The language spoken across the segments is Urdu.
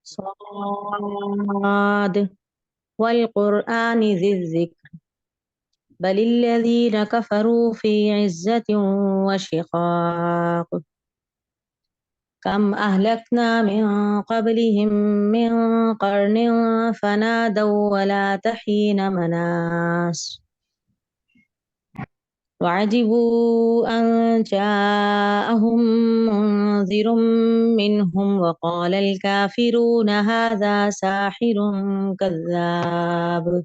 صاد والقرآن ذي الذكر بل الذين كفروا في عزة وشقاق كم أهلكنا من قبلهم من قرن فنادوا ولا تحين مناص وعجبوا أن جاءهم منذر منهم وقال الكافرون هذا ساحر كذاب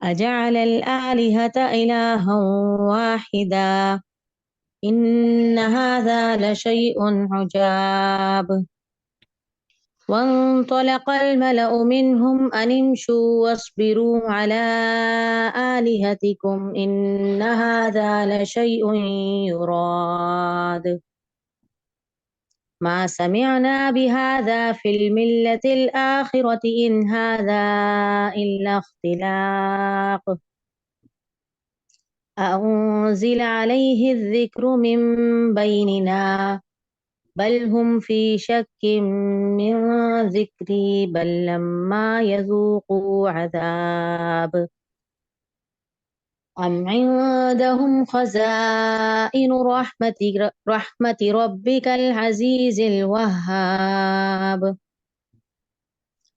أجعل الآلهة إلها واحدا إن هذا لشيء عجاب وانطلق الملأ منهم أن امشوا واصبروا على آلهتكم إن هذا لشيء يراد ما سمعنا بهذا في الملة الآخرة إن هذا إلا اختلاق أأنزل عليه الذكر من بيننا بل هم في شك من ذكري بل لما يذوقوا عذاب أم عندهم خزائن رحمة ربك العزيز الوهاب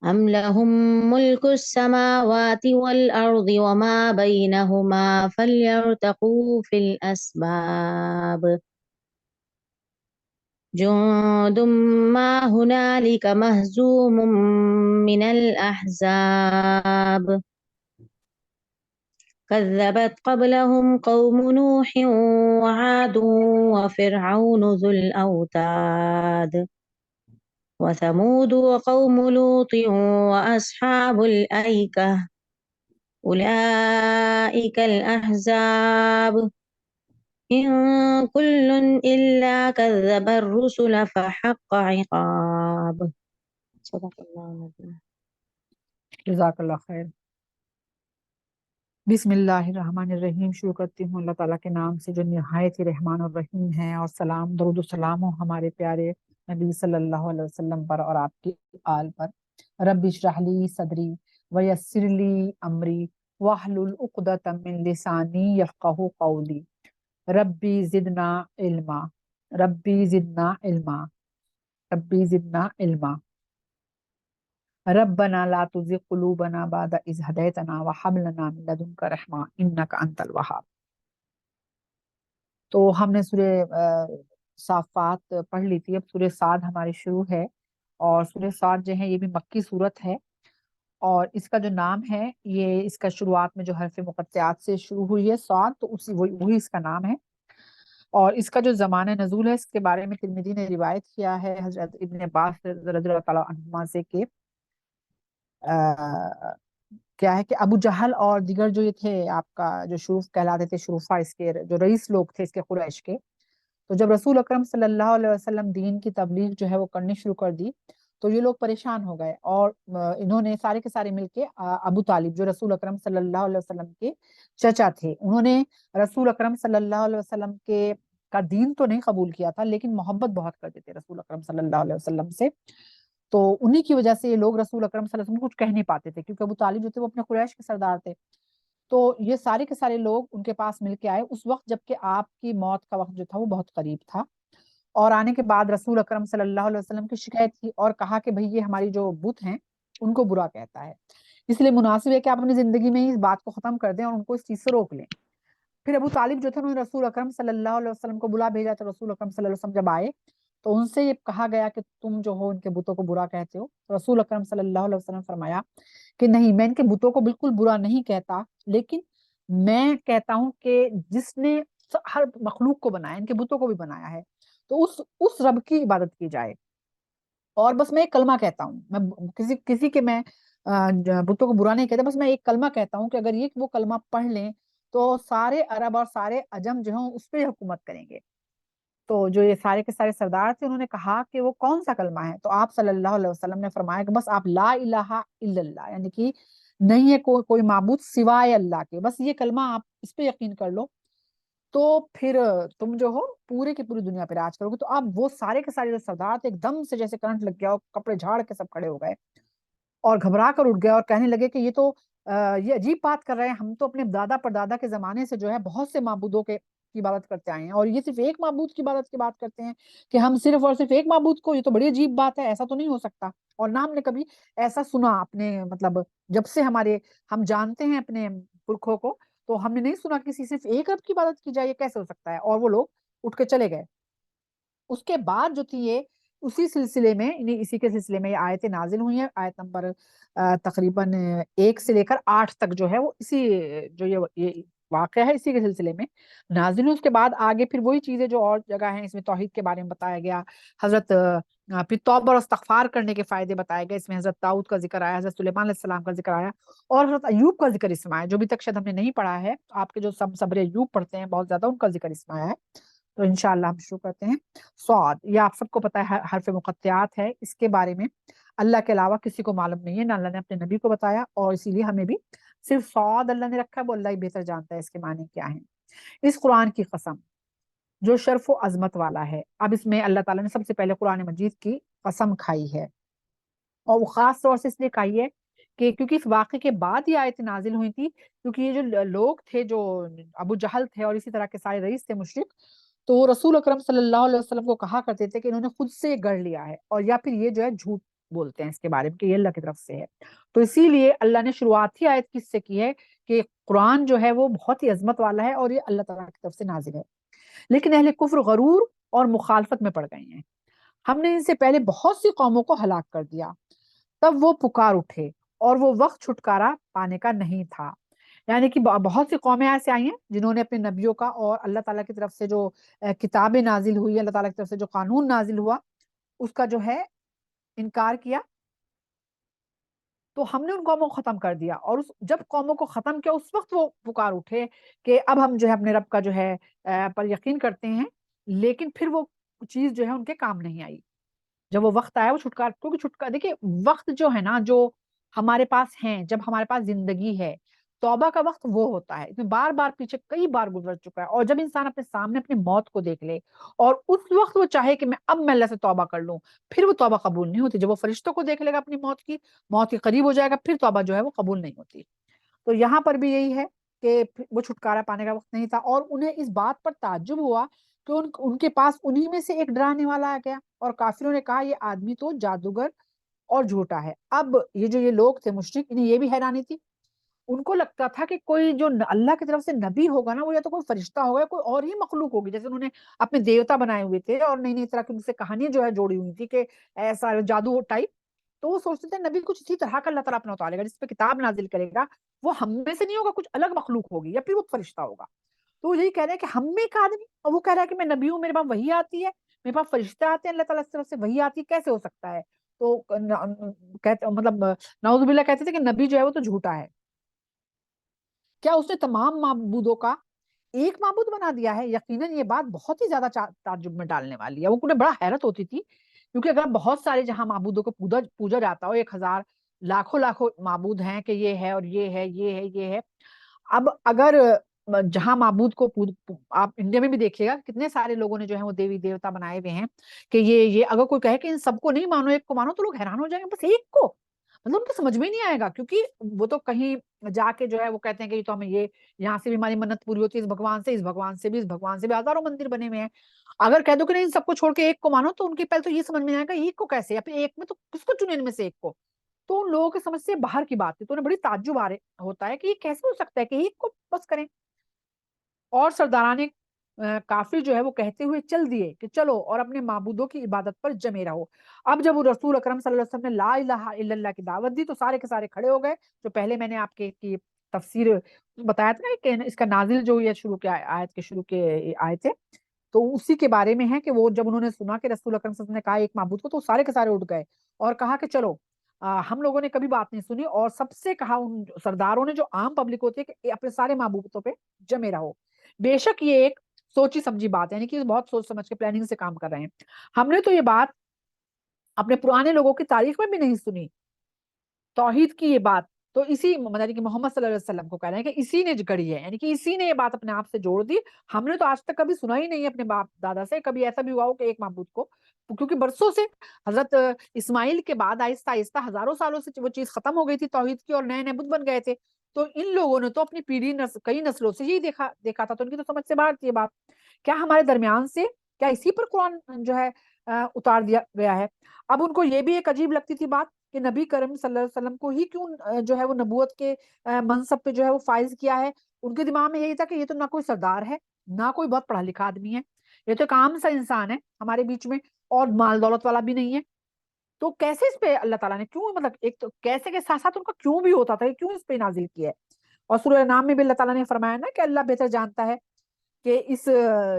أم لهم ملك السماوات والأرض وما بينهما فليرتقوا في الأسباب جند ما هنالك مهزوم من الأحزاب كذبت قبلهم قوم نوح وعاد وفرعون ذو الأوتاد وثمود وقوم لوط وأصحاب الأيكة أولئك الأحزاب إن كل إلا كذب الرسل فحق عقاب صدق اللہ العظیم۔ جزاک اللہ خیر۔ بسم اللہ الرحمن الرحیم، شروع کرتی ہوں اللہ تعالیٰ کے نام سے جو نہایت ہی رحمان الرحیم ہے، اور سلام درود و سلام ہو ہمارے پیارے نبی صلی اللہ علیہ وسلم پر اور آپ کی آل پر۔ رب اشرح لی صدری ویسر لی امری واحلل عقدۃ من لسانی یفقہوا قولی ربی زدنا علما ربی زدنا علما ربی زدنا علما ربنا لا تزغ قلوبنا بعد إذ هديتنا وهب لنا من لدنك رحمة إنك أنت الوهاب۔ تو ہم نے سورہ صافات پڑھ لی تھی، اب سورہ صاد ہماری شروع ہے، اور سورہ صاد جو ہے یہ بھی مکی صورت ہے، اور اس کا جو نام ہے یہ اس کا شروعات میں جو حرف مقطعات سے شروع ہوئی ہے صاد، تو وہی اس کا نام ہے۔ اور اس کا جو زمانہ نزول ہے اس کے بارے میں ترمذی نے روایت کیا ہے حضرت ابن عباس رضی اللہ تعالیٰ عنہما سے کہ کیا ہے کہ ابو جہل اور دیگر جو یہ تھے آپ کا جو شروف کہلاتے تھے، شروفہ اس کے جو رئیس لوگ تھے اس کے قریش کے، تو جب رسول اکرم صلی اللہ علیہ وسلم دین کی تبلیغ جو ہے وہ کرنی شروع کر دی تو یہ لوگ پریشان ہو گئے، اور انہوں نے سارے کے سارے مل کے ابو طالب جو رسول اکرم صلی اللہ علیہ وسلم کے چچا تھے، انہوں نے رسول اکرم صلی اللہ علیہ وسلم کے کا دین تو نہیں قبول کیا تھا، لیکن محبت بہت کرتے تھے رسول اکرم صلی اللہ علیہ وسلم سے، تو انہی کی وجہ سے یہ لوگ رسول اکرم صلی اللہ علیہ وسلم کو کچھ کہہ نہیں پاتے تھے، کیونکہ ابو طالب جو تھے وہ اپنے قریش کے سردار تھے۔ تو یہ سارے کے سارے لوگ ان کے پاس مل کے آئے اس وقت جبکہ آپ کی موت کا وقت جو تھا وہ بہت قریب تھا، اور آنے کے بعد رسول اکرم صلی اللہ علیہ وسلم کی شکایت کی اور کہا کہ بھئی یہ ہماری جو بت ہیں ان کو برا کہتا ہے، اس لیے مناسب ہے کہ آپ اپنی زندگی میں ہی اس بات کو ختم کر دیں اور ان کو اس چیز سے روک لیں۔ پھر ابو طالب جو تھے انہوں نے رسول اکرم صلی اللہ علیہ وسلم کو بلا بھیجا، تو رسول اکرم صلی اللہ علیہ وسلم جب آئے تو ان سے یہ کہا گیا کہ تم جو ہو ان کے بتوں کو برا کہتے ہو، تو رسول اکرم صلی اللہ علیہ وسلم فرمایا کہ نہیں، میں ان کے بتوں کو بالکل برا نہیں کہتا، لیکن میں کہتا ہوں کہ جس نے ہر مخلوق کو بنایا، ان کے بتوں کو بھی بنایا ہے، تو اس رب کی عبادت کی جائے، اور بس میں ایک کلمہ کہتا ہوں، میں کسی کے میں بتوں کو برا نہیں کہتا، بس میں ایک کلمہ کہتا ہوں کہ اگر یہ وہ کلمہ پڑھ لیں تو سارے عرب اور سارے عجم جو ہیں اس پہ حکومت کریں گے۔ تو جو یہ سارے کے سارے سردار تھے انہوں نے کہا کہ وہ کون سا کلمہ ہے، تو آپ صلی اللہ علیہ وسلم نے فرمایا کہ بس آپ لا الہ الا اللہ، یعنی کہ نہیں ہے کوئی معبود سوائے اللہ کے، بس یہ کلمہ آپ اس پہ یقین کر لو تو پھر تم جو ہو پورے کی پوری دنیا پہ راج کرو گے. تو اب وہ سارے کے سارے جو سردار تھے ایک دم سے جیسے کرنٹ لگ گیا اور کپڑے جھاڑ کے سب کھڑے ہو گئے اور گھبرا کر اٹھ گئے اور کہنے لگے کہ یہ تو یہ عجیب بات کر رہے ہیں, ہم تو اپنے دادا پردادا کے زمانے سے جو ہے بہت سے معبودوں کے کی عبادت کرتے آئے ہیں اور یہ صرف ایک معبود کی عبادت کی بات کرتے ہیں کہ ہم صرف اور صرف ایک معبود کو, یہ تو بڑی عجیب بات ہے, ایسا تو نہیں ہو سکتا. اور نہ ہم نے کبھی ایسا سنا اپنے مطلب جب سے ہم جانتے ہیں اپنے پرکھوں کو, تو ہم نے نہیں سنا کسی صرف ایک رب کی عبادت کی جائے, یہ کیسے ہو سکتا ہے. اور وہ لوگ اٹھ کے چلے گئے. اس کے بعد جو تھی یہ اسی سلسلے میں اسی کے سلسلے میں یہ آیتیں نازل ہوئی ہیں. آیت نمبر تقریباً 1 سے لے کر 8 تک جو ہے وہ اسی جو یہ واقعہ ہے اسی کے سلسلے میں نازل ہوئی. اس کے بعد آگے پھر وہی چیزیں جو اور جگہ ہیں اس میں توحید کے بارے میں بتایا گیا, حضرت پھر توبہ اور استغفار کرنے کے فائدے بتائے گئے. اس میں حضرت داؤد کا ذکر آیا, حضرت سلیمان علیہ السلام کا ذکر آیا اور حضرت ایوب کا ذکر اس میں آیا, جو بھی تک شاید ہم نے نہیں پڑھا ہے. آپ کے جو صبر ایوب پڑھتے ہیں بہت زیادہ, ان کا ذکر اس میں آیا ہے. تو انشاءاللہ ہم شروع کرتے ہیں. صاد, یہ آپ سب کو پتا ہے حرف مقطعات ہے, اس کے بارے میں اللہ کے علاوہ کسی کو معلوم نہیں ہے, نہ اللہ نے اپنے نبی کو بتایا, اور اسی لیے ہمیں بھی صرف صاد اللہ نے رکھا ہے, وہ اللہ ہی بہتر جانتا ہے اس کے معنی کیا ہیں. اس قرآن کی قسم جو شرف و عظمت والا ہے. اب اس میں اللہ تعالیٰ نے سب سے پہلے قرآن مجید کی قسم کھائی ہے, اور وہ خاص طور سے اس لیے کھائی ہے کہ کیونکہ اس واقعے کے بعد یہ آیت نازل ہوئی تھی, کیونکہ یہ جو لوگ تھے جو ابو جہل تھے اور اسی طرح کے سارے رئیس تھے مشرک, تو وہ رسول اکرم صلی اللہ علیہ وسلم کو کہا کرتے تھے کہ انہوں نے خود سے گڑھ لیا ہے, اور یا پھر یہ جو ہے جھوٹ بولتے ہیں اس کے بارے میں کہ یہ اللہ کی طرف سے ہے. تو اسی لیے اللہ نے شروعات ہی آیت کس سے کی ہے کہ قرآن جو ہے وہ بہت ہی عظمت والا ہے اور یہ اللہ تعالیٰ کی طرف سے نازل ہے. لیکن اہل کفر غرور اور مخالفت میں پڑ گئے ہیں. ہم نے ان سے پہلے بہت سی قوموں کو ہلاک کر دیا, تب وہ پکار اٹھے اور وہ وقت چھٹکارا پانے کا نہیں تھا. یعنی کہ بہت سی قومیں ایسے آئی ہیں جنہوں نے اپنے نبیوں کا اور اللہ تعالیٰ کی طرف سے جو کتابیں نازل ہوئی, اللہ تعالیٰ کی طرف سے جو قانون نازل ہوا, اس کا جو ہے انکار کیا. تو ہم نے ان قوموں کو ختم کر دیا, اور جب قوموں کو ختم کیا اس وقت وہ پکار اٹھے کہ اب ہم جو ہے اپنے رب کا جو ہے پر یقین کرتے ہیں, لیکن پھر وہ چیز جو ہے ان کے کام نہیں آئی. جب وہ وقت آیا وہ چھٹکار, کیونکہ چھٹکار دیکھیے وقت جو ہے نا جو ہمارے پاس ہیں, جب ہمارے پاس زندگی ہے, توبہ کا وقت وہ ہوتا ہے, اس میں بار بار پیچھے کئی بار گزر چکا ہے. اور جب انسان اپنے سامنے اپنی موت کو دیکھ لے اور اس وقت وہ چاہے کہ میں اللہ سے توبہ کر لوں, پھر وہ توبہ قبول نہیں ہوتی. جب وہ فرشتوں کو دیکھ لے گا اپنی موت کے قریب ہو جائے گا, پھر توبہ جو ہے وہ قبول نہیں ہوتی. تو یہاں پر بھی یہی ہے کہ وہ چھٹکارا پانے کا وقت نہیں تھا, اور انہیں اس بات پر تعجب ہوا کہ ان کے پاس انہی میں سے ایک ڈرانے والا آ گیا, اور کافروں نے کہا یہ آدمی تو جادوگر اور جھوٹا ہے. اب یہ لوگ تھے مشرک, انہیں یہ بھی حیرانی تھی. ان کو لگتا تھا کہ کوئی جو اللہ کی طرف سے نبی ہوگا نا, وہ یا تو کوئی فرشتہ ہوگا یا کوئی اور ہی مخلوق ہوگی, جیسے انہوں نے اپنے دیوتا بنائے ہوئے تھے اور نئی نئی طرح کی ان سے کہانیاں جو ہے جوڑی ہوئی تھی کہ ایسا جادو ٹائپ. تو وہ سوچتے تھے نبی کچھ اسی طرح کا اللہ تعالیٰ اپنا اتارے گا, جس پہ کتاب نازل کرے گا, وہ ہم میں سے نہیں ہوگا, کچھ الگ مخلوق ہوگی یا پھر وہ فرشتہ ہوگا. تو یہی کہہ رہے ہیں کہ ہم میں ایک آدمی, اور وہ کہہ رہا ہے کہ میں نبی ہوں, میرے پاس وحی آتی ہے, میرے پاس فرشتے آتے ہیں, اللہ تعالیٰ کی طرف سے وحی آتی ہے, کیسے ہو سکتا ہے. تو مطلب نعوذ باللہ کہتے تھے کہ نبی جو ہے وہ تو جھوٹا ہے. کیا اس نے تمام معبودوں کا ایک معبود بنا دیا ہے؟ یقیناً یہ بات بہت ہی زیادہ تعجب میں ڈالنے والی ہے. وہ انہیں بڑا حیرت ہوتی تھی, کیونکہ اگر بہت سارے جہاں معبودوں کو پوجا جاتا ہو, 1000 لاکھوں معبود ہیں کہ یہ ہے اور یہ ہے یہ ہے یہ ہے. اب اگر جہاں معبود کو آپ انڈیا میں بھی دیکھیے گا کتنے سارے لوگوں نے جو ہے وہ دیوی دیوتا بنائے ہوئے ہیں کہ یہ اگر کوئی کہے کہ ان سب کو نہیں مانو, ایک کو مانو, تو لوگ حیران ہو جائیں گے, بس ایک کو, مطلب ان کو سمجھ میں نہیں آئے گا. کیونکہ وہ تو کہیں جا کے جو ہے وہ کہتے ہیں کہ تو ہمیں یہ یہاں سے بھی ہماری منت پوری ہوتی ہے, اس بھگوان سے, اس بھگوان سے بھی, اس بھگوان سے بھی, ہزاروں مندر بنے ہوئے ہیں. اگر کہہ دو کہ نہیں سب کو چھوڑ کے ایک کو مانو, تو ان کی پہلے تو یہ سمجھ میں آئے گا ایک کو کیسے, یا پھر ایک میں تو کس کو چنے ان میں سے ایک کو. تو ان لوگوں کی سمجھ سے باہر کی بات ہے. تو انہیں بڑی تعجب ہوتا ہے کہ یہ کیسے ہو سکتا ہے کہ ایک کو بس کریں. اور سرداران کافر جو ہے وہ کہتے ہوئے چل دیے کہ چلو اور اپنے معبودوں کی عبادت پر جمے رہو. اب جب وہ رسول اکرم صلی اللہ علیہ وسلم نے لا الہ الا اللہ کی دعوت دی, تو سارے کے سارے کھڑے ہو گئے. جو پہلے میں نے آپ کی تفسیر بتایا تھا نا کہ اس کا نازل جو یہ شروع کے آیت کے شروع کے آئے تھے, تو اسی کے بارے میں ہے کہ وہ جب انہوں نے سنا کہ رسول اکرم صلی اللہ علیہ وسلم نے کہا ایک معبود کو, تو سارے کے سارے اٹھ گئے اور کہا کہ چلو ہم لوگوں نے کبھی بات نہیں سنی, اور سب سے کہا ان سرداروں نے جو عام پبلک ہوتی ہے کہ اپنے سارے معبودوں پہ جمے رہو. بے شک یہ ایک سوچی سمجھی بات ہے, یعنی کہ بہت سوچ سمجھ کے پلاننگ سے کام کر رہے ہیں. ہم نے تو یہ بات اپنے پرانے لوگوں کی تاریخ میں بھی نہیں سنی. توحید کی یہ بات تو اسی یعنی کہ محمد صلی اللہ علیہ وسلم کو کہہ رہے ہیں کہ اسی نے گڑھی ہے، یعنی کہ اسی نے یہ بات اپنے آپ سے جوڑ دی. ہم نے تو آج تک کبھی سنا ہی نہیں ہے اپنے باپ دادا سے کبھی ایسا بھی ہوا ہو کہ ایک معبود کو، کیونکہ برسوں سے حضرت اسماعیل کے بعد آہستہ آہستہ ہزاروں سالوں سے وہ چیز ختم ہو گئی تھی توحید کی، اور نئے نئے بت بن گئے تھے. تو ان لوگوں نے تو اپنی پیڑھی کئی نسلوں سے یہی دیکھا تھا، تو ان کی تو سمجھ سے باہر تھی یہ بات. کیا ہمارے درمیان سے کیا اسی پر قرآن جو ہے اتار دیا گیا ہے؟ اب ان کو یہ بھی ایک عجیب لگتی تھی بات کہ نبی کرم صلی اللہ علیہ وسلم کو ہی کیوں جو ہے وہ نبوت کے منصب پہ جو ہے وہ فائز کیا ہے. ان کے دماغ میں یہی تھا کہ یہ تو نہ کوئی سردار ہے، نہ کوئی بہت پڑھا لکھا آدمی ہے، یہ تو ایک عام سا انسان ہے ہمارے بیچ میں، اور مال دولت والا بھی نہیں ہے. تو کیسے اس پہ اللہ تعالیٰ نے کیوں، مطلب ایک تو کیسے کے ساتھ ساتھ ان کا کیوں بھی ہوتا تھا، کیوں اس پہ نازل کیا ہے. اور سورہ نام میں بھی اللہ تعالیٰ نے فرمایا نا کہ اللہ بہتر جانتا ہے کہ اس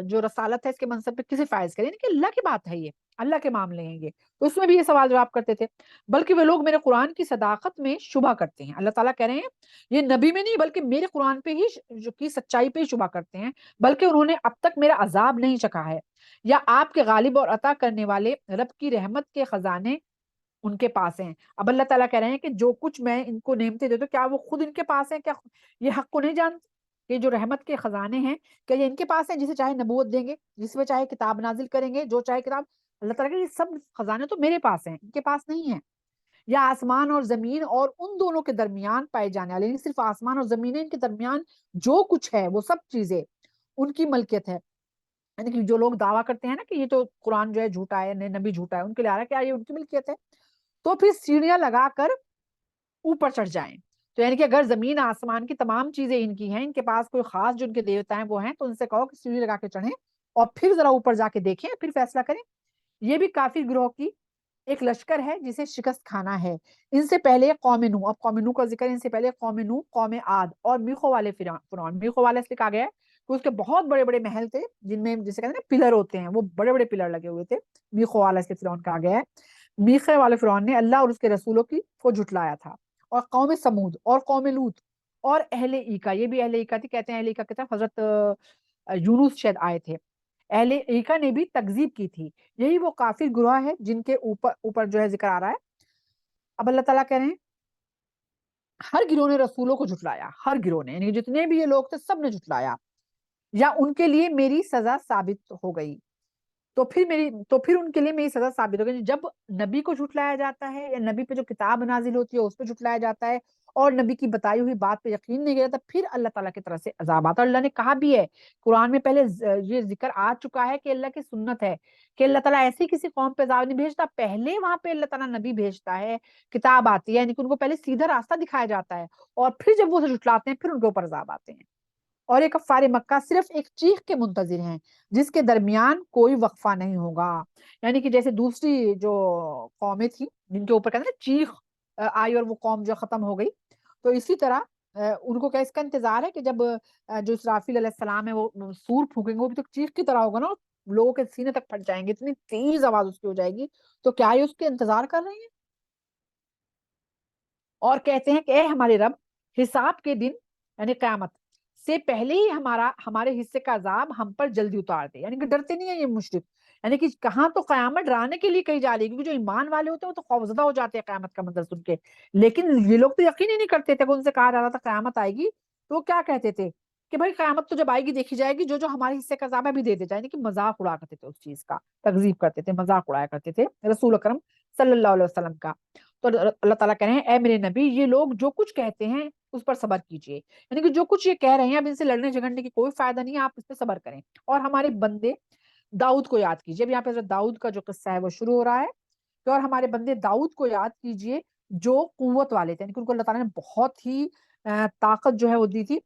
جو رسالت ہے اس کے منصب پہ کسے فائز کرے، یعنی کہ اللہ کی بات ہے، یہ اللہ کے معاملے ہیں یہ. تو اس میں بھی یہ سوال جواب کرتے تھے. بلکہ وہ لوگ میرے قرآن کی صداقت میں شبہ کرتے ہیں. اللہ تعالیٰ کہہ رہے ہیں یہ نبی میں نہیں بلکہ میرے قرآن پہ ہی جو کی سچائی پہ ہی شبہ کرتے ہیں، بلکہ انہوں نے اب تک میرا عذاب نہیں چکھا ہے، یا آپ کے غالب اور عطا کرنے والے رب کی رحمت کے خزانے ان کے پاس ہیں. اب اللہ تعالیٰ کہہ رہے ہیں کہ جو کچھ میں ان کو نعمتیں دیتا ہوں کیا وہ خود ان کے پاس ہیں؟ کیا یہ حق کو نہیں جانتے کہ جو رحمت کے خزانے ہیں کیا یہ ان کے پاس ہیں؟ جسے چاہے نبوت دیں گے، جس میں چاہے کتاب نازل کریں گے، جو چاہے کتاب. اللہ تعالیٰ کہ یہ سب خزانے تو میرے پاس ہیں، ان کے پاس نہیں ہیں. یا آسمان اور زمین اور ان دونوں کے درمیان پائے جانے والے، یعنی صرف آسمان اور زمین ان کے درمیان جو کچھ ہے وہ سب چیزیں ان کی ملکیت ہے. یعنی کہ جو لوگ دعویٰ کرتے ہیں نا کہ یہ تو قرآن جو ہے جھوٹا ہے، نبی جھوٹا ہے، ان کے لیے آ رہا ہے کیا یہ ان کی ملکیت ہے؟ تو پھر سیڑھیاں لگا کر اوپر چڑھ جائیں. تو یعنی کہ اگر زمین آسمان کی تمام چیزیں ان کی ہیں، ان کے پاس کوئی خاص جو ان کے دیوتا ہیں وہ ہیں، تو ان سے کہو کہ سیڑھی لگا کے چڑھیں اور پھر ذرا اوپر جا کے دیکھیں، پھر فیصلہ کریں. یہ بھی کافر گروہ کی ایک لشکر ہے جسے شکست کھانا ہے. ان سے پہلے قوم نوح، اب قوم نوح کا ذکر ہے، ان سے پہلے قوم نوح، قوم عاد اور میخو والے فرعون. میخو والے اس لیے کہا گیا ہے کہ اس کے بہت بڑے بڑے محل تھے جن میں جسے کہتے ہیں نا پلر ہوتے ہیں، وہ بڑے بڑے پلر لگے ہوئے تھے. میخو والا اس لیے فرعون کہا گیا ہے. میخے والے فرعون نے اللہ اور اس کے رسولوں کو جھٹلایا تھا. اور قوم سمود اور قوم لوط اور اہل ایکا، یہ بھی اہل ایکا تھی، کہتے ہیں اہل ایکا کی طرف حضرت یونس شاید آئے تھے. اہل ایکا نے بھی تکذیب کی تھی. یہی وہ کافر گروہ ہے جن کے اوپر جو ہے ذکر آ رہا ہے. اب اللہ تعالیٰ کہہ رہے ہیں ہر گروہ نے رسولوں کو جھٹلایا، ہر گروہ نے، یعنی جتنے بھی یہ لوگ تھے سب نے جھٹلایا، یا ان کے لیے میری سزا ثابت ہو گئی. تو پھر ان کے لیے میری سزا ثابت ہو گئی. جب نبی کو جھٹلایا جاتا ہے یا نبی پہ جو کتاب نازل ہوتی ہے اس پہ جھٹلایا جاتا ہے اور نبی کی بتائی ہوئی بات پہ یقین نہیں کیا جاتا، پھر اللہ تعالیٰ کی طرف سے عذاب آتا ہے. اللہ نے کہا بھی ہے قرآن میں، پہلے یہ ذکر آ چکا ہے کہ اللہ کی سنت ہے کہ اللہ تعالیٰ ایسی کسی قوم پہ عذاب نہیں بھیجتا، پہلے وہاں پہ اللہ تعالیٰ نبی بھیجتا ہے، کتاب آتی ہے، یعنی کہ ان کو پہلے سیدھا راستہ دکھایا جاتا ہے، اور پھر جب وہ اسے جھٹلاتے ہیں پھر ان کے اوپر عذاب آتے ہیں. اور یہ کفار مکہ صرف ایک چیخ کے منتظر ہیں جس کے درمیان کوئی وقفہ نہیں ہوگا. یعنی کہ جیسے دوسری جو قومیں تھیں جن کے اوپر کہتے ہیں چیخ آئی اور وہ قوم جو ختم ہو گئی، تو اسی طرح ان کو کیا اس کا انتظار ہے کہ جب جو اسرافیل علیہ السلام ہے وہ سور پھونکیں گے، وہ بھی تو چیخ کی طرح ہوگا نا، لوگوں کے سینے تک پھٹ جائیں گے، اتنی تیز آواز اس کی ہو جائے گی. تو کیا یہ اس کے انتظار کر رہے ہیں اور کہتے ہیں کہ اے ہمارے رب، حساب کے دن یعنی قیامت سے پہلے ہی ہمارے حصے کا عذاب ہم پر جلدی اتار دے. یعنی کہ ڈرتے نہیں ہیں یہ مشرک، یعنی کہ کہاں تو قیامت ڈرانے کے لیے کہی جا رہی ہے، کیونکہ جو ایمان والے ہوتے ہیں وہ تو خوفزدہ ہو جاتے ہیں قیامت کا منظر سن کے. لیکن یہ لوگ تو یقین ہی نہیں کرتے تھے کہ ان سے کہا جا رہا تھا قیامت آئے گی تو وہ کیا کہتے تھے کہ بھائی قیامت تو جب آئے گی دیکھی جائے گی، جو ہمارے حصے کا عذاب ہے بھی دے دے جائے. یعنی کہ مذاق اڑا کرتے تھے اس چیز کا، تکذیب کرتے تھے، مذاق اڑایا کرتے تھے رسول اکرم صلی اللہ علیہ وسلم کا. تو اللہ تعالیٰ کہہ رہے ہیں اے میرے نبی، یہ لوگ جو کچھ کہتے ہیں اس پر صبر کیجئے. یعنی کہ جو کچھ یہ کہہ رہے ہیں اب ان سے لڑنے جھگڑنے کی کوئی فائدہ نہیں ہے، آپ اس پہ صبر کریں. اور ہمارے بندے داؤد کو یاد کیجئے. اب یہاں پہ حضرت داؤد کا جو قصہ ہے وہ شروع ہو رہا ہے کہ اور ہمارے بندے داؤد کو یاد کیجئے جو قوت والے تھے، یعنی کہ ان کو اللہ تعالیٰ نے بہت ہی طاقت جو ہے وہ دی تھی،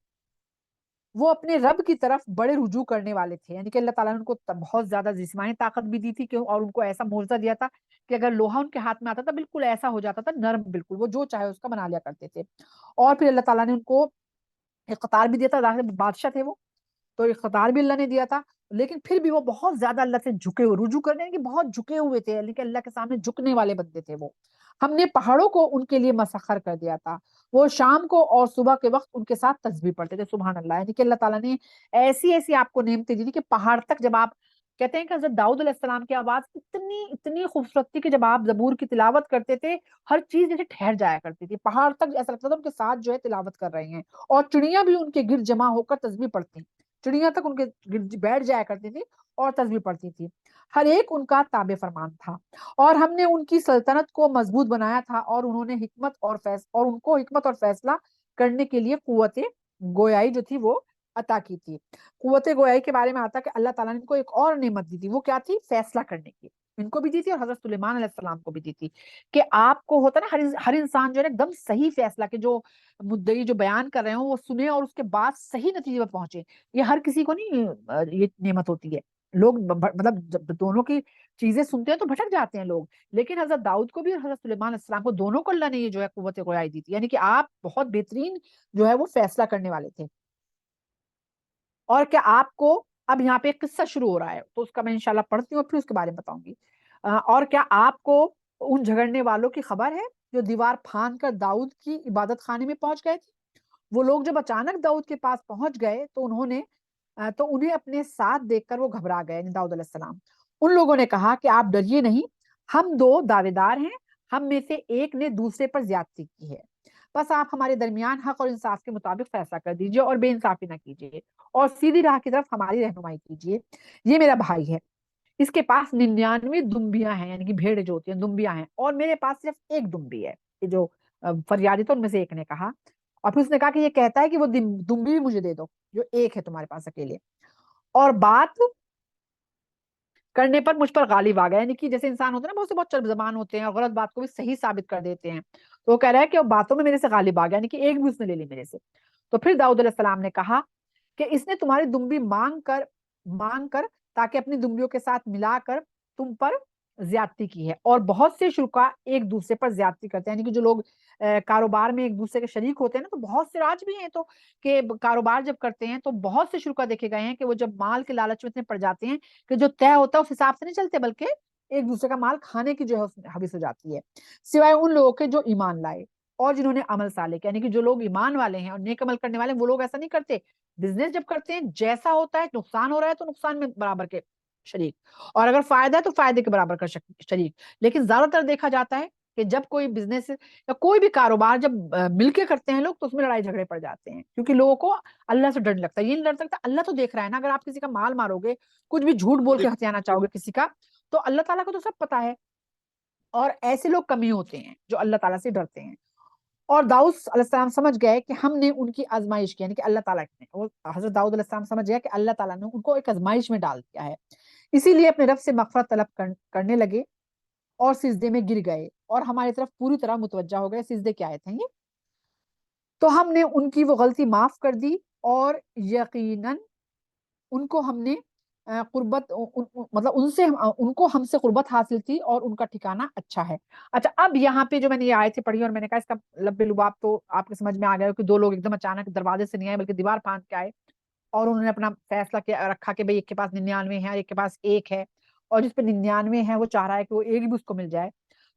وہ اپنے رب کی طرف بڑے رجوع کرنے والے تھے. یعنی کہ اللہ تعالیٰ نے ان کو بہت زیادہ جسمانی طاقت بھی دی تھی اور ان کو ایسا معجزہ دیا تھا کہ اگر لوہا ان کے ہاتھ میں آتا تھا بالکل ایسا ہو جاتا تھا نرم، بالکل وہ جو چاہے اس کا بنا لیا کرتے تھے. اور پھر اللہ تعالیٰ نے ان کو اقتدار بھی دیا تھا، ظاہر بادشاہ تھے وہ، تو اقتدار بھی اللہ نے دیا تھا. لیکن پھر بھی وہ بہت زیادہ اللہ سے جھکے ہوئے، رجوع کرنے کے بہت جھکے ہوئے تھے، یعنی کہ اللہ کے سامنے جھکنے والے بندے تھے وہ. ہم نے پہاڑوں کو ان کے لیے مسخر کر دیا تھا، وہ شام کو اور صبح کے وقت ان کے ساتھ تسبیح پڑھتے تھے. سبحان اللہ. یعنی کہ اللہ تعالیٰ نے ایسی ایسی آپ کو نعمتیں دی تھی کہ پہاڑ تک جب آپ کہتے ہیں کہ حضرت داؤد علیہ السلام کی آواز اتنی خوبصورت تھی کہ جب آپ زبور کی تلاوت کرتے تھے ہر چیز جیسے ٹھہر جایا کرتی تھی، پہاڑ تک ایسا لگتا تھا ان کے ساتھ جو ہے تلاوت کر رہے ہیں، اور چڑیاں بھی ان کے گرد جمع ہو کر تسبیح پڑھتی، چڑیاں تک ان کے گرد بیٹھ جایا کرتی تھی اور تسبیح پڑھتی تھی، ہر ایک ان کا تابع فرمان تھا، اور ہم نے ان کی سلطنت کو مضبوط بنایا تھا، اور انہوں نے ان کو حکمت اور فیصلہ کرنے کے لیے قوت گویائی جو تھی وہ عطا کی تھی۔ قوت گویائی کے بارے میں آتا کہ اللہ تعالیٰ نے ان کو ایک اور نعمت دی تھی، وہ کیا تھی؟ فیصلہ کرنے کی، ان کو بھی دی تھی اور حضرت سلیمان علیہ السلام کو بھی دی تھی، کہ آپ کو ہوتا نا ہر انسان جو ہے ایک دم صحیح فیصلہ کے جو مدعی جو بیان کر رہے ہوں وہ سنے اور اس کے بعد صحیح نتیجے پر پہنچے، یہ ہر کسی کو نہیں یہ نعمت ہوتی ہے، لوگ مطلب جب دونوں کی چیزیں سنتے ہیں تو بھٹک جاتے ہیں لوگ، لیکن حضرت داؤد کو بھی اور حضرت سلیمان علیہ السلام کو دونوں کو اللہ نے یہ جو ہے قوت گویائی دی تھی، یعنی کہ آپ بہت بہترین جو ہے وہ فیصلہ کرنے والے تھے۔ اور کیا آپ کو اب یہاں پہ ایک قصہ شروع ہو رہا ہے تو اس کا میں انشاءاللہ پڑھتی ہوں اور پھر اس کے بارے میں بتاؤں گی۔ اور کیا آپ کو ان جھگڑنے والوں کی خبر ہے جو دیوار پھاند کر داؤد کی عبادت خانے میں پہنچ گئے تھے؟ وہ لوگ جب اچانک داؤد کے پاس پہنچ گئے تو انہیں اپنے ساتھ دیکھ کر وہ گھبرا گئے، یعنی داؤد علیہ السلام۔ ان لوگوں نے کہا کہ آپ ڈریے نہیں، ہم دو دعوے دار ہیں، ہم میں سے ایک نے دوسرے پر زیادتی کی ہے، بس آپ ہمارے درمیان حق اور انصاف کے مطابق فیصلہ کر دیجئے اور بے انصافی نہ کیجیے اور سیدھی راہ کی طرف ہماری رہنمائی کیجیے۔ یہ میرا بھائی ہے، اس کے پاس 99 دمبیاں ہیں، یعنی کہ بھیڑ جو ہوتی ہیں دمبیاں ہیں، اور میرے پاس صرف ایک دمبی ہے۔ یہ جو فریادی تھا ان میں سے ایک نے کہا، اور پھر اس نے کہا کہ یہ کہتا ہے کہ وہ دمبی بھی مجھے دے دو جو ایک ہے تمہارے پاس اکیلے، اور بات کرنے پر مجھ پر غالب آ گیا، یعنی کہ جیسے انسان ہوتے ہیں نا بہت سے بہت چرب زبان ہوتے ہیں اور غلط بات کو بھی صحیح ثابت کر دیتے ہیں، تو وہ کہہ رہا ہے کہ وہ باتوں میں میرے سے غالب آ گیا، یعنی کہ ایک بھی اس نے لے لی میرے سے۔ تو پھر داؤد علیہ السلام نے کہا کہ اس نے تمہاری دمبی مانگ کر تاکہ اپنی دمبیوں کے ساتھ ملا کر تم پر زیادتی کی ہے، اور بہت سے شرکا ایک دوسرے پر زیادتی کرتے ہیں، یعنی کہ جو لوگ کاروبار میں ایک دوسرے کے شریک ہوتے ہیں نا، تو بہت سے آج بھی ہیں تو کہ کاروبار جب کرتے ہیں تو بہت سے شرکا دیکھے گئے ہیں کہ وہ جب مال کے لالچ میں اتنے پڑ جاتے ہیں کہ جو طے ہوتا ہے اس حساب سے نہیں چلتے، بلکہ ایک دوسرے کا مال کھانے کی جو ہے اس میں حوث ہو جاتی ہے، سوائے ان لوگوں کے جو ایمان لائے اور جنہوں نے عمل صالح کیا، یعنی کہ جو لوگ ایمان والے ہیں اور نیک عمل کرنے والے ہیں وہ لوگ ایسا نہیں کرتے، بزنس جب کرتے ہیں جیسا ہوتا ہے نقصان ہو رہا ہے تو نقصان میں برابر کے شریک، اور اگر فائدہ ہے تو فائدے کے برابر کا شریک، لیکن زیادہ تر دیکھا جاتا ہے کہ جب کوئی بزنس یا کوئی بھی کاروبار جب مل کے کرتے ہیں لوگ تو اس میں لڑائی جھگڑے پڑ جاتے ہیں، کیونکہ لوگوں کو اللہ سے ڈر لگتا ہے، یہ نہیں ڈر سکتا، اللہ تو دیکھ رہا ہے نا، اگر آپ کسی کا مال مارو گے، کچھ بھی جھوٹ بول کے ہتھیانا چاہو گے کسی کا، تو اللہ تعالیٰ کو تو سب پتا ہے، اور ایسے لوگ کمی ہوتے ہیں جو اللہ تعالیٰ سے ڈرتے ہیں۔ اور داؤد علیہ السلام سمجھ گئے کہ ہم نے ان کی آزمائش کی، یعنی کہ اللہ تعالیٰ نے، وہ حضرت داؤد علیہ السلام سمجھ گیا کہ اللہ تعالیٰ نے ان کو ایک آزمائش میں ڈال دیا ہے، اسی لیے اپنے رب سے مغفرت طلب کرنے لگے اور سجدے میں گر گئے اور ہماری طرف پوری طرح متوجہ ہو گئے۔ سجدے کیا آئے تھے یہ؟ تو ہم نے ان کی وہ غلطی معاف کر دی، اور یقیناً ان کو ہم نے قربت مطلب ان کو ہم سے قربت حاصل تھی اور ان کا ٹھکانہ اچھا ہے۔ اچھا، اب یہاں پہ جو میں نے یہ آیتیں پڑھی اور میں نے کہا اس کا لب لباب تو آپ کے سمجھ میں آ گیا کہ دو لوگ ایک دم اچانک دروازے سے نہیں آئے بلکہ دیوار پھاند کے آئے، اور انہوں نے اپنا فیصلہ رکھا کہ بھئی ایک کے پاس 99 ہے اور ایک کے پاس ایک ہے، اور جس پہ 99 ہے وہ چاہ رہا ہے کہ وہ ایک بھی اس کو مل جائے،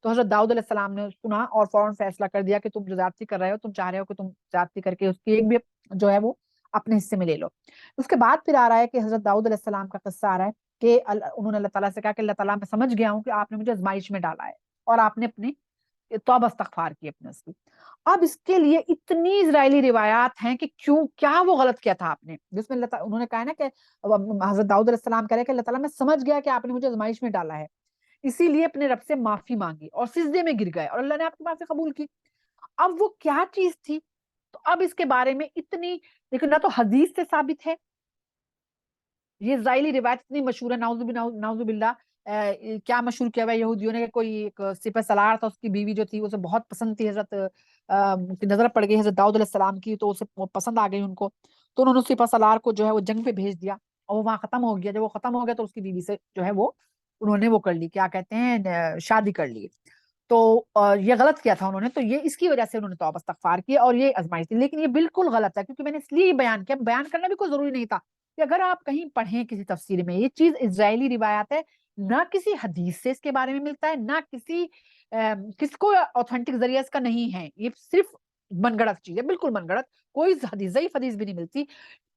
تو حضرت داؤد علیہ السلام نے سنا اور فوراً فیصلہ کر دیا کہ تم جو زیادتی کر رہے ہو، تم چاہ رہے ہو کہ تم زیادتی کر کے اس کی ایک بھی جو ہے وہ اپنے حصے میں لے لو۔ اس کے بعد پھر آ رہا ہے کہ حضرت داؤد علیہ السلام کا قصہ آ رہا ہے کہ انہوں نے اللہ تعالیٰ سے کہا کہ اللہ تعالیٰ میں سمجھ گیا ہوں کہ آپ نے مجھے آزمائش میں ڈالا ہے اور آپ نے اپنی توبہ استغفار کی اپنے اس کی۔ اب اس کے لیے اتنی اسرائیلی روایات ہیں کہ کیا وہ غلط کیا تھا آپ نے، جس میں انہوں نے کہا نا کہ حضرت داؤد علیہ السلام کہہ رہے کہ اللہ تعالیٰ میں سمجھ گیا کہ آپ نے مجھے آزمائش میں ڈالا ہے، اسی لیے اپنے رب سے معافی مانگی اور سجدے میں گر گئے اور اللہ نے آپ کی معافی قبول کی۔ اب وہ کیا چیز تھی؟ تو اب اس کے بارے میں اتنی، لیکن نہ تو حدیث سے ثابت ہے، یہ اسرائیلی روایت اتنی مشہور ہے، نعوذ باللہ، کیا مشہور کیا ہوا ہے یہودیوں نے کہ کوئی ایک سپہ سالار تھا، اس کی بیوی جو تھی اسے بہت پسند تھی حضرت نظر پڑ گئی حضرت داؤد علیہ السلام کی، تو اسے وہ پسند آ گئی ان کو، تو انہوں نے سپہ سالار کو جو ہے وہ جنگ پہ بھیج دیا اور وہ وہاں ختم ہو گیا۔ جب وہ ختم ہو گیا تو اس کی بیوی سے جو ہے وہ انہوں نے وہ کر لی، کیا کہتے ہیں، شادی کر لی، تو یہ غلط کیا تھا انہوں نے، تو یہ اس کی وجہ سے انہوں نے توبہ استغفار کی اور یہ آزمائش تھی، لیکن یہ بالکل غلط ہے، کیونکہ میں نے اس لیے بیان کیا، بیان کرنا بھی کوئی ضروری نہیں تھا کہ اگر آپ کہیں پڑھیں کسی تفسیر میں، یہ چیز اسرائیلی روایات ہے، نہ کسی حدیث سے اس کے بارے میں ملتا ہے، نہ کس کو اوتھینٹک ذریعہ اس کا نہیں ہے، یہ صرف من گڑت چیز ہے، بالکل من گڑت، کوئی حدیث ضعیف حدیث بھی نہیں ملتی۔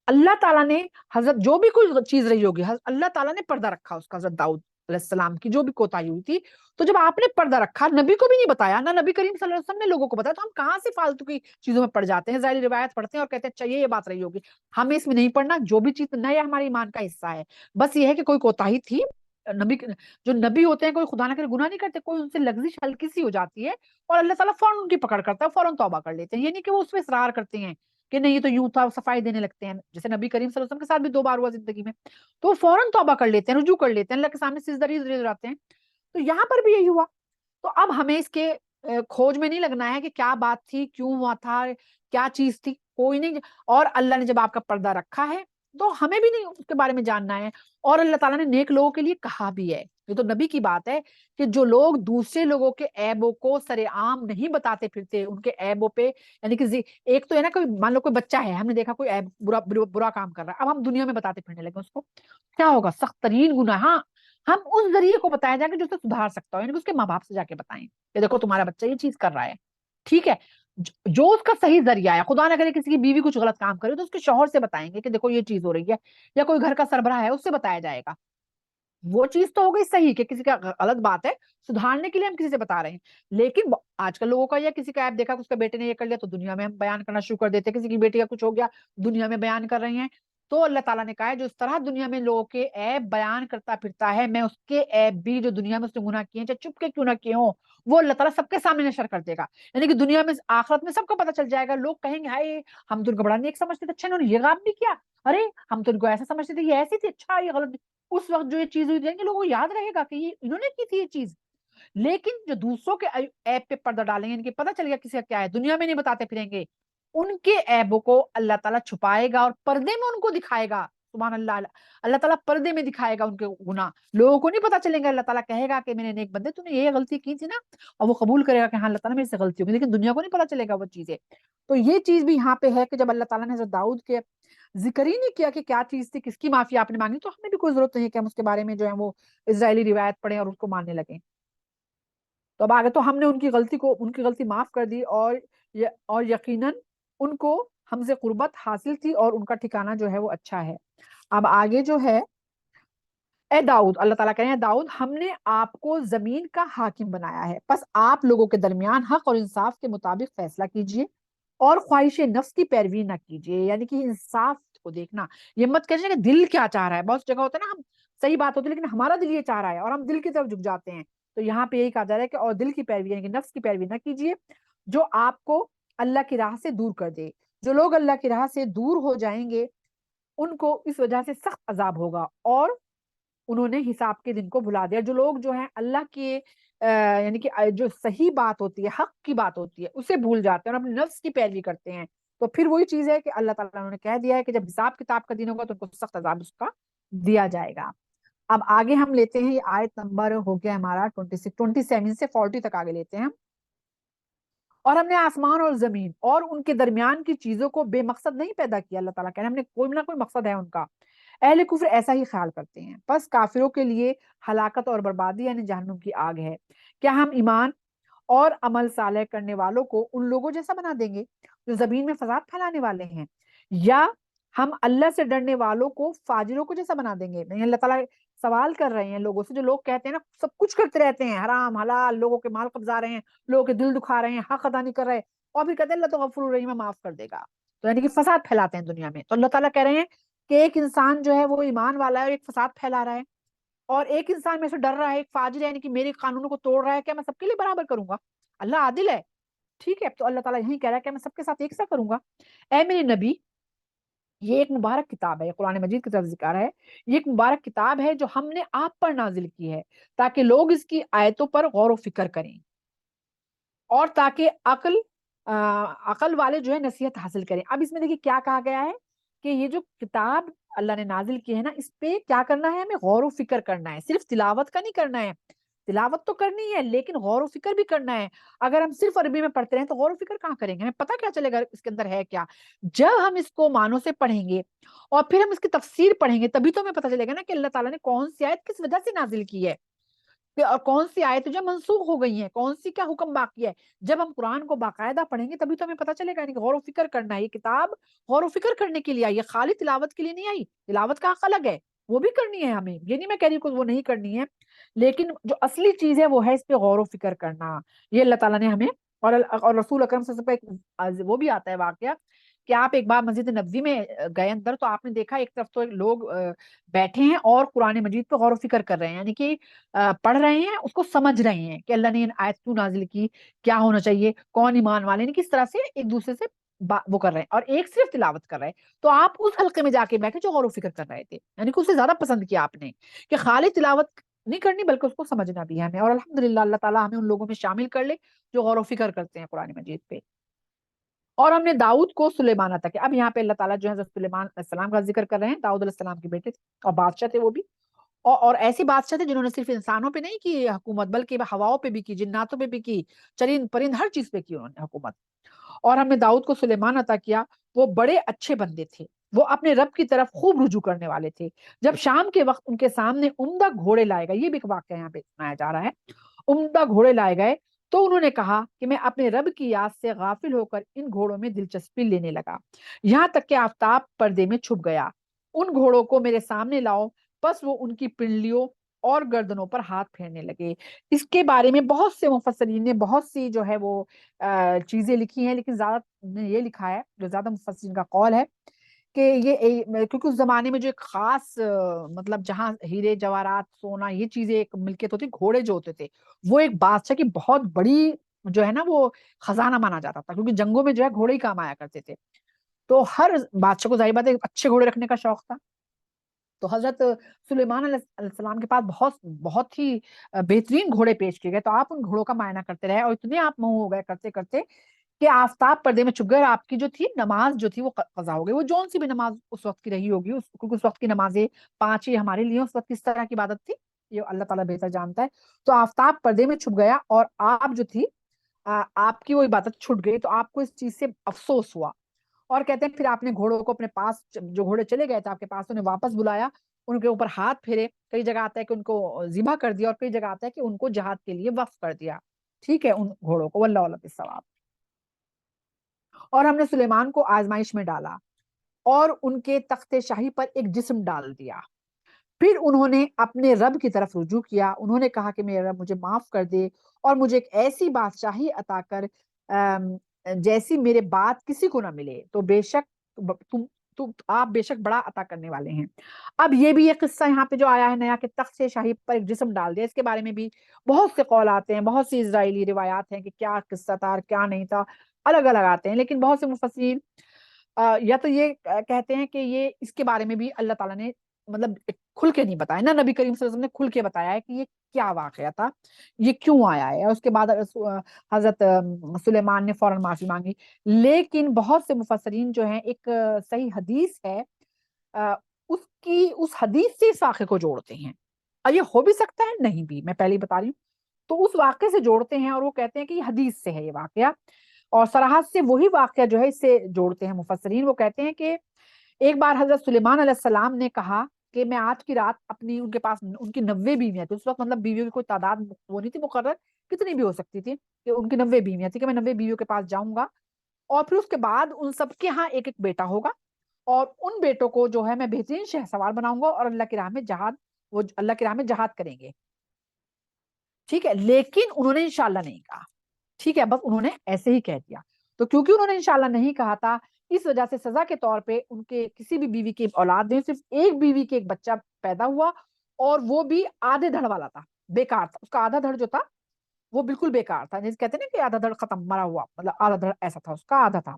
اللہ تعالیٰ نے حضرت جو بھی کوئی چیز رہی ہوگی اللہ تعالیٰ نے پردہ رکھا اس کا، حضرت داؤد علیہ السلام کی جو بھی کوتاہی ہوئی تھی، تو جب آپ نے پردہ رکھا، نبی کو بھی نہیں بتایا، نہ نبی کریم صلی اللہ علیہ وسلم نے لوگوں کو بتایا، تو ہم کہاں سے فالتو کی چیزوں میں پڑ جاتے ہیں، ظاہری روایت پڑھتے ہیں اور کہتے ہیں اچھا یہ بات رہی ہوگی، ہمیں اس میں نہیں پڑھنا، جو بھی چیز نیا ہمارے ایمان کا حصہ ہے، بس یہ ہے کہ کوئی کوتاہی تھی، نبی جو نبی ہوتے ہیں کوئی خدا نہ کرے گناہ نہیں کرتے، کوئی ان سے لغزش ہلکی سی ہو جاتی ہے اور اللہ تعالیٰ فوراً ان کی پکڑ کرتا ہے، فوراً توبہ کر لیتے ہیں، یہ نہیں کہ وہ اس پہ اصرار کرتے ہیں کہ نہیں یہ تو یوں تھا، صفائی دینے لگتے ہیں، جیسے نبی کریم صلی اللہ علیہ وسلم کے ساتھ بھی 2 بار ہوا زندگی میں، تو وہ فوراً توبہ کر لیتے ہیں، رجوع کر لیتے ہیں، اللہ کے سامنے سجدہ آتے ہیں، تو یہاں پر بھی یہی ہوا، تو اب ہمیں اس کے کھوج میں نہیں لگنا ہے کہ کیا بات تھی، کیوں ہوا تھا، کیا چیز تھی، کوئی نہیں، اور اللہ نے جب آپ کا پردہ رکھا ہے تو ہمیں بھی نہیں اس کے بارے میں جاننا ہے، اور اللہ تعالیٰ نے نیک لوگوں کے لیے کہا بھی ہے، یہ تو نبی کی بات ہے کہ جو لوگ دوسرے لوگوں کے عیبوں کو سرے عام نہیں بتاتے پھرتے، ان کے عیبوں پہ، یعنی کہ ایک تو ہے نا، کوئی مان لو کوئی بچہ ہے، ہم نے دیکھا کوئی عیب برا کام کر رہا ہے، اب ہم دنیا میں بتاتے پھرنے لگے اس کو، کیا ہوگا؟ سخت ترین گناہ، ہاں ہم اس ذریعے کو بتایا جائے کہ جو اسے سدھار سکتا ہو، یعنی کہ اس کے ماں باپ سے جا کے بتائیں کہ دیکھو تمہارا بچہ یہ چیز کر رہا ہے، ٹھیک ہے، جو اس کا صحیح ذریعہ ہے، خدا نہ کرے کسی کی بیوی کچھ غلط کام کرے تو اس کے شوہر سے بتائیں گے کہ دیکھو یہ چیز ہو رہی ہے، یا کوئی گھر کا سربراہ ہے اس سے بتایا جائے گا، وہ چیز تو ہو گئی صحیح کہ کسی کا غلط بات ہے، سدھارنے کے لیے ہم کسی سے بتا رہے ہیں، لیکن آج کل لوگوں کا یہ کسی کا ایپ دیکھا کہ اس کا بیٹے نے یہ کر لیا تو دنیا میں ہم بیان کرنا شروع کر دیتے ہیں، کسی کی بیٹی کا کچھ ہو گیا دنیا میں بیان کر رہے ہیں، تو اللہ تعالیٰ نے کہا ہے جو اس طرح دنیا میں لوگوں کے ایپ بیان کرتا پھرتا ہے، میں اس کے ایپ بھی جو دنیا میں اس نے گناہ کیے ہیں چاہے چپ کے کیوں نہ کیے ہوں، وہ اللہ تعالیٰ سب کے سامنے نشر کر دے گا، یعنی کہ دنیا میں آخرت میں سب کو پتہ چل جائے گا، لوگ کہیں گے ہائے ہم تو ان کو بڑا نیک سمجھتے تھے، اچھا انہوں نے یہ کام بھی کیا، ارے ہم تو ان کو ایسا سمجھتے تھے یہ ایسی تھی، اچھا یہ غلط، اس وقت جو یہ چیز ہوئی جائیں گے لوگوں کو یاد رہے گا کہ یہ انہوں نے کی تھی یہ چیز، لیکن جو دوسروں کے ایپ پہ پردہ ڈالیں گے، ان کے پتہ چل گیا کسی کا کیا ہے، دنیا میں نہیں بتاتے پھریں گے، ان کے ایبوں کو اللہ تعالیٰ چھپائے گا اور پردے میں ان کو دکھائے گا، سبحان اللہ، اللہ تعالیٰ پردے میں دکھائے گا ان کے گناہ، لوگوں کو نہیں پتا چلیں گے، اللہ تعالیٰ کہے گا کہ میں نے نیک بندے تم نے یہ غلطی کی تھی نا، اور وہ قبول کرے گا کہ ہاں اللہ تعالیٰ میرے سے غلطی ہوگی، لیکن دنیا کو نہیں پتا چلے گا وہ چیزیں، تو یہ چیز بھی یہاں پہ ہے کہ جب اللہ تعالیٰ نے حضرت داؤد کے ذکر ہی نہیں کیا کہ کیا چیز تھی، کس کی معافی آپ نے مانگی، تو ہمیں بھی کوئی ضرورت نہیں ہے کہ ہم اس کے بارے میں جو ہے وہ اسرائیلی روایت پڑھیں اور اس کو ماننے لگیں، تو اب آگے تو ہم نے ان کی غلطی معاف کر دی، اور یقیناً ان کو ہم سے قربت حاصل تھی اور ان کا ٹھکانہ جو ہے وہ اچھا ہے، اب آگے جو ہے اے داؤد، اللہ تعالیٰ کہہ رہے ہیں داؤد ہم نے آپ کو زمین کا حاکم بنایا ہے، پس آپ لوگوں کے درمیان حق اور انصاف کے مطابق فیصلہ کیجئے اور خواہش نفس کی پیروی نہ کیجئے، یعنی کہ انصاف کو دیکھنا، یہ مت کہیے کہ دل کیا چاہ رہا ہے، بہت جگہ ہوتا ہے نا ہم صحیح بات ہوتی ہے لیکن ہمارا دل یہ چاہ رہا ہے اور ہم دل کی طرف جھک جاتے ہیں، تو یہاں پہ یہی کہا جا رہا ہے کہ اور دل کی پیروی یعنی کہ نفس کی پیروی نہ کیجئے جو آپ کو اللہ کی راہ سے دور کر دے، جو لوگ اللہ کی راہ سے دور ہو جائیں گے ان کو اس وجہ سے سخت عذاب ہوگا اور انہوں نے حساب کے دن کو بھلا دیا، جو لوگ جو ہیں اللہ کے یعنی کہ جو صحیح بات ہوتی ہے، حق کی بات ہوتی ہے اسے بھول جاتے ہیں اور اپنے نفس کی پیروی کرتے ہیں، تو پھر وہی چیز ہے کہ اللہ تعالیٰ نے کہہ دیا ہے کہ جب حساب کتاب کا دن ہوگا تو ان کو سخت عذاب اس کا دیا جائے گا۔ اب آگے ہم لیتے ہیں، یہ آیت نمبر ہو گیا ہمارا 27 سے 40 تک آگے لیتے ہیں ہم، اور ہم نے آسمان اور زمین اور ان کے درمیان کی چیزوں کو بے مقصد نہیں پیدا کیا، اللہ تعالیٰ کہہ رہے ہیں ہم نے کوئی نہ کوئی مقصد ہے ان کا، اہل کفر ایسا ہی خیال کرتے ہیں، بس کافروں کے لیے ہلاکت اور بربادی یعنی جہنم کی آگ ہے، کیا ہم ایمان اور عمل صالح کرنے والوں کو ان لوگوں جیسا بنا دیں گے جو زمین میں فساد پھیلانے والے ہیں، یا ہم اللہ سے ڈرنے والوں کو فاجروں کو جیسا بنا دیں گے؟ نہیں، اللہ تعالیٰ سوال کر رہے ہیں لوگوں سے، جو لوگ کہتے ہیں نا سب کچھ کرتے رہتے ہیں، حرام حلال، لوگوں کے مال قبضا رہے ہیں، لوگوں کے دل دکھا رہے ہیں، حق ادا نہیں کر رہے، اور پھر کہتے ہیں اللہ تو غفور الرحیم ہے، معاف کر دے گا، تو یعنی کہ فساد پھیلاتے ہیں دنیا میں، تو اللہ تعالیٰ کہہ رہے ہیں کہ ایک انسان جو ہے وہ ایمان والا ہے اور ایک فساد پھیلا رہا ہے، اور ایک انسان میں سے ڈر رہا ہے، ایک فاجر ہے یعنی کہ میرے قانونوں کو توڑ رہا ہے، کیا میں سب کے لیے برابر کروں گا؟ اللہ عادل ہے، ٹھیک ہے، تو اللہ تعالیٰ یہی کہہ رہا ہے کہ میں سب کے ساتھ ایک سا کروں گا، اے میرے نبی یہ ایک مبارک کتاب ہے، قرآن مجید کی طرف ذکر ہے، یہ ایک مبارک کتاب ہے جو ہم نے آپ پر نازل کی ہے تاکہ لوگ اس کی آیتوں پر غور و فکر کریں اور تاکہ عقل والے جو ہے نصیحت حاصل کریں۔ اب اس میں دیکھیے کیا کہا گیا ہے کہ یہ جو کتاب اللہ نے نازل کی ہے نا، اس پہ کیا کرنا ہے، ہمیں غور و فکر کرنا ہے، صرف تلاوت کا نہیں کرنا ہے، تلاوت تو کرنی ہے لیکن غور و فکر بھی کرنا ہے، اگر ہم صرف عربی میں پڑھتے رہیں تو غور و فکر کہاں کریں گے، ہمیں پتہ کیا چلے گا اس کے اندر ہے کیا؟ جب ہم اس کو معنوں سے پڑھیں گے اور پھر ہم اس کی تفسیر پڑھیں گے تبھی تو ہمیں پتہ چلے گا نا کہ اللہ تعالیٰ نے کون سی آیت کس وجہ سے نازل کی ہے، اور کون سی آیتیں جو منسوخ ہو گئی ہیں، کون سی کیا حکم باقی ہے. جب ہم قرآن کو باقاعدہ پڑھیں گے تبھی تو ہمیں پتہ چلے گا. یعنی کہ غور و فکر کرنا ہے. یہ کتاب غور و فکر کرنے کے لیے آئی ہے، خالی تلاوت کے لیے نہیں آئی. تلاوت کا حق الگ ہے، وہ بھی کرنی ہے ہمیں، یہ نہیں میں کہہ رہی ہوں کہ وہ نہیں کرنی ہے، لیکن جو اصلی چیز ہے وہ ہے اس پہ غور و فکر کرنا. یہ اللہ تعالیٰ نے ہمیں اور رسول اکرم صلی اللہ علیہ وسلم کا ایک وہ بھی آتا ہے واقعہ کہ آپ ایک بار مسجد نبوی میں گئے اندر، تو آپ نے دیکھا ایک طرف تو لوگ بیٹھے ہیں اور قرآن مجید پہ غور و فکر کر رہے ہیں، یعنی کہ پڑھ رہے ہیں، اس کو سمجھ رہے ہیں کہ اللہ نے آیت کیوں نازل کی، کیا ہونا چاہیے، کون ایمان والے ہیں، کس طرح سے ایک دوسرے سے وہ کر رہے ہیں، اور ایک صرف تلاوت کر رہے ہیں. تو آپ اس حلقے میں جا کے بیٹھے جو غور و فکر کر رہے تھے، یعنی کہ اسے زیادہ پسند کیا آپ نے کہ خالی تلاوت نہیں کرنی بلکہ اس کو سمجھنا بھی ہے ہمیں. اور الحمدللہ اللہ تعالیٰ ہمیں ان لوگوں میں شامل کر لے جو غور و فکر کرتے ہیں قرآن مجید پہ. اور ہم نے داؤد کو سلیمان عطا کیا. اب یہاں پہ اللہ تعالیٰ جو ہے حضرت سلیمان علیہ السلام کا ذکر کر رہے ہیں. داؤد علیہ السلام کے بیٹے تھے اور بادشاہ تھے وہ بھی، اور ایسی بادشاہ تھے جنہوں نے صرف انسانوں پہ نہیں کی حکومت بلکہ ہواؤں پہ بھی کی، جناتوں پہ بھی کی، چرند پرند ہر چیز پہ کی انہوں نے حکومت. اور ہم نے داؤد کو سلیمان عطا کیا. وہ بڑے اچھے بندے تھے، وہ اپنے رب کی طرف خوب رجوع کرنے والے تھے. جب شام کے وقت ان کے سامنے عمدہ گھوڑے لائے گئے، یہ بھی ایک واقعہ یہاں پہ سنایا جا رہا ہے، عمدہ گھوڑے لائے گئے تو انہوں نے کہا کہ میں اپنے رب کی یاد سے غافل ہو کر ان گھوڑوں میں دلچسپی لینے لگا، یہاں تک کہ آفتاب پردے میں چھپ گیا. ان گھوڑوں کو میرے سامنے لاؤ. بس وہ ان کی پنڈلیوں اور گردنوں پر ہاتھ پھیرنے لگے. اس کے بارے میں بہت سے مفسرین نے بہت سی جو ہے وہ چیزیں لکھی ہیں، لیکن زیادہ نے یہ لکھا ہے، جو زیادہ مفسرین کا قول ہے کہ یہ کیونکہ اس زمانے میں جو ایک خاص مطلب جہاں ہیرے جواہرات سونا یہ چیزیں ایک ملکیت ہوتی، گھوڑے جو ہوتے تھے وہ ایک بادشاہ کی بہت بڑی جو ہے نا وہ خزانہ مانا جاتا تھا، کیونکہ جنگوں میں جو ہے گھوڑے ہی کام آیا کرتے تھے. تو ہر بادشاہ کو ظاہر بات ہے اچھے گھوڑے رکھنے کا شوق تھا. تو حضرت سلیمان علیہ السلام کے پاس بہت ہی بہترین گھوڑے پیش کیے گئے. تو آپ ان گھوڑوں کا معائنہ کرتے رہے اور اتنے آپ منہ ہو گئے کرتے کرتے کہ آفتاب پردے میں چھپ گئے، اور آپ کی جو تھی نماز جو تھی وہ قضا ہو گئی. وہ جون سی بھی نماز اس وقت کی رہی ہوگی، کیونکہ اس وقت کی نمازیں 5 ہی ہمارے لیے اس وقت کس طرح کی عبادت تھی یہ اللہ تعالیٰ بہتر جانتا ہے. تو آفتاب پردے میں چھپ گیا اور آپ جو تھی آپ کی وہ عبادت چھوٹ گئی. تو آپ کو اس چیز سے افسوس ہوا. اور کہتے ہیں پھر آپ نے گھوڑوں کو اپنے پاس، جو گھوڑے چلے گئے تھے آپ کے پاس، انہیں واپس بلایا، ان کے اوپر ہاتھ پھیرے. کئی جگہ آتا ہے کہ ان کو ذبح کر دیا، اور کئی جگہ آتا ہے کہ ان کو جہاد کے لیے وقف کر دیا. ٹھیک ہے، ان گھوڑوں کو واللہ اعلم بالصواب. اور ہم نے سلیمان کو آزمائش میں ڈالا اور ان کے تخت شاہی پر ایک جسم ڈال دیا. پھر انہوں نے اپنے رب کی طرف رجوع کیا. انہوں نے کہا کہ میرے رب مجھے معاف کر دے اور مجھے ایک ایسی بادشاہی عطا کر جیسی میرے بعد کسی کو نہ ملے. تو بے شک آپ بے شک بڑا عطا کرنے والے ہیں. اب یہ بھی ایک قصہ یہاں پہ جو آیا ہے نیا کہ تخت شاہی پر ایک جسم ڈال دیا، اس کے بارے میں بھی بہت سے قول آتے ہیں، بہت سی اسرائیلی روایات ہیں کہ کیا قصہ تھا اور کیا نہیں تھا، الگ الگ آتے ہیں. لیکن بہت سے مفسرین یا تو یہ کہتے ہیں کہ یہ اس کے بارے میں بھی اللہ تعالیٰ نے مطلب کھل کے نہیں بتایا نا، نبی کریم صلی اللہ علیہ وسلم نے کھل کے بتایا ہے کہ یہ کیا واقعہ تھا، یہ کیوں آیا ہے. اور اس کے بعد حضرت سلیمان نے فوراً معافی مانگی. لیکن بہت سے مفسرین جو ہیں ایک صحیح حدیث ہے اس حدیث سے اس واقعے کو جوڑتے ہیں. اور یہ ہو بھی سکتا ہے نہیں بھی، میں پہلے ہی بتا رہی ہوں. تو اس واقعے سے جوڑتے ہیں اور وہ کہتے ہیں کہ یہ حدیث سے ہے یہ واقعہ، اور صراحت سے وہی واقعہ جو ہے اس سے جوڑتے ہیں مفسرین. وہ کہتے ہیں کہ ایک بار حضرت سلیمان علیہ السلام نے کہا کہ میں آج کی رات اپنی، ان کے پاس ان کی 90 بیویاں تھیں اس وقت، مطلب بیویوں کی کوئی تعداد وہ نہیں تھی مقرر، کتنی بھی ہو سکتی تھی، کہ ان کی 90 بیویاں تھیں کہ میں 90 بیویوں کے پاس جاؤں گا اور پھر اس کے بعد ان سب کے ہاں ایک ایک بیٹا ہوگا، اور ان بیٹوں کو جو ہے میں بہترین شہ سوار بناؤں گا اور اللہ کی راہ میں جہاد، وہ اللہ کی راہ میں جہاد کریں گے. ٹھیک ہے، لیکن انہوں نے انشاءاللہ نہیں کہا. ٹھیک ہے، بس انہوں نے ایسے ہی کہہ دیا. تو کیونکہ انہوں نے انشاءاللہ نہیں کہا تھا، اس وجہ سے سزا کے طور پہ ان کے کسی بھی بیوی کی اولاد نہیں، صرف ایک بیوی کے ایک بچہ پیدا ہوا، اور وہ بھی آدھے دھڑ والا تھا، بیکار تھا. اس کا آدھا دھڑ جو تھا وہ بالکل بیکار تھا، جیسے کہتے ہیں نا کہ آدھا دھڑ ختم، مرا ہوا، مطلب آدھا دھڑ ایسا تھا، اس کا آدھا تھا.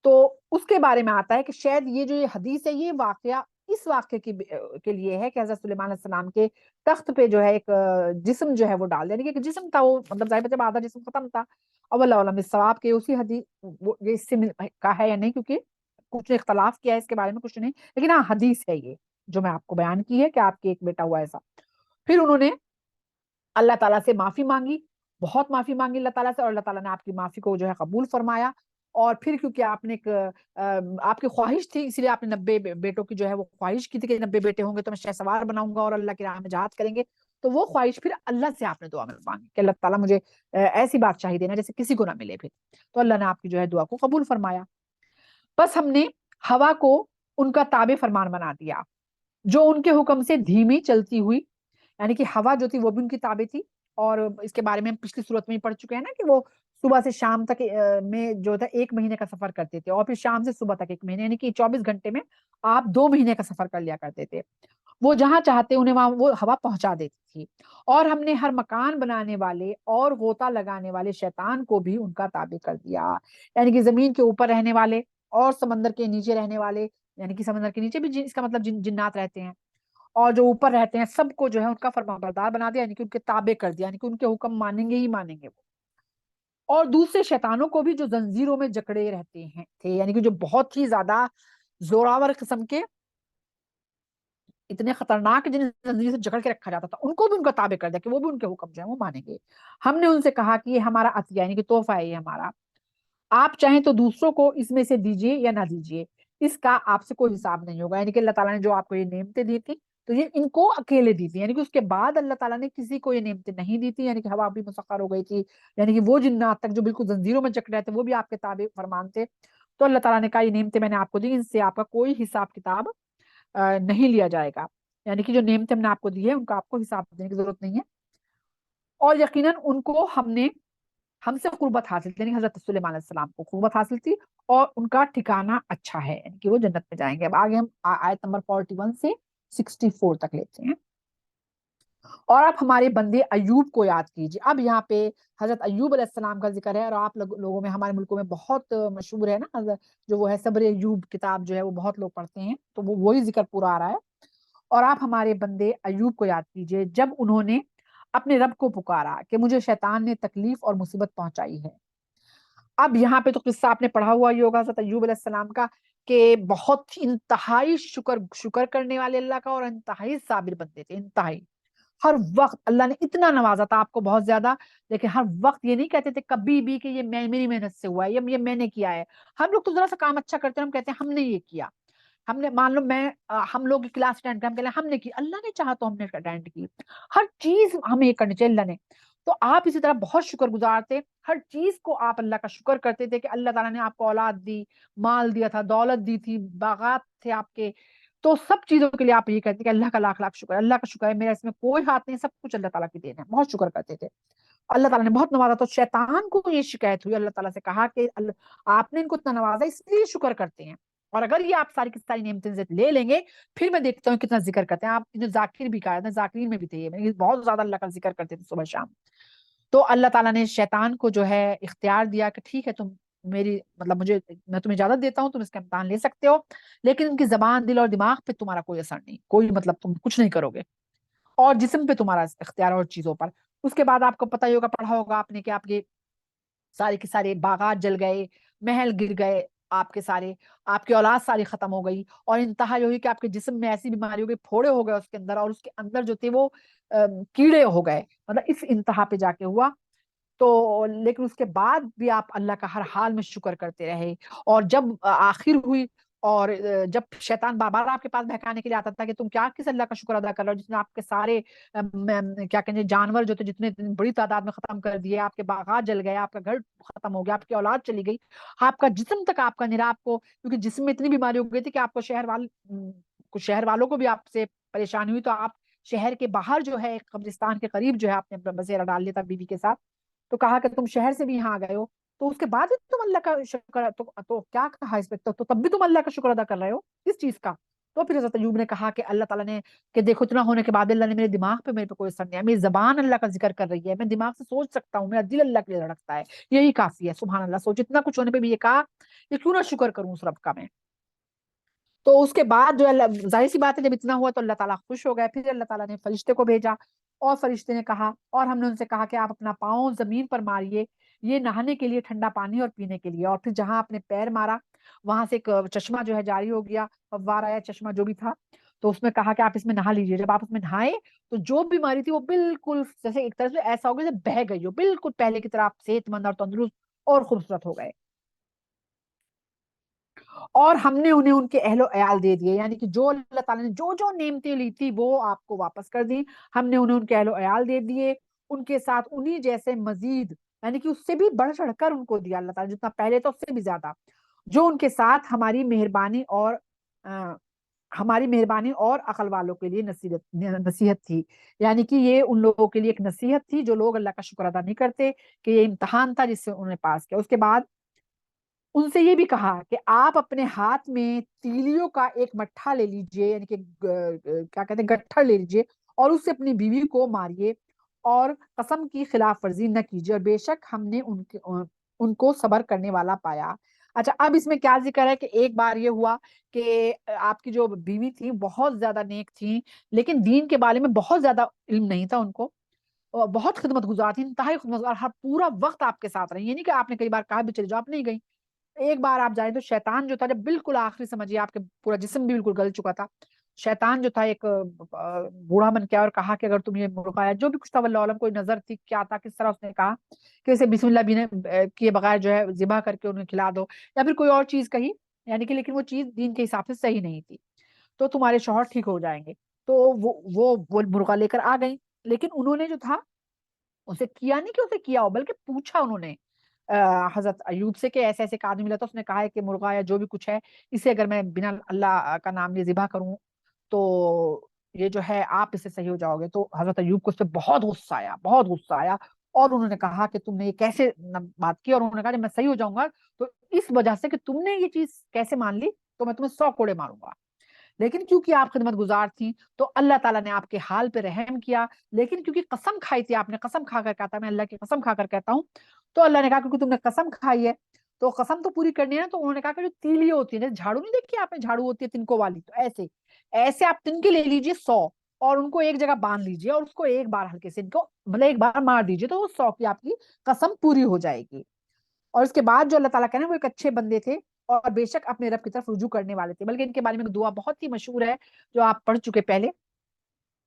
تو اس کے بارے میں آتا ہے کہ شاید یہ جو یہ حدیث ہے یہ واقعہ اس واقعے کے لیے ہے کہ حضرت سلیمان علیہ السلام کے تخت پہ جو ہے ایک جسم جو ہے وہ ڈال دیا، کہ جسم تھا وہ، مطلب ظاہر جب آدھا جسم ختم تھا. اور واللہ اعلم بالصواب کے اسی حدیث یہ اس سے کا ہے یا نہیں، کیونکہ کچھ نے اختلاف کیا ہے اس کے بارے میں، کچھ نہیں، لیکن ہاں حدیث ہے یہ جو میں آپ کو بیان کی ہے کہ آپ کے ایک بیٹا ہوا ایسا. پھر انہوں نے اللہ تعالیٰ سے معافی مانگی، بہت معافی مانگی اللہ تعالیٰ سے، اور اللہ تعالیٰ نے آپ کی معافی کو جو ہے قبول فرمایا. اور پھر کیونکہ آپ نے آپ کی خواہش تھی، اسی لیے آپ نے 90 بیٹوں کی جو ہے وہ خواہش کی تھی کہ 90 بیٹے ہوں گے تو میں شہ سوار بناؤں گا اور اللہ کی راہ میں جہاد کریں گے. تو وہ خواہش پھر اللہ سے آپ نے دعا میں مانگی کہ اللہ تعالیٰ مجھے ایسی بادشاہی دینا جیسے کسی کو نہ ملے پھر. تو اللہ نے آپ کی جو ہے دعا کو قبول فرمایا. بس ہم نے ہوا کو ان کا تابع فرمان بنا دیا جو ان کے حکم سے دھیمی چلتی ہوئی، یعنی کہ ہوا جو تھی وہ بھی ان کی تابع تھی. اور اس کے بارے میں ہم پچھلی صورت میں ہی پڑھ چکے ہیں نا کہ وہ صبح سے شام تک میں جو تھا 1 مہینے کا سفر کرتے تھے، اور پھر شام سے صبح تک 1 مہینے، یعنی کہ 24 گھنٹے میں آپ 2 مہینے کا سفر کر لیا کرتے تھے. وہ جہاں چاہتے انہیں وہاں وہ ہوا پہنچا دیتی تھی. اور ہم نے ہر مکان بنانے والے اور غوطہ لگانے والے شیطان کو بھی ان کا تابع کر دیا، یعنی کہ زمین کے اوپر رہنے والے اور سمندر کے نیچے رہنے والے، یعنی کہ سمندر کے نیچے بھی اس کا مطلب جنات رہتے ہیں، اور جو اوپر رہتے ہیں سب کو جو ہے ان کا فرمانبردار بنا دیا، یعنی کہ ان کے تابع کر دیا، یعنی کہ ان کے حکم مانیں گے ہی مانیں گے وہ. اور دوسرے شیطانوں کو بھی جو زنجیروں میں جکڑے رہتے ہیں تھے، یعنی کہ جو بہت ہی زیادہ زوراور قسم کے، اتنے خطرناک جنہیں زنجیر سے جکڑ کے رکھا جاتا تھا، ان کو بھی ان کا تابع کر دیا کہ وہ بھی ان کے حکم جو ہے وہ مانیں گے. ہم نے ان سے کہا کہ یہ ہمارا عطیہ، یعنی کہ تحفہ ہے یہ ہمارا، آپ چاہیں تو دوسروں کو اس میں سے دیجیے یا نہ دیجیے، اس کا آپ سے کوئی حساب نہیں ہوگا. یعنی کہ اللہ تعالیٰ نے جو آپ کو یہ نعمتیں دی تھی تو یہ ان کو اکیلے دی تھی، یعنی کہ اس کے بعد اللہ تعالیٰ نے کسی کو یہ نعمتیں نہیں دی تھی. یعنی کہ ہوا بھی مسخر ہو گئی تھی، یعنی کہ وہ جنات تک جو بالکل زنجیروں میں جکڑے رہے تھے وہ بھی آپ کے تابع فرمان تھے. تو اللہ تعالیٰ نے کہا یہ نعمتیں میں نے آپ کو دی، ان سے آپ کا کوئی حساب کتاب نہیں لیا جائے گا. یعنی کہ جو نعمتیں ہم نے آپ کو دی ہے ان کا آپ کو حساب دینے کی ضرورت نہیں ہے. اور یقیناً ان کو ہم سے قربت حاصل تھی، یعنی حضرت سلیمان علیہ السلام کو قربت حاصل تھی، اور ان کا ٹھکانہ اچھا ہے، یعنی کہ وہ جنت میں جائیں گے. اب آگے ہم آیت نمبر 41 سے 64 تک لیتے ہیں. اور آپ ہمارے بندے ایوب کو یاد کیجیے. اب یہاں پہ حضرت ایوب علیہ السلام کا ذکر ہے، اور آپ لوگوں میں، ہمارے ملکوں میں بہت مشہور ہے نا جو وہ ہے صبر ایوب کتاب جو ہے وہ بہت لوگ پڑھتے ہیں، تو وہ وہی ذکر پورا آ رہا ہے. اور آپ ہمارے بندے ایوب کو یاد کیجیے جب انہوں نے اپنے رب کو پکارا کہ مجھے شیطان نے تکلیف اور مصیبت پہنچائی ہے. اب یہاں پہ تو قصہ آپ نے پڑھا ہوا ہی ہوگا حضرت ایوب علیہ السلام کا، کہ بہت انتہائی شکر کرنے والے اللہ کا، اور انتہائی صابر بندے تھے. انتہائی ہر وقت اللہ نے اتنا نوازا تھا آپ کو بہت زیادہ، لیکن ہر وقت یہ نہیں کہتے تھے کبھی بھی کہ یہ میری محنت سے ہوا ہے، یہ میں نے کیا ہے. ہم لوگ تو ذرا سا کام اچھا کرتے ہیں، ہم کہتے ہیں ہم نے یہ کیا، ہم نے مان لو ہم لوگ کلاس اٹینڈ کر، ہم کہتے ہیں ہم نے کی، اللہ نے چاہا تو ہم نے اٹینڈ کی. ہر چیز ہمیں یہ کرنی چاہیے اللہ نے. تو آپ اسی طرح بہت شکر گزار تھے، ہر چیز کو آپ اللہ کا شکر کرتے تھے کہ اللہ تعالیٰ نے آپ کو اولاد دی، مال دیا تھا، دولت دی تھی، باغات تھے آپ کے، تو سب چیزوں کے لیے آپ یہ کہتے کہ اللہ کا لاکھ لاکھ شکر، اللہ کا شکر ہے، میرا اس میں کوئی ہاتھ نہیں، سب کچھ اللہ تعالیٰ کی دین ہے. بہت شکر کرتے تھے. اللہ تعالیٰ نے بہت نوازا. تو شیطان کو یہ شکایت ہوئی، اللہ تعالیٰ سے کہا کہ آپ نے ان کو اتنا نوازا اس لیے شکر کرتے ہیں، اور اگر یہ آپ ساری کی ساری نعمتیں لے لیں گے پھر میں دیکھتا ہوں کتنا ذکر کرتے ہیں. آپ ذاکر بھی کہا ہے، ذاکرین میں بھی تھے، یہ بہت زیادہ اللہ کا ذکر کرتے تھے صبح شام. تو اللہ تعالیٰ نے شیطان کو جو ہے اختیار دیا کہ ٹھیک ہے، تم میری مطلب میں تمہیں اجازت دیتا ہوں، تم اس کا امتحان لے سکتے ہو، لیکن ان کی زبان، دل اور دماغ پہ تمہارا کوئی اثر نہیں، کوئی مطلب تم کچھ نہیں کرو گے، اور جسم پہ تمہارا اختیار اور چیزوں پر. اس کے بعد آپ کو پتہ ہی ہوگا، پڑھا ہوگا آپ نے کہ آپ کے سارے کے سارے باغات جل گئے، محل گر گئے، آپ کے سارے، آپ کی اولاد ساری ختم ہو گئی، اور انتہا یہ ہوئی کہ آپ کے جسم میں ایسی بیماری ہو گئی، پھوڑے ہو گئے اس کے اندر، اور اس کے اندر جو تھے وہ کیڑے ہو گئے، مطلب اس انتہا پہ جا کے ہوا. تو لیکن اس کے بعد بھی آپ اللہ کا ہر حال میں شکر کرتے رہے. اور جب آخر ہوئی، اور جب شیطان بار بار آپ کے پاس بہکانے کے لیے آتا تھا کہ تم کیا کس اللہ کا شکر ادا کر رہے ہو جس نے آپ کے سارے کیا کہیں گے جانور جو تھے جتنے بڑی تعداد میں ختم کر دیے، آپ کے باغات جل گئے، آپ کا گھر ختم ہو گیا، آپ کی اولاد چلی گئی، آپ کا جسم تک آپ کا نرا، آپ کو کیونکہ جسم میں اتنی بیماری ہو گئی تھی کہ آپ کو شہر والوں کو بھی آپ سے پریشانی ہوئی، تو آپ شہر کے باہر جو ہے قبرستان کے قریب جو ہے آپ نے بسیرا ڈال لیا تھا بیوی کے ساتھ. تو کہا کہ تم شہر سے بھی یہاں آ گئے ہو، تو اس کے بعد بھی تم اللہ کا شکر، تو کیا کہا اس پہ، تو تب بھی تم اللہ کا شکر ادا کر رہے ہو اس چیز کا. تو پھر حضرت ایوب نے کہا کہ اللہ تعالیٰ نے، کہ دیکھو اتنا ہونے کے بعد اللہ نے میرے دماغ پہ میرے پہ کوئی اثر نہیں ہے، میری زبان اللہ کا ذکر کر رہی ہے، میں دماغ سے سوچ سکتا ہوں، میرا دل اللہ کے لیے دھڑکتا ہے، یہی کافی ہے. سبحان اللہ. سوچ اتنا کچھ ہونے پہ بھی یہ کہا کہ کیوں نہ شکر کروں اس رب کا میں. تو اس کے بعد جو اللہ، ظاہر سی بات ہے جب اتنا ہوا تو اللہ تعالیٰ خوش ہو گئے. پھر اللہ تعالیٰ نے فرشتے کو بھیجا، اور فرشتے نے کہا، اور ہم نے ان سے کہا کہ آپ اپنا پاؤں زمین پر ماریے، یہ نہانے کے لیے ٹھنڈا پانی اور پینے کے لیے. اور پھر جہاں آپ نے پیر مارا وہاں سے ایک چشمہ جو ہے جاری ہو گیا، فوارہ یا چشمہ جو بھی تھا. تو اس میں کہا کہ آپ اس میں نہا لیجیے. جب آپ اس میں نہائے تو جو بیماری تھی وہ بالکل جیسے ایک طرح سے ایسا ہو گیا جیسے بہہ گئی ہو، بالکل پہلے کی طرح آپ صحت مند اور تندرست اور خوبصورت ہو گئے. اور ہم نے انہیں ان کے اہل و عیال دے دیے، یعنی کہ جو اللہ تعالیٰ نے جو جو نعمتیں لی تھی وہ آپ کو واپس کر دی، ہم نے انہیں ان کے اہل و عیال دے دیے، ان کے ساتھ انہی جیسے مزید، یعنی کہ اس سے بھی بڑھ چڑھ کر ان کو دیا اللہ تعالیٰ، جتنا پہلے تو اس سے بھی زیادہ، جو ان کے ساتھ ہماری مہربانی اور عقل والوں کے لیے نصیحت تھی، یعنی کہ یہ ان لوگوں کے لیے ایک نصیحت تھی جو لوگ اللہ کا شکر ادا نہیں کرتے، کہ یہ امتحان تھا جس سے انہوں نے پاس کیا۔ اس کے بعد ان سے یہ بھی کہا کہ آپ اپنے ہاتھ میں تیلیوں کا ایک مٹھا لے لیجئے، یعنی کہ کیا کہتے ہیں گٹھڑ لے لیجئے، اور اس سے اپنی بیوی کو ماریے اور قسم کی خلاف ورزی نہ کیجیے، اور بے شک ہم نے ان کو صبر کرنے والا پایا۔ اچھا، اب اس میں کیا ذکر ہے کہ ایک بار یہ ہوا کہ آپ کی جو بیوی تھی بہت زیادہ نیک تھی، لیکن دین کے بارے میں بہت زیادہ علم نہیں تھا ان کو، اور بہت خدمت گزار تھی، انتہائی خدمت گزار، ہر پورا وقت آپ کے ساتھ رہی، یہ نہیں کہ آپ نے کئی بار کہا بھی چلے جاؤ، آپ نہیں گئی، ایک بار آپ جائیں تو شیطان جو تھا جب بالکل آخری سمجھیے آپ کے پورا جسم بھی بالکل گل چکا تھا، شیطان جو تھا ایک بوڑھا من کیا اور کہا کہ اگر تم یہ مرغا ہے جو بھی کچھ تھا، واللہ عالم کوئی نظر تھی کیا تھا کس طرح اس نے کہا کہ اسے بسم اللہ بھی کیے بغیر جو ہے ذبح کر کے انہیں کھلا دو، یا پھر کوئی اور چیز کہی، یعنی کہ لیکن وہ چیز دین کے حساب سے صحیح نہیں تھی، تو تمہارے شوہر ٹھیک ہو جائیں گے، تو وہ مرغا لے کر آ گئی، لیکن انہوں نے جو تھا اسے کیا نہیں کہ اسے کیا ہو، بلکہ پوچھا انہوں نے حضرت ایوب سے کہ ایسے ایسے ایک آدمی ملا تھا، اس نے کہا ہے کہ مرغا یا جو بھی کچھ ہے اسے اگر میں بنا اللہ کا نام لیے ذبح کروں تو یہ جو ہے آپ اس سے صحیح ہو جاؤ گے، تو حضرت ایوب کو اس پہ بہت غصہ آیا، بہت غصہ آیا، اور انہوں نے کہا کہ تم نے یہ کیسے بات کی، اور انہوں نے کہا کہ میں صحیح ہو جاؤں گا تو اس وجہ سے کہ تم نے یہ چیز کیسے مان لی تو میں تمہیں 100 کوڑے ماروں گا، لیکن کیونکہ آپ خدمت گزار تھیں تو اللہ تعالیٰ نے آپ کے حال پہ رحم کیا، لیکن کیونکہ قسم کھائی تھی آپ نے، قسم کھا کر کہتا میں اللہ کی قسم کھا کر کہتا ہوں، تو اللہ نے کہا کیونکہ تم نے قسم کھائی ہے تو قسم تو پوری کرنی ہے نا، تو انہوں نے کہا کہ جو تیلیاں ہوتی ہیں جھاڑو نہیں دیکھی آپ نے، جھاڑو ہوتی ہے تنکوں والی، تو ایسے ایسے آپ تنکے لے لیجئے 100 اور ان کو ایک جگہ باندھ لیجئے اور اس کو ایک بار ہلکے سے ان کو مطلب ایک بار مار دیجئے تو وہ 100 کی آپ کی قسم پوری ہو جائے گی، اور اس کے بعد جو اللہ تعالیٰ کہنا وہ ایک اچھے بندے تھے اور بے شک اپنے رب کی طرف رجوع کرنے والے تھے، بلکہ ان کے بارے میں ایک دعا بہت ہی مشہور ہے جو آپ پڑھ چکے پہلے،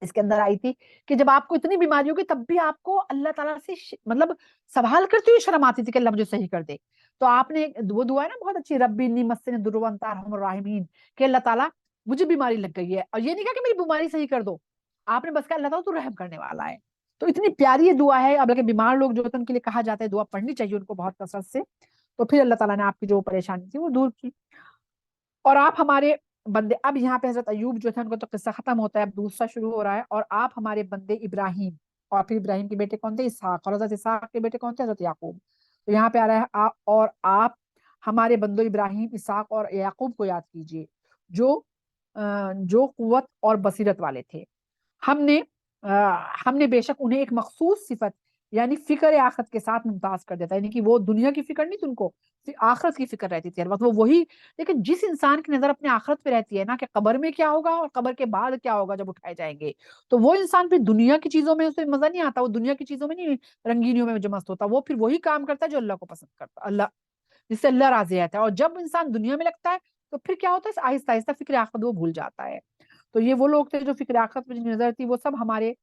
اس کے اندر آئی تھی کہ جب آپ کو اتنی بیماری ہوگی تب بھی آپ کو اللہ تعالیٰ سے مطلب سوال کرتے ہوئے شرم آتی تھی کہ اللہ مجھے صحیح کر دے، تو آپ نے وہ دعا ہے نا بہت اچھی، ربی انی مسنی الضر وانت ارحم الراحمین، کہ اللہ تعالیٰ مجھے بیماری لگ گئی ہے، اور یہ نہیں کہا کہ میری بیماری صحیح کر دو، آپ نے بس کہا اللہ تعالیٰ تو رحم کرنے والا ہے، تو اتنی پیاری یہ دعا ہے، اب لگے بیمار لوگ جو ہوتے ہیں ان کے لیے کہا جاتا ہے دعا پڑھنی چاہیے ان کو بہت کثرت سے، تو پھر اللہ تعالیٰ نے آپ کی جو پریشانی تھی وہ دور کی، اور آپ ہمارے بندے، اب یہاں پہ حضرت ایوب جو تھے ان کا تو قصہ ختم ہوتا ہے، اب دوسرا شروع ہو رہا ہے، اور آپ ہمارے بندے ابراہیم، اور پھر ابراہیم کے بیٹے کون تھے اسحاق، اور حضرت اسحاق کے بیٹے کون تھے حضرت یعقوب، تو یہاں پہ آ رہا ہے اور آپ ہمارے بندو ابراہیم اسحاق اور یعقوب کو یاد کیجئے جو قوت اور بصیرت والے تھے، ہم نے بے شک انہیں ایک مخصوص صفت یعنی فکر آخرت کے ساتھ ممتاز کر دیتا ہے، یعنی کہ وہ دنیا کی فکر نہیں تھی ان کو، آخرت کی فکر رہتی تھی ہر وقت، وہ وہی، لیکن جس انسان کی نظر اپنے آخرت پہ رہتی ہے نا کہ قبر میں کیا ہوگا اور قبر کے بعد کیا ہوگا جب اٹھائے جائیں گے، تو وہ انسان پھر دنیا کی چیزوں میں اسے مزہ نہیں آتا، وہ دنیا کی چیزوں میں نہیں رنگینیوں میں جو مست ہوتا، وہ پھر وہی کام کرتا ہے جو اللہ کو پسند کرتا، اللہ جس سے اللہ راضی رہتا ہے، اور جب انسان دنیا میں لگتا ہے تو پھر کیا ہوتا ہے آہستہ آہستہ فکر آخرت وہ بھول جاتا ہے، تو یہ وہ لوگ تھے جو فکر آخرت میں نظر تھی، وہ سب ہمارے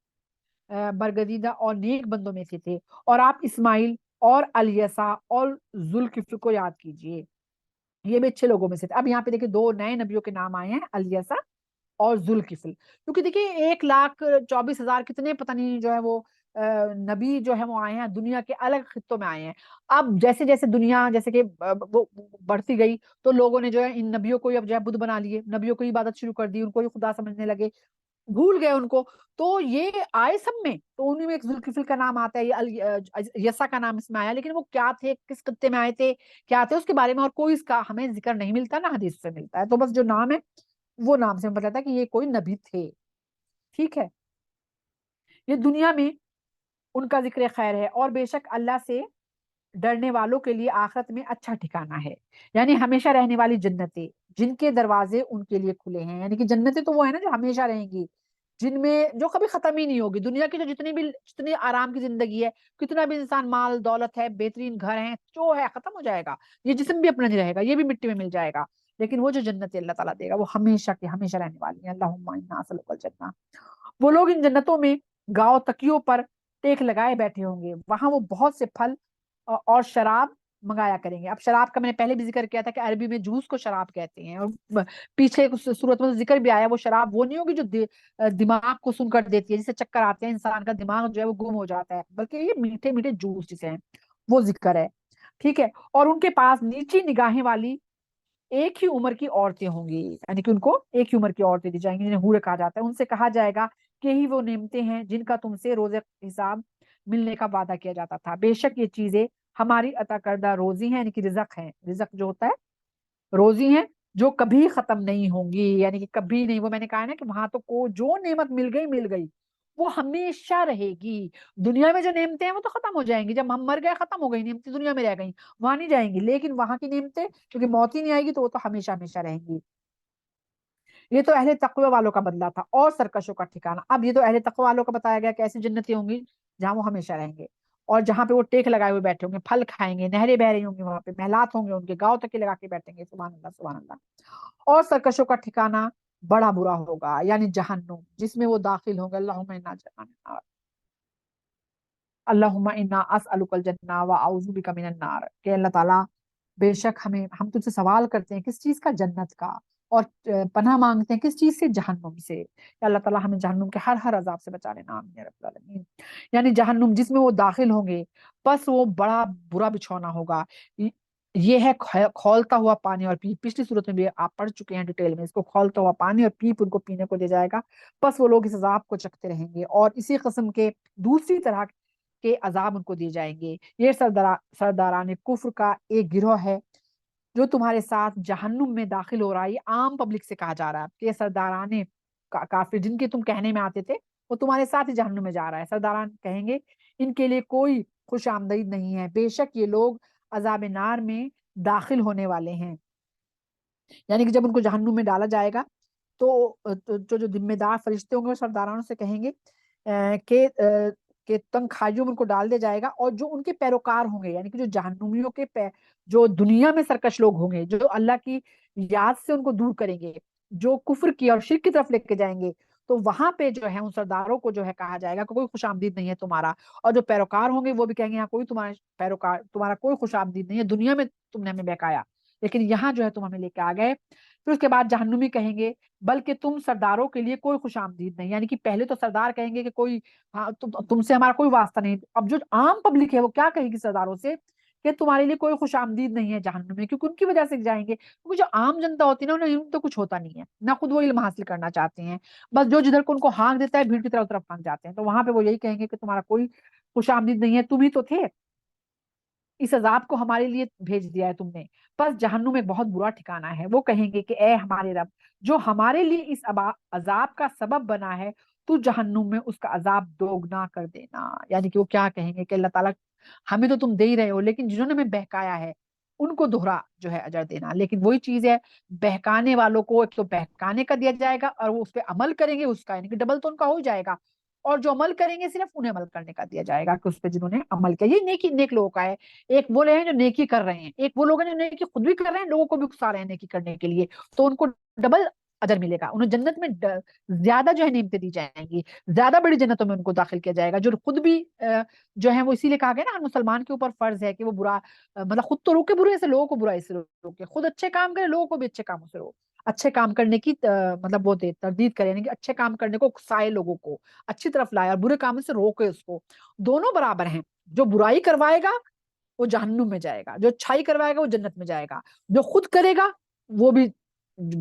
برگزیدہ اور نیک بندوں میں سے تھے، اور آپ اسماعیل اور الیسا اور ذوالکفل کو یاد کیجئے، یہ بھی اچھے لوگوں میں سے تھے۔ اب یہاں پہ دیکھیں 2 نئے نبیوں کے نام آئے ہیں، الیسا اور ذوالکفل، کیونکہ دیکھیں 1,24,000 کتنے پتہ نہیں جو ہے وہ نبی جو ہے وہ آئے ہیں، دنیا کے الگ خطوں میں آئے ہیں، اب جیسے جیسے دنیا جیسے کہ وہ بڑھتی گئی تو لوگوں نے جو ہے ان نبیوں کو اب جو ہے بدھ بنا لیے، نبیوں کو عبادت شروع کر دی، ان کو ہی خدا سمجھنے لگے، بھول گئے ان کو، تو یہ آئے سب میں، تو انہیں میں ایک ذوالکفل کا نام آتا ہے، یہ یسا کا نام اس میں آیا، لیکن وہ کیا تھے، کس خطے میں آئے تھے، کیا تھے، اس کے بارے میں اور کوئی اس کا ہمیں ذکر نہیں ملتا نہ حدیث سے ملتا ہے، تو بس جو نام ہے وہ نام سے ہمیں پتا ہے کہ یہ کوئی نبی تھے، ٹھیک ہے، یہ دنیا میں ان کا ذکر خیر ہے، اور بے شک اللہ سے ڈرنے والوں کے لیے آخرت میں اچھا ٹھکانہ ہے، یعنی ہمیشہ رہنے والی جنتیں جن کے دروازے ان کے لیے کھلے ہیں، یعنی کہ جنتیں تو وہ ہیں نا جو ہمیشہ رہیں گی، جن میں جو کبھی ختم ہی نہیں ہوگی، دنیا کی جو جتنی آرام کی زندگی ہے، کتنا بھی انسان مال دولت ہے، بہترین گھر ہیں، جو ہے ختم ہو جائے گا، یہ جسم بھی اپنا نہیں رہے گا، یہ بھی مٹی میں مل جائے گا، لیکن وہ جو جنت اللہ تعالیٰ دے گا وہ ہمیشہ کی ہمیشہ رہنے والی ہیں، اللہم انا نسألک الجنہ، وہ لوگ ان جنتوں میں گاؤں تکیوں پر ٹیک لگائے بیٹھے ہوں گے، وہاں وہ بہت سے پھل اور شراب منگایا کریں گے. اب شراب کا میں نے پہلے بھی ذکر کیا تھا کہ عربی میں جوس کو شراب کہتے ہیں, اور پیچھے صورت میں ذکر بھی آیا وہ شراب وہ نہیں ہوگی جو دماغ کو سن کر دیتی ہے, جسے چکر آتے ہیں, انسان کا دماغ جو ہے وہ گم ہو جاتا ہے, بلکہ یہ میٹھے میٹھے جوس جسے ہیں وہ ذکر ہے. ٹھیک ہے, اور ان کے پاس نیچی نگاہیں والی ایک ہی عمر کی عورتیں ہوں گی, یعنی کہ ان کو ایک ہی عمر کی عورتیں دی جائیں گی جنہیں حور کہا جاتا ہے. ان سے کہا جائے گا کہ یہی وہ نعمتیں ہیں جن کا تم سے روز حساب ملنے کا وعدہ کیا جاتا تھا. بے شک یہ چیزیں ہماری عطا کردہ روزی ہیں, یعنی کہ رزق ہیں. رزق جو ہوتا ہے روزی ہیں جو کبھی ختم نہیں ہوں گی, یعنی کہ کبھی نہیں. وہ میں نے کہا نا کہ وہاں تو جو نعمت مل گئی وہ ہمیشہ رہے گی. دنیا میں جو نعمتیں ہیں وہ تو ختم ہو جائیں گی, جب ہم مر گئے ختم ہو گئی نعمتیں, دنیا میں رہ گئی, وہاں نہیں جائیں گی. لیکن وہاں کی نعمتیں کیونکہ موت ہی نہیں آئے گی تو وہ تو ہمیشہ ہمیشہ رہیں گی. یہ تو اہل تقوی والوں کا بدلہ تھا اور سرکشوں کا ٹھکانہ. اب یہ تو اہل تقوی والوں کا بتایا گیا کہ ایسی جنتیں ہوں گی جہاں وہ ہمیشہ رہیں گے, اور جہاں پہ وہ ٹیک لگائے ہوئے بیٹھے ہوں گے, پھل کھائیں گے, نہریں بہ رہی ہوں گی وہاں پہ, محلات ہوں گے ان کے, گاؤں تک کے لگا کے بیٹھیں گے. سبحان اللہ سبحان اللہ. اور سرکشوں کا ٹھکانہ بڑا برا ہوگا, یعنی جہنم, جس میں وہ داخل ہوں گے. اللہم انا اسألک الجنہ واعوذ بک من النار, کہ اللہ تعالیٰ بے شک ہم تجھ سے سوال کرتے ہیں کس چیز کا, جنت کا, اور پناہ مانگتے ہیں کس چیز سے, جہنم سے. کہ اللہ تعالیٰ ہمیں جہنم کے ہر عذاب سے بچا لینا, آمین یا رب العالمین. یعنی جہنم جس میں وہ داخل ہوں گے, بس وہ بڑا برا بچھونا ہوگا. یہ ہے کھولتا ہوا پانی اور پیپ. پچھلی صورت میں بھی آپ پڑھ چکے ہیں ڈیٹیل میں اس کو. کھولتا ہوا پانی اور پیپ ان کو پینے کو دے جائے گا, بس وہ لوگ اس عذاب کو چکھتے رہیں گے, اور اسی قسم کے دوسری طرح کے عذاب ان کو دیے جائیں گے. یہ سرداران کفر کا ایک گروہ ہے جو تمہارے ساتھ جہنم میں داخل ہو رہا ہے. یہ عام پبلک سے کہا جا رہا ہے کہ یہ سرداران کافر جن کے تم کہنے میں آتے تھے وہ تمہارے ساتھ ہی جہنم میں جا رہا ہے. سرداران کہیں گے ان کے لیے کوئی خوش آمدید نہیں ہے, بے شک یہ لوگ عذاب نار میں داخل ہونے والے ہیں. یعنی کہ جب ان کو جہنم میں ڈالا جائے گا تو جو ذمہ دار فرشتے ہوں گے وہ سردارانوں سے کہیں گے کہ تنخواہیوں میں ان کو ڈال دیا جائے گا, اور جو ان کے پیروکار ہوں گے, یعنی کہ جو جہنمیوں کے جو دنیا میں سرکش لوگ ہوں گے, جو اللہ کی یاد سے ان کو دور کریں گے, جو کفر کی اور شرک کی طرف لے کے جائیں گے, تو وہاں پہ جو ہے ان سرداروں کو جو ہے کہا جائے گا کہ کوئی خوش آمدید نہیں ہے تمہارا. اور جو پیروکار ہوں گے وہ بھی کہیں گے کوئی تمہارا کوئی خوش آمدید نہیں ہے, دنیا میں تم نے ہمیں بہکایا لیکن یہاں جو ہے تم ہمیں لے کے آ گئے. پھر اس کے بعد جہنمی کہیں گے بلکہ تم سرداروں کے لیے کوئی خوش آمدید نہیں, یعنی کہ پہلے تو سردار کہیں گے کہ کوئی تم سے ہمارا کوئی واسطہ نہیں. اب جو عام پبلک ہے وہ کیا کہے گی سرداروں سے کہ تمہارے لیے کوئی خوش آمدید نہیں ہے جہنم میں, کیونکہ ان کی وجہ سے جائیں گے. کیونکہ جو عام جنتا ہوتی ہے نا انہیں تو کچھ ہوتا نہیں ہے, نہ خود وہ علم حاصل کرنا چاہتے ہیں, بس جو جدھر کو ان کو ہانک دیتا ہے بھیڑ کی طرف ہانک جاتے ہیں. تو وہاں پہ وہ یہی کہیں گے کہ تمہارا کوئی خوش آمدید نہیں ہے, تم ہی تو تھے, اس عذاب کو ہمارے لیے بھیج دیا ہے تم نے. بس جہنم میں بہت برا ٹھکانہ ہے. وہ کہیں گے کہ اے ہمارے رب, جو ہمارے لیے اس عذاب کا سبب بنا ہے تو جہنم میں اس کا عذاب دوگنا کر دینا. یعنی کہ وہ کیا کہیں گے کہ اللہ تعالیٰ ہمیں تو تم دے ہی رہے ہو, لیکن جنہوں نے ہمیں بہکایا ہے ان کو دوہرا جو ہے اجر دینا. لیکن وہی چیز ہے, بہکانے والوں کو ایک تو بہکانے کا دیا جائے گا, اور وہ اس پہ عمل کریں گے اس کا, یعنی کہ ڈبل تو ان کا ہو جائے گا. اور جو عمل کریں گے صرف انہیں عمل کرنے کا دیا جائے گا کہ اس پہ جنہوں نے عمل کیا. یہ نیک لوگوں کا ہے. ایک وہ لوگ ہیں جو نیکی کر رہے ہیں, ایک وہ لوگ ہیں جو نیکی خود بھی کر رہے ہیں, لوگوں کو بھی اکسا رہے ہیں نیکی کرنے کے لیے, تو ان کو ڈبل اجر ملے گا. انہیں جنت میں زیادہ جو ہے نعمتیں دی جائیں گی, زیادہ بڑی جنتوں میں ان کو داخل کیا جائے گا. جو خود بھی جو ہے وہ اسی لیے کہا گیا نا ہر مسلمان کے اوپر فرض ہے کہ وہ برا مطلب خود تو روکے برے سے, لوگوں کو برائی سے روکے, خود اچھے کام کرے, لوگوں کو بھی اچھے کاموں سے روکے, اچھے کام کرنے کی مطلب وہ تردید کرے, یعنی کہ اچھے کام کرنے کو اکسائے, لوگوں کو اچھی طرف لائے, اور برے کاموں سے روکے اس کو. دونوں برابر ہیں. جو برائی کروائے گا وہ جہنم میں جائے گا, جو اچھائی کروائے گا وہ جنت میں جائے گا. جو خود کرے گا وہ بھی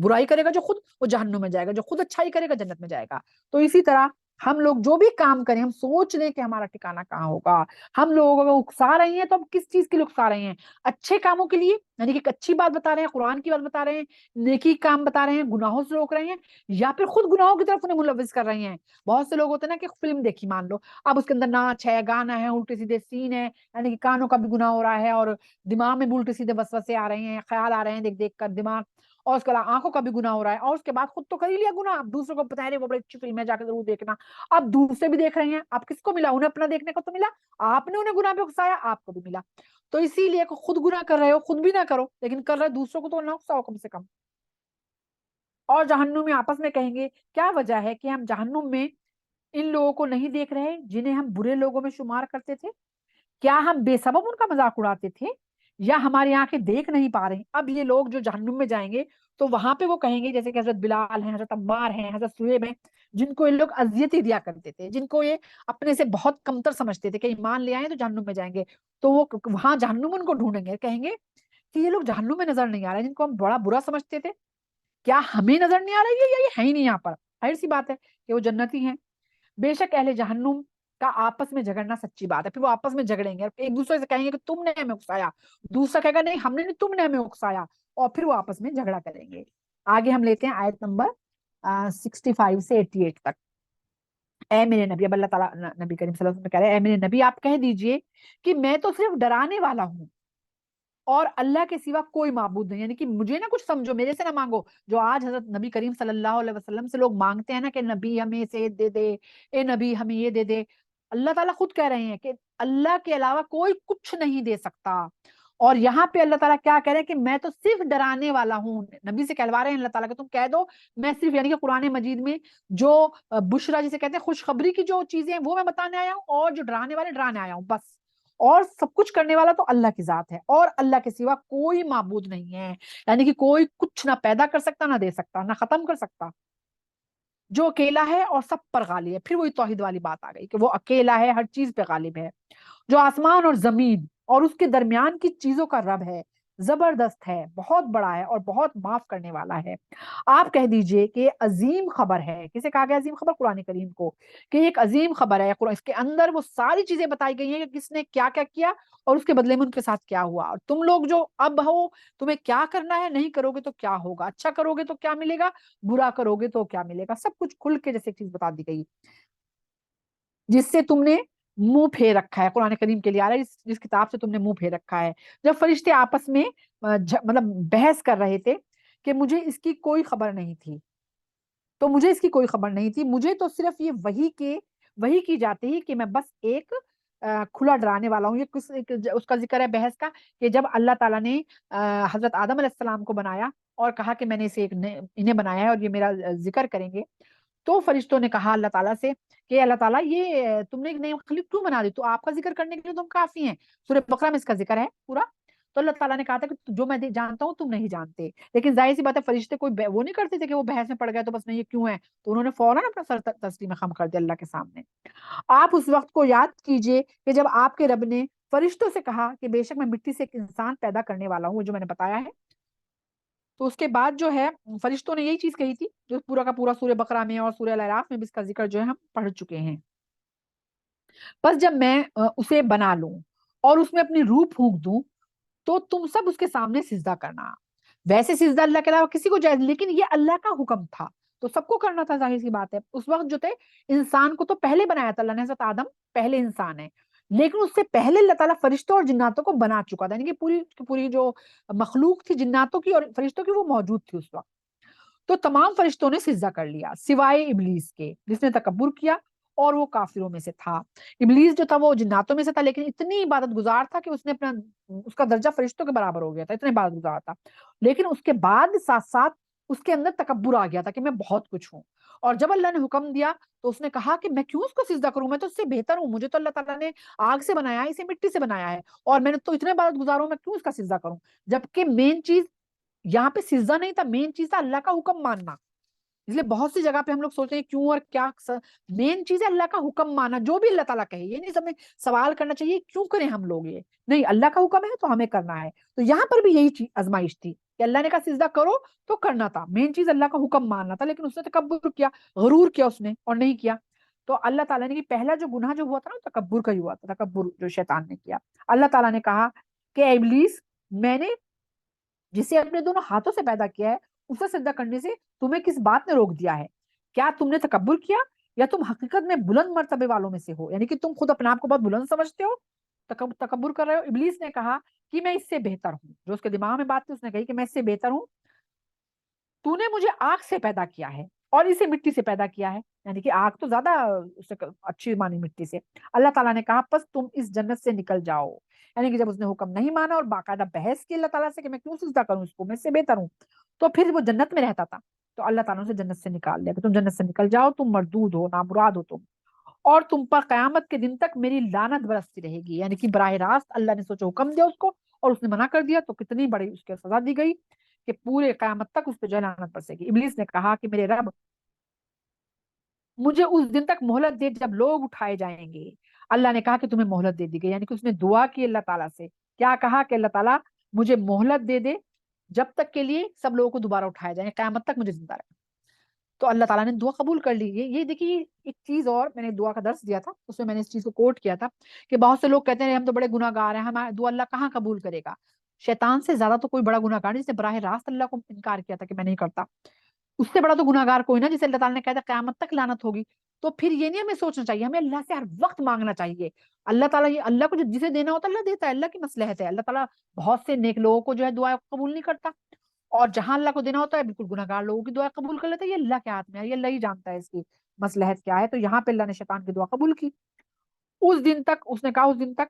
برائی کرے گا, جو خود وہ جہنم میں جائے گا, جو خود اچھائی کرے گا جنت میں جائے گا. تو اسی طرح ہم لوگ جو بھی کام کریں ہم سوچ لیں کہ ہمارا ٹھکانہ کہاں ہوگا. ہم لوگوں کو اکسا رہے ہیں تو ہم کس چیز کے لیے اکسا رہے ہیں؟ اچھے کاموں کے لیے, یعنی کہ ایک اچھی بات بتا رہے ہیں, قرآن کی بات بتا رہے ہیں, نیکی کام بتا رہے ہیں, گناہوں سے روک رہے ہیں, یا پھر خود گناہوں کی طرف انہیں ملوث کر رہے ہیں. بہت سے لوگ ہوتے ہیں نا کہ فلم دیکھی مان لو, اب اس کے اندر ناچ ہے, گانا ہے, الٹے سیدھے سین ہے, یعنی کہ کانوں کا بھی گناہ ہو رہا ہے, اور دماغ میں بھی الٹے سیدھے وسوسے آ رہے ہیں, خیال آ رہے ہیں دیکھ دیکھ کر دماغ, اور اس کے علاوہ آنکھوں کا بھی گناہ ہو رہا ہے, اور اس کے بعد خود تو کر ہی لیا گناہ, اب دوسروں کو بتا رہے وہ بڑی اچھی فلم ہے جا کے ضرور دیکھنا. اب دوسرے بھی دیکھ رہے ہیں, اب کس کو ملا؟ انہیں اپنا دیکھنے کو تو ملا, آپ نے انہیں گناہ پہ اکسایا, آپ کو بھی ملا. تو اسی لیے خود گناہ کر رہے ہو خود بھی نہ کرو, لیکن کر رہے دوسروں کو تو نہ اکساؤ کم سے کم. اور جہنم میں آپس میں کہیں گے کیا وجہ ہے کہ ہم جہنم میں ان لوگوں کو نہیں دیکھ رہے جنہیں ہم برے لوگوں میں شمار کرتے تھے؟ کیا ہم بے سبب ان کا مذاق اڑاتے تھے؟ یا ہماری آنکھیں دیکھ نہیں پا رہی. اب یہ لوگ جو جہنم میں جائیں گے تو وہاں پہ وہ کہیں گے جیسے کہ حضرت بلال ہیں, حضرت عمار ہیں, حضرت سہیب ہیں, جن کو یہ لوگ اذیتیں دیا کرتے تھے, جن کو یہ اپنے سے بہت کمتر سمجھتے تھے کہ ایمان لے آئے تو جہنم میں جائیں گے, تو وہ وہاں جہنم ان کو ڈھونڈیں گے, کہیں گے کہ یہ لوگ جہنم میں نظر نہیں آ رہے, جن کو ہم بڑا برا سمجھتے تھے, کیا ہمیں نظر نہیں آ رہی ہے یا یہ ہے ہی نہیں یہاں پر. ظاہر سی بات ہے کہ وہ جنتی ہیں. بے شک اہل جہنم کا آپس میں جھگڑنا سچی بات ہے. پھر وہ آپس میں جھگڑیں گے, ایک دوسرے سے کہیں گے کہ تم نے ہمیں اکسایا, دوسرا کہے گا نہیں ہم نے نہیں, تم نے ہمیں اکسایا, اور پھر وہ آپس میں جھگڑا کریں گے. آگے ہم لیتے ہیں آیت نمبر 65 سے 88 تک. اے میرے نبی, اب اللہ تعالیٰ نبی کریم صلی اللہ علیہ وسلم کہہ رہے ہیں, اے میرے نبی آپ کہہ دیجئے کہ میں تو صرف ڈرانے والا ہوں اور اللہ کے سوا کوئی معبود نہیں, یعنی کہ مجھے نہ کچھ سمجھو, میرے سے نہ مانگو. جو آج حضرت نبی کریم صلی اللہ علیہ وسلم سے لوگ مانگتے ہیں نا کہ نبی ہمیں صحت دے دے, اے نبی ہمیں یہ دے دے, اللہ تعالیٰ خود کہہ رہے ہیں کہ اللہ کے علاوہ کوئی کچھ نہیں دے سکتا. اور یہاں پہ اللہ تعالیٰ کیا کہہ رہے ہیں کہ میں تو صرف ڈرانے والا ہوں. نبی سے کہلوا رہے ہیں اللہ تعالیٰ کہ تم کہہ دو میں صرف, یعنی کہ قرآن مجید میں جو بشرا جسے کہتے ہیں خوشخبری کی جو چیزیں ہیں وہ میں بتانے آیا ہوں, اور جو ڈرانے والے ڈرانے آیا ہوں بس. اور سب کچھ کرنے والا تو اللہ کی ذات ہے, اور اللہ کے سوا کوئی معبود نہیں ہے, یعنی کہ کوئی کچھ نہ پیدا کر سکتا, نہ دے سکتا, نہ ختم کر سکتا, جو اکیلا ہے اور سب پر غالب ہے. پھر وہی توحید والی بات آ گئی کہ وہ اکیلا ہے, ہر چیز پہ غالب ہے, جو آسمان اور زمین اور اس کے درمیان کی چیزوں کا رب ہے, زبردست ہے, بہت بڑا ہے اور بہت معاف کرنے والا ہے. آپ کہہ دیجئے کہ یہ عظیم خبر ہے. کسے کہا گیا عظیم خبر؟ قرآن کریم کو, کہ ایک عظیم خبر ہے. اس کے اندر وہ ساری چیزیں بتائی گئی ہیں کہ کس نے کیا کیا کیا اور اس کے بدلے میں ان کے ساتھ کیا ہوا. اور تم لوگ جو اب ہو, تمہیں کیا کرنا ہے, نہیں کرو گے تو کیا ہوگا, اچھا کرو گے تو کیا ملے گا, برا کرو گے تو کیا ملے گا, سب کچھ کھل کے جیسے چیز بتا دی گئی. جس سے تم نے منہ پھیر رکھا ہے, قرآن کریم کے لیے آ رہا ہے, جس کتاب سے تم نے منہ پھیر رکھا ہے. جب فرشتے آپس میں مطلب بحث کر رہے تھے کہ مجھے اس کی کوئی خبر نہیں تھی, تو مجھے اس کی کوئی خبر نہیں تھی, مجھے تو صرف یہ وحی کی جاتی ہے کہ میں بس ایک کھلا ڈرانے والا ہوں. یہ اس کا ذکر ہے بحث کا, کہ جب اللہ تعالیٰ نے حضرت آدم علیہ السلام کو بنایا اور کہا کہ میں نے اسے انہیں بنایا ہے اور یہ میرا ذکر کریں گے, تو فرشتوں نے کہا اللہ تعالیٰ سے کہ اللہ تعالیٰ یہ تم نے ایک نئی مخلوق کیوں بنا دی, تو آپ کا ذکر کرنے کے لیے تم کافی ہیں. سورہ بقرہ میں اس کا ذکر ہے پورا. تو اللہ تعالیٰ نے کہا تھا کہ جو میں جانتا ہوں تم نہیں جانتے, لیکن ظاہر سی بات ہے فرشتے کوئی وہ نہیں کرتے تھے کہ وہ بحث میں پڑ گئے تو بس نہیں یہ کیوں ہے, تو انہوں نے فوراً اپنا سر تسلیم خم کر دیا اللہ کے سامنے. آپ اس وقت کو یاد کیجئے کہ جب آپ کے رب نے فرشتوں سے کہا کہ بے شک میں مٹی سے ایک انسان پیدا کرنے والا ہوں, جو میں نے بتایا ہے. تو اس کے بعد جو ہے فرشتوں نے یہی چیز کہی تھی جو پورا کا پورا سورہ بقرہ میں اور سورہ الاعراف میں بھی اس کا ذکر جو ہے ہم پڑھ چکے ہیں. بس جب میں اسے بنا لوں اور اس میں اپنی روح پھونک دوں تو تم سب اس کے سامنے سجدہ کرنا. ویسے سجدہ اللہ کے علاوہ کسی کو جائز, لیکن یہ اللہ کا حکم تھا تو سب کو کرنا تھا. ظاہر سی بات ہے اس وقت جو تھے انسان کو تو پہلے بنایا تھا اللہ نے, حضرت آدم پہلے انسان ہے, لیکن اس سے پہلے اللہ تعالیٰ فرشتوں اور جناتوں کو بنا چکا تھا, یعنی کہ پوری جو مخلوق تھی جناتوں کی اور فرشتوں کی وہ موجود تھی اس وقت. تو تمام فرشتوں نے سجدہ کر لیا سوائے ابلیس کے, جس نے تکبر کیا اور وہ کافروں میں سے تھا. ابلیس جو تھا وہ جناتوں میں سے تھا, لیکن اتنی عبادت گزار تھا کہ اس نے اس کا درجہ فرشتوں کے برابر ہو گیا تھا, اتنا عبادت گزار تھا. لیکن اس کے بعد ساتھ ساتھ اس کے اندر تکبر آ گیا تھا کہ میں بہت کچھ ہوں. اور جب اللہ نے حکم دیا تو اس نے کہا کہ میں کیوں اس کو سجدہ کروں, میں تو اس سے بہتر ہوں, مجھے تو اللہ تعالیٰ نے آگ سے بنایا ہے, اسے مٹی سے بنایا ہے, اور میں نے تو اتنے عبادت گزار ہوں, میں کیوں اس کا سجدہ کروں. جبکہ مین چیز یہاں پہ سجدہ نہیں تھا, مین چیز تھا اللہ کا حکم ماننا. اس لیے بہت سی جگہ پہ ہم لوگ سوچتے ہیں کیوں اور کیا, مین چیز ہے اللہ کا حکم ماننا, جو بھی اللہ تعالیٰ کہے. یہ نہیں سب میں سوال کرنا چاہیے کیوں کریں ہم لوگ, یہ نہیں, اللہ کا حکم ہے تو ہمیں کرنا ہے. تو یہاں پر بھی یہی آزمائش تھی کہ اللہ نے کہا سجدہ کرو تو کرنا تھا, مین چیز اللہ کا حکم ماننا تھا. لیکن اس نے تکبر کیا, غرور کیا اس نے اور نہیں کیا. تو اللہ تعالیٰ نے پہلا جو گناہ جو ہوا تھا نا تکبر کا ہی ہوا تھا, تکبر جو شیطان نے کیا. اللہ تعالیٰ نے کہا کہ اے ابلیس, میں نے جسے اپنے دونوں ہاتھوں سے پیدا کیا ہے اسے سجدہ کرنے سے تمہیں کس بات نے روک دیا ہے؟ کیا تم نے تکبر کیا یا تم حقیقت میں بلند مرتبے والوں میں سے ہو, یعنی کہ تم خود اپنے آپ کو بہت بلند سمجھتے ہو, تکبر کر رہے ہو. ابلیس نے کہا کہ میں اس سے بہتر ہوں, جو اس کے دماغ میں بات تھی اس نے کہی کہ میں اس سے بہتر ہوں. تو نے مجھے آگ سے پیدا کیا ہے اور اسے مٹی سے پیدا کیا ہے, یعنی کہ آگ تو زیادہ اچھی مانی مٹی سے. اللہ تعالیٰ نے کہا پس تم اس جنت سے نکل جاؤ. یعنی کہ جب اس نے حکم نہیں مانا اور باقاعدہ بحث کی اللہ تعالیٰ سے کہ میں کیوں سجدہ کروں اس کو, میں اس سے بہتر ہوں, تو پھر وہ جنت میں رہتا تھا. تو اللہ تعالیٰ نے جنت سے نکال دیا کہ تم جنت سے نکل جاؤ, تم مردود ہو, نامراد ہو تم, اور تم پر قیامت کے دن تک میری لعنت برستی رہے گی. یعنی کہ براہ راست اللہ نے سوچو حکم دیا اس کو اور اس نے منع کر دیا تو کتنی بڑی اس کے سزا دی گئی کہ پورے قیامت تک اس پہ جو ہے لعنت برسے گی۔ ابلیس نے کہا کہ میرے رب مجھے اس دن تک مہلت دے جب لوگ اٹھائے جائیں گے۔ اللہ نے کہا کہ تمہیں مہلت دے دی گئی، یعنی کہ اس نے دعا کی اللہ تعالیٰ سے، کیا کہا کہ اللہ تعالیٰ مجھے مہلت دے دے جب تک کے لیے سب لوگوں کو دوبارہ اٹھایا جائے، قیامت تک مجھے زندہ رکھنا۔ تو اللہ تعالیٰ نے دعا قبول کر لی۔ یہ دیکھیے ایک چیز، اور میں نے دعا کا درس دیا تھا اس میں نے اس چیز کو کوٹ کیا تھا کہ بہت سے لوگ کہتے ہیں ہم تو بڑے گناہ گار ہیں، ہمارا دعا اللہ کہاں قبول کرے گا۔ شیطان سے زیادہ تو کوئی بڑا گناہ گار نہیں، جس نے براہ راست اللہ کو انکار کیا تھا کہ میں نہیں کرتا، اس سے بڑا تو گناہ گار کوئی نہ جسے اللہ تعالیٰ نے کہا تھا قیامت تک لعنت ہوگی۔ تو پھر یہ نہیں ہمیں سوچنا چاہیے، ہمیں اللہ سے ہر وقت مانگنا چاہیے۔ اللہ تعالیٰ یہ اللہ کو جسے دینا ہوتا ہے اللہ دیتا ہے، اللہ کی مصلحت ہے۔ اللہ تعالیٰ بہت سے نیک لوگوں کو جو ہے دعا قبول نہیں کرتا، اور جہاں اللہ کو دینا ہوتا ہے بالکل گناہ گار لوگوں کی دعا قبول کر لیتا ہے۔ یہ اللہ کے ہاتھ میں ہے، یہ اللہ ہی جانتا ہے اس کی مصلحت کیا ہے۔ تو یہاں پہ اللہ نے شیطان کی دعا قبول کی۔ اس دن تک اس نے کہا، اس دن تک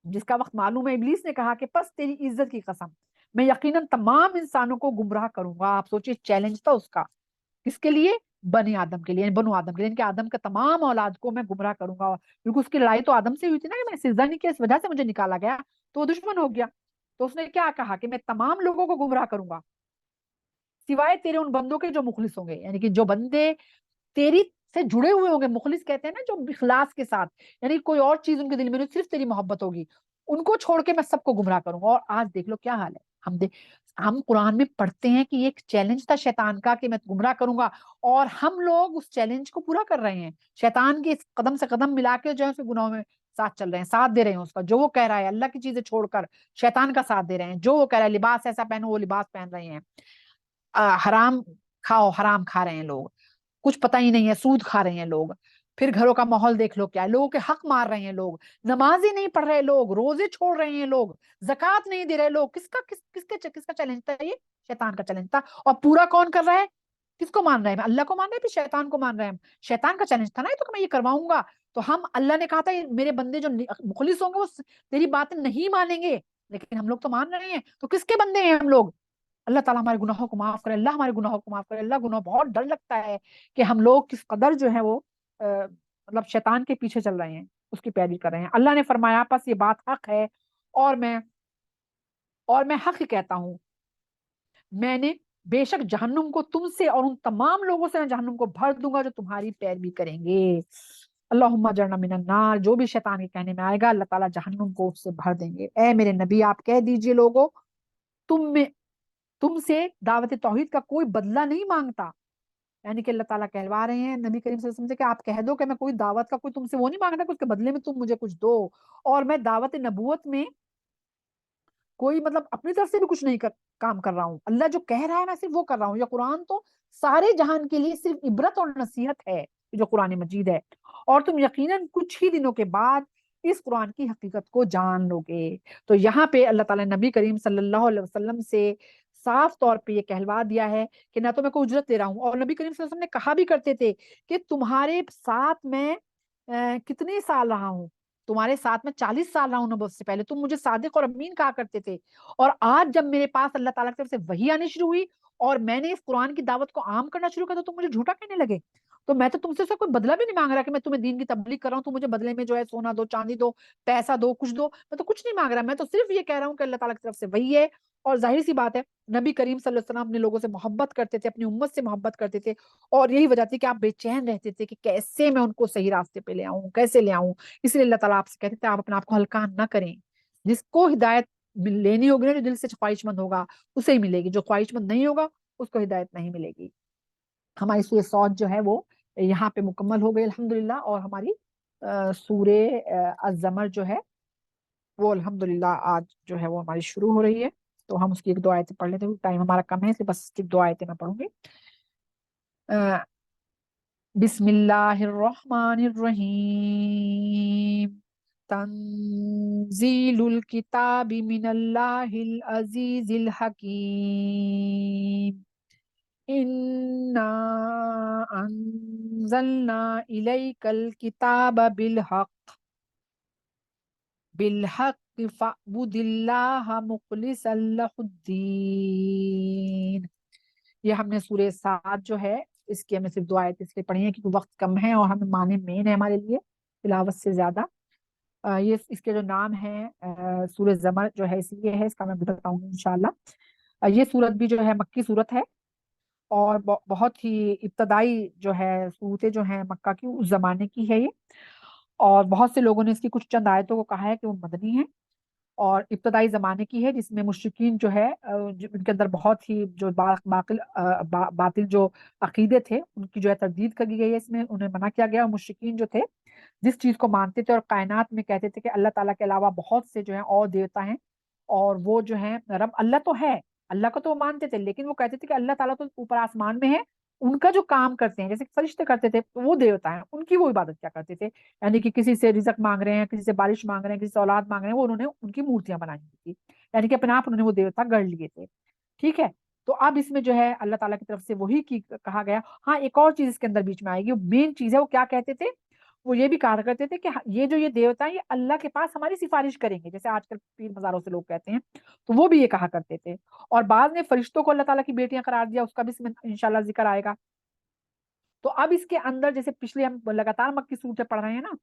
جس کا وقت معلوم ہے، ابلیس نے کہا کہ پس تیری عزت کی قسم میں یقیناً تمام انسانوں کو گمراہ کروں گا۔ آپ سوچئے چیلنج تھا اس کا، کس کے لیے؟ بنی آدم کے لیے، یعنی بنو آدم کے لیے، یعنی کہ آدم کا تمام اولاد کو میں گمراہ کروں گا، کیونکہ اس کی لڑائی تو آدم سے ہوئی تھی نا کہ میں سجدہ نہیں کیا اس وجہ سے مجھے نکالا گیا، تو وہ دشمن ہو گیا۔ تو اس نے کیا کہا کہ میں تمام لوگوں کو گمراہ کروں گا سوائے تیرے ان بندوں کے جو مخلص ہوں گے، یعنی کہ جو بندے تیری سے جڑے ہوئے ہوں گے، مخلص کہتے ہیں نا جو اخلاص کے ساتھ، یعنی کوئی اور چیز ان کے دل میں نہیں، صرف تیری محبت ہوگی، ان کو چھوڑ کے میں سب کو گمراہ کروں گا۔ اور آج دیکھ لو کیا حال ہے، ہم قرآن میں پڑھتے ہیں کہ یہ ایک چیلنج تھا شیطان کا کہ میں گمراہ کروں گا، اور ہم لوگ اس چیلنج کو پورا کر رہے ہیں، شیطان کے قدم سے قدم ملا کے جو ہے اس گناہوں میں ساتھ چل رہے ہیں، ساتھ دے رہے ہیں اس کا، جو وہ کہہ رہا ہے اللہ کی چیزیں چھوڑ کر شیطان کا ساتھ دے رہے ہیں، جو وہ کہہ رہا ہے لباس ایسا پہنو وہ لباس پہن رہے ہیں، حرام کھاؤ حرام کھا رہے ہیں لوگ، کچھ پتہ ہی نہیں ہے سود کھا رہے ہیں لوگ، پھر گھروں کا ماحول دیکھ لو کیا ہے، لوگوں کے حق مار رہے ہیں لوگ، نماز ہی نہیں پڑھ رہے لوگ، روزے چھوڑ رہے ہیں لوگ، زکوٰۃ نہیں دے رہے لوگ۔ کس کا چیلنج تھا یہ؟ شیطان کا چیلنج تھا۔ اور پورا کون کر رہا ہے؟ کس کو مان رہے ہیں؟ اللہ کو مان رہے ہیں، پھر شیطان کو مان رہے ہیں۔ شیطان کا چیلنج تھا نا یہ، تو کہ میں یہ کرواؤں گا، تو ہم اللہ نے کہا تھا میرے بندے جو مخلص ہوں گے وہ تیری باتیں نہیں مانیں گے، لیکن ہم لوگ تو مان رہے ہیں، تو کس کے بندے ہیں ہم لوگ؟ اللہ تعالیٰ ہمارے گناہوں کو معاف کرے، اللہ ہمارے گناہوں کو معاف کرے۔ اللہ گناہ بہت ڈر لگتا ہے کہ ہم لوگ کس قدر جو ہے وہ مطلب شیطان کے پیچھے چل رہے ہیں، اس کی پیروی کر رہے ہیں۔ اللہ نے فرمایا پس یہ بات حق ہے، اور میں حق ہی کہتا ہوں، میں نے بے شک جہنم کو تم سے اور ان تمام لوگوں سے میں جہنم کو بھر دوں گا جو تمہاری پیروی کریں گے۔ اللہم اجرنا من النار، جو بھی شیطان کے کہنے میں آئے گا اللہ تعالیٰ جہنم کو اس سے بھر دیں گے۔ اے میرے نبی آپ کہہ دیجئے لوگوں، تم سے دعوت توحید کا کوئی بدلہ نہیں مانگتا، یعنی کہ اللہ تعالیٰ کہلوا رہے ہیں نبی کریم صلی اللہ علیہ وسلم سے کہ آپ کہہ دو کہ میں کوئی دعوت کا کوئی تم سے وہ نہیں مانگتا کہ اس کے بدلے میں تم مجھے کچھ دو، اور میں دعوت نبوت میں کوئی مطلب اپنی طرف سے بھی کچھ نہیں کام کر رہا ہوں، اللہ جو کہہ رہا ہے میں صرف وہ کر رہا ہوں۔ یہ قرآن تو سارے جہان کے لیے صرف عبرت اور نصیحت ہے، جو قرآن مجید ہے، اور تم یقیناً کچھ ہی دنوں کے بعد اس قرآن کی حقیقت کو جان لو گے۔ تو یہاں پہ اللہ تعالیٰ نے نبی کریم صلی اللہ علیہ وسلم سے صاف طور پہ یہ کہلوا دیا ہے کہ نہ تو میں کوئی اجرت دے رہا ہوں، اور نبی کریم صلی اللہ علیہ وسلم نے کہا بھی کرتے تھے کہ تمہارے ساتھ میں کتنے سال رہا ہوں، تمہارے ساتھ میں 40 سال رہا ہوں نبوت سے پہلے، تم مجھے صادق اور امین کہا کرتے تھے، اور آج جب میرے پاس اللہ تعالیٰ کی طرف سے وحی آنی شروع ہوئی اور میں نے اس قرآن کی دعوت کو عام کرنا شروع کیا تو تم مجھے جھوٹا کہنے لگے۔ تو میں تو تم سے کوئی بدلہ بھی نہیں مانگ رہا کہ میں تمہیں دین کی تبلیغ کر رہا ہوں، تو مجھے بدلے میں جو ہے سونا دو، چاندی دو، پیسہ دو، کچھ دو، میں تو کچھ نہیں مانگ رہا، میں تو صرف یہ کہہ رہا ہوں کہ اللہ تعالیٰ کی طرف سے وحی ہے۔ اور ظاہر سی بات ہے نبی کریم صلی اللہ علیہ وسلم اپنے لوگوں سے محبت کرتے تھے، اپنی امت سے محبت کرتے تھے، اور یہی وجہ تھی کہ آپ بے چین رہتے تھے کہ کیسے میں ان کو صحیح راستے پہ لے آؤں، کیسے لے آؤں۔ اس لیے اللہ تعالیٰ آپ سے کہتے تھے آپ اپنے آپ کو ہلکا نہ کریں، جس کو ہدایت لینی ہوگی نا، جو دل سے خواہش مند ہوگا اسے ہی ملے گی، جو خواہش مند نہیں ہوگا اس کو ہدایت نہیں ملے گی۔ ہماری سورہ صاد جو ہے وہ یہاں پہ مکمل ہو گئی الحمدللہ، اور ہماری سورہ الزمر جو ہے وہ الحمدللہ آج جو ہے وہ ہماری شروع ہو رہی ہے۔ تو ہم اس کی ایک دو آیتیں پڑھ لیتے ہیں، ٹائم ہمارا کم ہے اس لیے بس صرف 2 آیتیں میں پڑھوں گی۔ بسم اللہ الرحمن الرحیم، تنزیل الکتاب من اللہ العزیز الحکیم، انا انزلنا الیک الکتاب بالحق فاعبد اللہ مخلصا لہ الدین۔ یہ ہم نے سورہ صاد جو ہے اس کی ہمیں صرف 2 آیتیں اس لیے پڑھی ہیں کیونکہ وقت کم ہے اور ہمیں معنی مین ہے ہمارے لیے تلاوت سے زیادہ۔ یہ اس کے جو نام ہے سورہ زمر جو ہے اس لیے ہے، اس کا میں بتاؤں گی انشاءاللہ۔ یہ سورت بھی جو ہے مکی سورت ہے، اور بہت ہی ابتدائی جو ہے صورتیں جو ہیں مکہ کی اس زمانے کی ہے یہ، اور بہت سے لوگوں نے اس کی کچھ چند آیتوں کو کہا ہے کہ وہ مدنی ہے اور ابتدائی زمانے کی ہے، جس میں مشرکین جو ہے ان کے اندر بہت ہی جو باطل جو عقیدے تھے ان کی جو ہے تردید کر دی گئی ہے، اس میں انہیں منع کیا گیا، اور مشرکین جو تھے جس چیز کو مانتے تھے اور کائنات میں کہتے تھے کہ اللہ تعالیٰ کے علاوہ بہت سے جو ہیں اور دیوتا ہیں، اور وہ جو ہیں رب اللہ تو ہے، اللہ کو تو وہ مانتے تھے، لیکن وہ کہتے تھے کہ اللہ تعالیٰ تو اوپر آسمان میں ہے، ان کا جو کام کرتے ہیں جیسے فرشتے کرتے تھے وہ دیوتا ہیں، ان کی وہ عبادت کیا کرتے تھے، یعنی کہ کسی سے رزق مانگ رہے ہیں، کسی سے بارش مانگ رہے ہیں، کسی سے اولاد مانگ رہے ہیں، وہ انہوں نے ان کی مورتیاں بنائی تھی، یعنی کہ اپنے آپ انہوں نے وہ دیوتا گڑھ لیے تھے، ٹھیک ہے۔ تو اب اس میں جو ہے اللہ تعالیٰ کی طرف سے وہی کی کہا گیا۔ ہاں ایک اور چیز اس کے اندر بیچ میں آئے گی، مین چیز ہے، وہ کیا کہتے تھے، وہ یہ بھی کہا کرتے تھے کہ یہ دیوتا ہیں یہ اللہ کے پاس ہماری سفارش کریں گے، جیسے آج کل پیر مزاروں سے لوگ کہتے ہیں، تو وہ بھی یہ کہا کرتے تھے، اور بعض نے فرشتوں کو اللہ تعالیٰ کی بیٹیاں قرار دیا، اس کا بھی اس میں انشاءاللہ ذکر آئے گا۔ تو اب اس کے اندر جیسے پچھلے ہم لگاتار مکی صورتیں پڑھ رہے ہیں نا،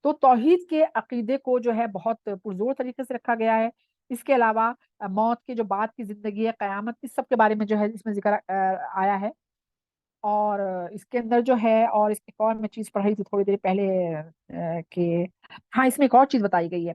تو توحید کے عقیدے کو جو ہے بہت پرزور طریقے سے رکھا گیا ہے، اس کے علاوہ موت کے جو بعد کی زندگی ہے، قیامت، اس سب کے بارے میں جو ہے اس میں ذکر آیا ہے، اور اس کے اندر جو ہے، اور اس ایک اور میں چیز پڑھ رہی تھی تھوڑی دیر پہلے کہ ہاں اس میں ایک اور چیز بتائی گئی ہے،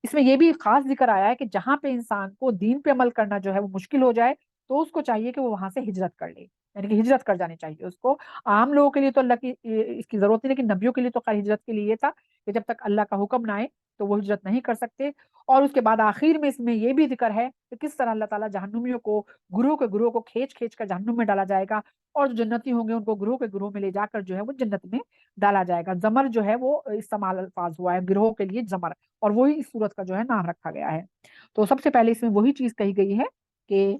اس میں یہ بھی خاص ذکر آیا ہے کہ جہاں پہ انسان کو دین پہ عمل کرنا جو ہے وہ مشکل ہو جائے تو اس کو چاہیے کہ وہ وہاں سے ہجرت کر لے، یعنی کہ ہجرت کر جانی چاہیے اس کو۔ عام لوگوں کے لیے تو اللہ کی اس کی ضرورت نہیں، لیکن نبیوں کے لیے تو خیر ہجرت کے لیے یہ تھا کہ جب تک اللہ کا حکم نہ آئے تو وہ ہجرت نہیں کر سکتے۔ اور اس کے بعد آخر میں اس میں یہ بھی ذکر ہے کہ کس طرح اللہ تعالیٰ جہنمیوں کو گروہ کو کھینچ کھینچ کر جہنم میں ڈالا جائے گا، اور جو جنتی ہوں گے ان کو گروہ کے گروہ میں لے جا کر جو ہے وہ جنت میں ڈالا جائے گا۔ زمر جو ہے وہ استعمال الفاظ ہوا ہے گروہ کے لیے زمر، اور وہی اس صورت کا جو ہے نام رکھا گیا ہے۔ تو سب سے پہلے اس میں وہی چیز کہی گئی ہے کہ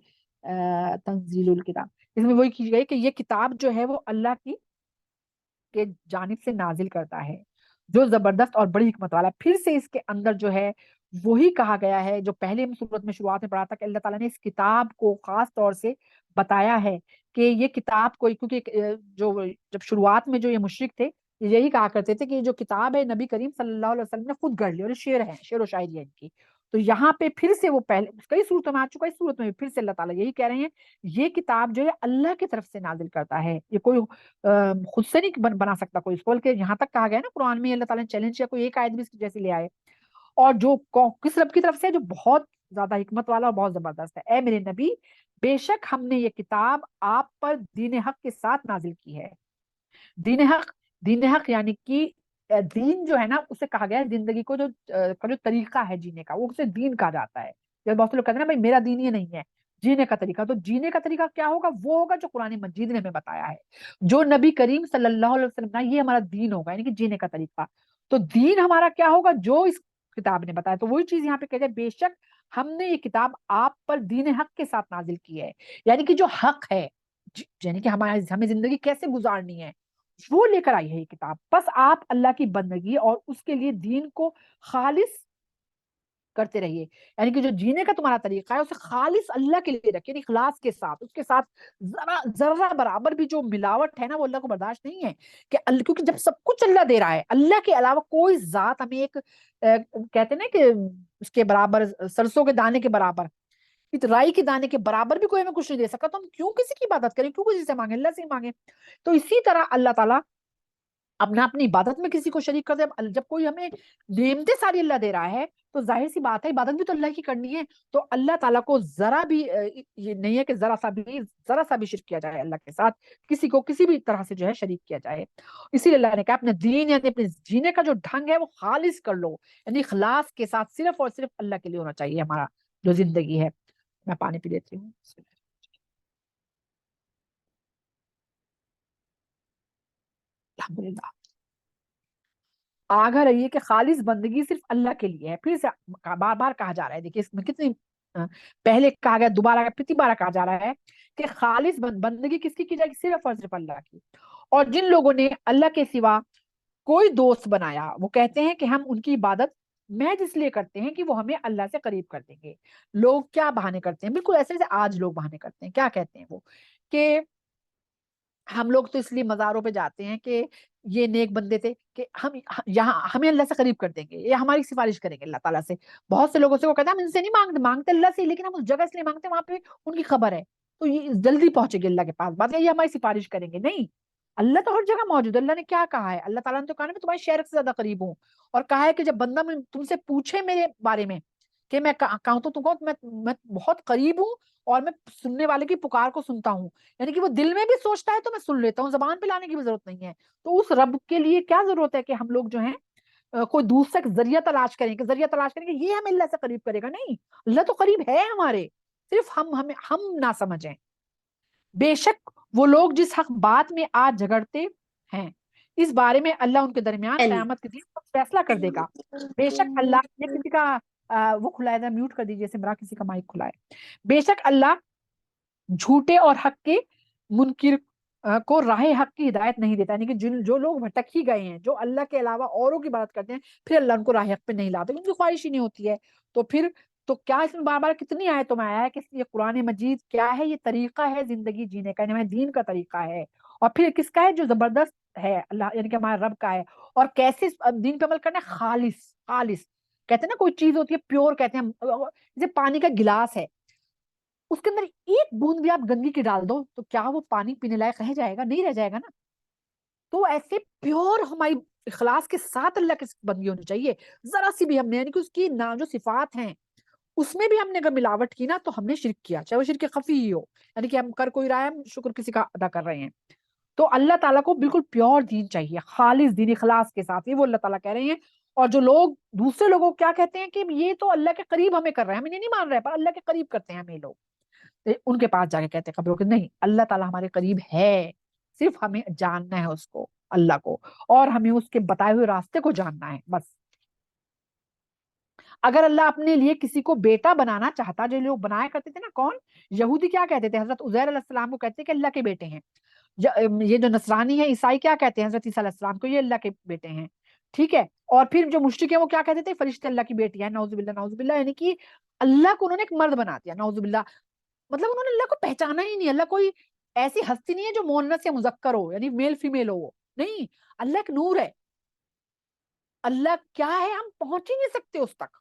تنزیل الکتاب، اس میں وہی کی گئی کہ یہ کتاب جو ہے وہ اللہ کی جانب سے نازل کرتا ہے جو زبردست اور بڑی حکمت والا۔ پھر سے اس کے اندر جو ہے وہی کہا گیا ہے جو پہلے صورت میں شروعات میں پڑھا تھا کہ اللہ تعالیٰ نے اس کتاب کو خاص طور سے بتایا ہے کہ یہ کتاب کو، کیونکہ جو جب شروعات میں جو یہ مشرک تھے یہی کہا کرتے تھے کہ یہ جو کتاب ہے نبی کریم صلی اللہ علیہ وسلم نے خود گڑھ لی، اور یہ شعر و شاعری ہے ان کی۔ تو یہاں پہ پھر سے وہ پہلے کئی صورتوں میں آ چکا ہے، اس صورت میں پھر سے اللہ تعالیٰ یہی کہہ رہے ہیں یہ کتاب جو ہے اللہ کی طرف سے نازل کرتا ہے، یہ کوئی خود سے نہیں بنا سکتا کوئی اس کو، بلکہ یہاں تک کہا گیا ہے نا قرآن میں اللہ تعالیٰ نے چیلنج کیا کوئی ایک آیت بھی اس کی جیسی لے آئے، اور جو کس رب کی طرف سے جو بہت زیادہ حکمت والا اور بہت زبردست ہے، اے میرے نبی بے شک ہم نے یہ کتاب آپ پر دین حق کے ساتھ نازل کی ہے۔ دین حق یعنی کہ دین جو ہے نا اسے کہا گیا ہے زندگی کو جو طریقہ ہے جینے کا، وہ اسے دین کہا جاتا ہے۔ جب بہت سے لوگ کہتے ہیں نا بھائی میرا دین یہ نہیں ہے، جینے کا طریقہ، تو جینے کا طریقہ کیا ہوگا؟ وہ ہوگا جو قرآن مجید نے ہمیں بتایا ہے، جو نبی کریم صلی اللہ علیہ وسلم کا یہ ہمارا دین ہوگا، یعنی کہ جینے کا طریقہ۔ تو دین ہمارا کیا ہوگا؟ جو اس کتاب نے بتایا۔ تو وہی چیز یہاں پہ کہتے ہیں بے شک ہم نے یہ کتاب آپ پر دین حق کے ساتھ نازل کی ہے، یعنی کہ جو حق ہے، یعنی کہ ہمیں زندگی کیسے گزارنی ہے وہ لے کر آئی ہے یہ کتاب۔ بس آپ اللہ کی بندگی اور اس کے لیے دین کو خالص کرتے رہیے، یعنی کہ جو جینے کا تمہارا طریقہ ہے اسے خالص اللہ کے لیے رکھیے، اخلاص کے ساتھ، اس کے ساتھ ذرہ برابر بھی جو ملاوٹ ہے نا وہ اللہ کو برداشت نہیں ہے کہ کیونکہ جب سب کچھ اللہ دے رہا ہے، اللہ کے علاوہ کوئی ذات ہمیں ایک کہتے ہیں نا کہ اس کے برابر سرسوں کے دانے کے برابر، رائی کے دانے کے برابر بھی کوئی ہمیں کچھ نہیں دے سکتا، تو ہم کیوں کسی کی عبادت کریں، کیوں کسی سے مانگیں، اللہ سے ہی مانگیں۔ تو اسی طرح اللہ تعالیٰ اپنی عبادت میں کسی کو شریک کر دے، جب کوئی ہمیں نعمتیں ساری اللہ دے رہا ہے تو ظاہر سی بات ہے عبادت بھی تو اللہ کی کرنی ہے، تو اللہ تعالیٰ کو ذرا بھی یہ نہیں ہے کہ ذرا سا بھی شرک کیا جائے اللہ کے ساتھ، کسی کو کسی بھی طرح سے جو ہے شریک کیا جائے۔ اسی لیے اللہ نے کہا اپنے دین یعنی اپنے جینے کا جو ڈھنگ ہے وہ خالص کر لو، یعنی اخلاص کے ساتھ صرف اور صرف اللہ کے لیے ہونا چاہیے ہمارا جو زندگی ہے۔ میں پانی پی لیتی ہوں۔ الحمدللہ آگاہ رہیے کہ خالص بندگی صرف اللہ کے لیے ہے، پھر سے بار بار کہا جا رہا ہے، دیکھیے اس میں کتنی پہلے کہا گیا، دوبارہ پھر بارہ کہا جا رہا ہے کہ خالص بندگی کس کی جائے گی؟ صرف اور صرف اللہ کی۔ اور جن لوگوں نے اللہ کے سوا کوئی دوست بنایا وہ کہتے ہیں کہ ہم ان کی عبادت محض اس لیے کرتے ہیں کہ وہ ہمیں اللہ سے قریب کر دیں گے۔ لوگ کیا بہانے کرتے ہیں؟ بالکل ایسے جیسے آج لوگ بہانے کرتے ہیں، کیا کہتے ہیں وہ کہ ہم لوگ تو اس لیے مزاروں پہ جاتے ہیں کہ یہ نیک بندے تھے کہ ہم یہاں ہمیں اللہ سے قریب کر دیں گے، یہ ہماری سفارش کریں گے اللہ تعالیٰ سے. بہت سے لوگوں سے وہ کہتا ہے ہم ان سے نہیں مانگتے، مانگتے اللہ سے، لیکن ہم اس جگہ سے نہیں مانگتے وہاں پہ ان کی خبر ہے تو یہ جلدی پہنچے گی اللہ کے پاس، بات یہ ہماری سفارش کریں گے. نہیں، اللہ تو ہر جگہ موجود ہے. اللہ نے کیا کہا ہے؟ اللہ تعالیٰ نے تو کہا ہے میں تمہارے شہر سے زیادہ قریب ہوں، اور کہا ہے کہ جب بندہ تم سے پوچھے میرے بارے میں کہ میں کہوں تو تم کہو میں بہت قریب ہوں اور میں سننے والے کی پکار کو سنتا ہوں. یعنی کہ وہ دل میں بھی سوچتا ہے تو میں سن لیتا ہوں، زبان پہ لانے کی بھی ضرورت نہیں ہے. تو اس رب کے لیے کیا ضرورت ہے کہ ہم لوگ جو ہیں کوئی دوسرا ذریعہ تلاش کریں کہ یہ ہمیں اللہ سے قریب کرے گا. نہیں، اللہ تو قریب ہے ہمارے، صرف ہم نہ سمجھیں. بے شک وہ لوگ جس حق بات میں آج جھگڑتے ہیں اس بارے میں اللہ ان کے درمیان قیامت کے دن فیصلہ کر دے گا. بے شک اللہ، یہ کسی کا وہ کھلا ہے، میوٹ کر دیجیے سمرا، کسی کا مائک کھلا ہے. بے شک اللہ جھوٹے اور حق کے منکر کو راہ حق کی ہدایت نہیں دیتا. یعنی کہ جو لوگ بھٹک ہی گئے ہیں، جو اللہ کے علاوہ اوروں کی بات کرتے ہیں، پھر اللہ ان کو راہ حق پہ نہیں لاتے، ان کی خواہش ہی نہیں ہوتی ہے. تو کیا اس میں بار بار کتنی آیتوں میں آیا ہے کہ یہ قرآن مجید کیا ہے؟ یہ طریقہ ہے زندگی جینے کا، یعنی دین کا طریقہ ہے. اور پھر کس کا ہے؟ جو زبردست ہے، اللہ یعنی کہ ہمارے رب کا ہے. اور کیسے دین پہ عمل کرنا ہے؟ خالص کہتے ہیں نا، کوئی چیز ہوتی ہے پیور، کہتے ہیں جیسے پانی کا گلاس ہے، اس کے اندر ایک بوند بھی آپ گندگی کی ڈال دو تو کیا وہ پانی پینے لائق رہ جائے گا؟ نہیں رہ جائے گا نا. تو ایسے پیور ہماری اخلاص کے ساتھ اللہ کی بندگی ہونی چاہیے. ذرا سی بھی ہم نے، یعنی کہ اس کی جو صفات ہیں اس میں بھی ہم نے اگر ملاوٹ کی نا تو ہم نے شرک کیا، چاہے وہ شرک خفی ہی ہو، یعنی کہ ہم کر کوئی رہا ہے، ہم شکر کسی کا ادا کر رہے ہیں. تو اللہ تعالیٰ کو بالکل پیور دین چاہیے، خالص دین، اخلاص کے ساتھ. یہ وہ اللہ تعالیٰ کہہ رہے ہیں. اور جو لوگ دوسرے لوگوں کو کیا کہتے ہیں کہ یہ تو اللہ کے قریب ہمیں کر رہے ہیں، ہم انہیں نہیں مان رہے پر اللہ کے قریب کرتے ہیں ہم یہ لوگ. ان کے پاس جا کے کہتے ہیں قبروں کے، نہیں، اللہ تعالیٰ ہمارے قریب ہے، صرف ہمیں جاننا ہے اس کو، اللہ کو، اور ہمیں اس کے بتائے ہوئے راستے کو جاننا ہے بس. اگر اللہ اپنے لیے کسی کو بیٹا بنانا چاہتا، جو لوگ بنایا کرتے تھے نا، کون؟ یہودی کیا کہتے تھے؟ حضرت عزیر علیہ السلام کو کہتے ہیں کہ اللہ کے بیٹے ہیں. یہ جو نصرانی ہے، عیسائی، کیا کہتے ہیں؟ حضرت عیسیٰ علیہ السلام کو یہ اللہ کے بیٹے ہیں. ٹھیک ہے. اور پھر جو مشرک ہیں وہ کیا کہتے تھے؟ فرشتے اللہ کی بیٹی ہے، نعوذ باللہ نعوذ باللہ. یعنی کہ اللہ کو انہوں نے ایک مرد بنا دیا، نعوذ باللہ. مطلب انہوں نے اللہ کو پہچانا ہی نہیں. اللہ کوئی ایسی ہستی نہیں ہے جو مؤنث یا مذکر ہو، یعنی میل فیمیل ہو. وہ نہیں، اللہ ایک نور ہے. اللہ کیا ہے؟ ہم پہنچ ہی نہیں سکتے اس تک.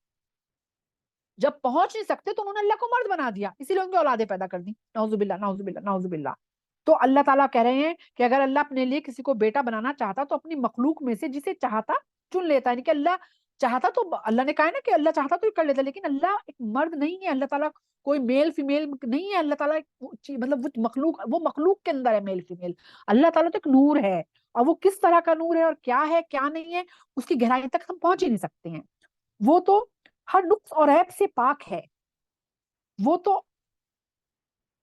جب پہنچ نہیں سکتے تو انہوں نے اللہ کو مرد بنا دیا، اسی لیے ان کی اولادیں پیدا کر دی. نعوذ باللہ نعوذ باللہ نعوذ باللہ. تو اللہ تعالیٰ کہہ رہے ہیں کہ اگر اللہ اپنے لیے کسی کو بیٹا بنانا چاہتا تو اپنی مخلوق میں سے جسے چاہتا چن لیتا. یعنی کہ اللہ چاہتا تو، اللہ نے کہا ہے نا کہ اللہ چاہتا تو کر لیتا، لیکن اللہ ایک مرد نہیں ہے. اللہ تعالیٰ کوئی میل فیمیل نہیں ہے. اللہ تعالیٰ مطلب وہ مخلوق کے اندر ہے میل فیمیل. اللہ تعالیٰ تو ایک نور ہے، اور وہ کس طرح کا نور ہے اور کیا ہے کیا نہیں ہے اس کی گہرائی تک ہم پہنچ ہی نہیں سکتے ہیں. وہ تو ہر نقص اور عیب سے پاک ہے.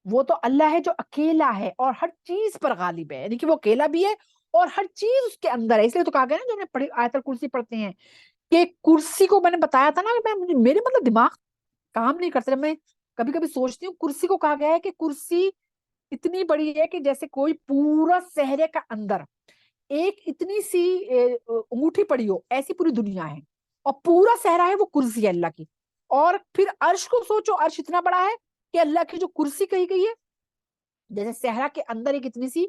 وہ تو اللہ ہے جو اکیلا ہے اور ہر چیز پر غالب ہے. یعنی کہ وہ اکیلا بھی ہے اور ہر چیز اس کے اندر ہے. اس لیے تو کہا گیا نا، جو ہم نے آیت الکرسی پڑھتے ہیں کہ کرسی کو میں نے بتایا تھا نا، میرے مطلب دماغ کام نہیں کرتا. میں کبھی کبھی سوچتی ہوں کرسی کو کہا گیا ہے کہ کرسی اتنی بڑی ہے کہ جیسے کوئی پورا صحرے کا اندر ایک اتنی سی انگوٹھی پڑی ہو، ایسی پوری دنیا ہے اور پورا صحرا ہے وہ کرسی ہے اللہ کی. اور پھر عرش کو سوچو، عرش اتنا بڑا ہے کہ اللہ کی جو کرسی کہی گئی ہے جیسے صحرا کے اندر ایک اتنی سی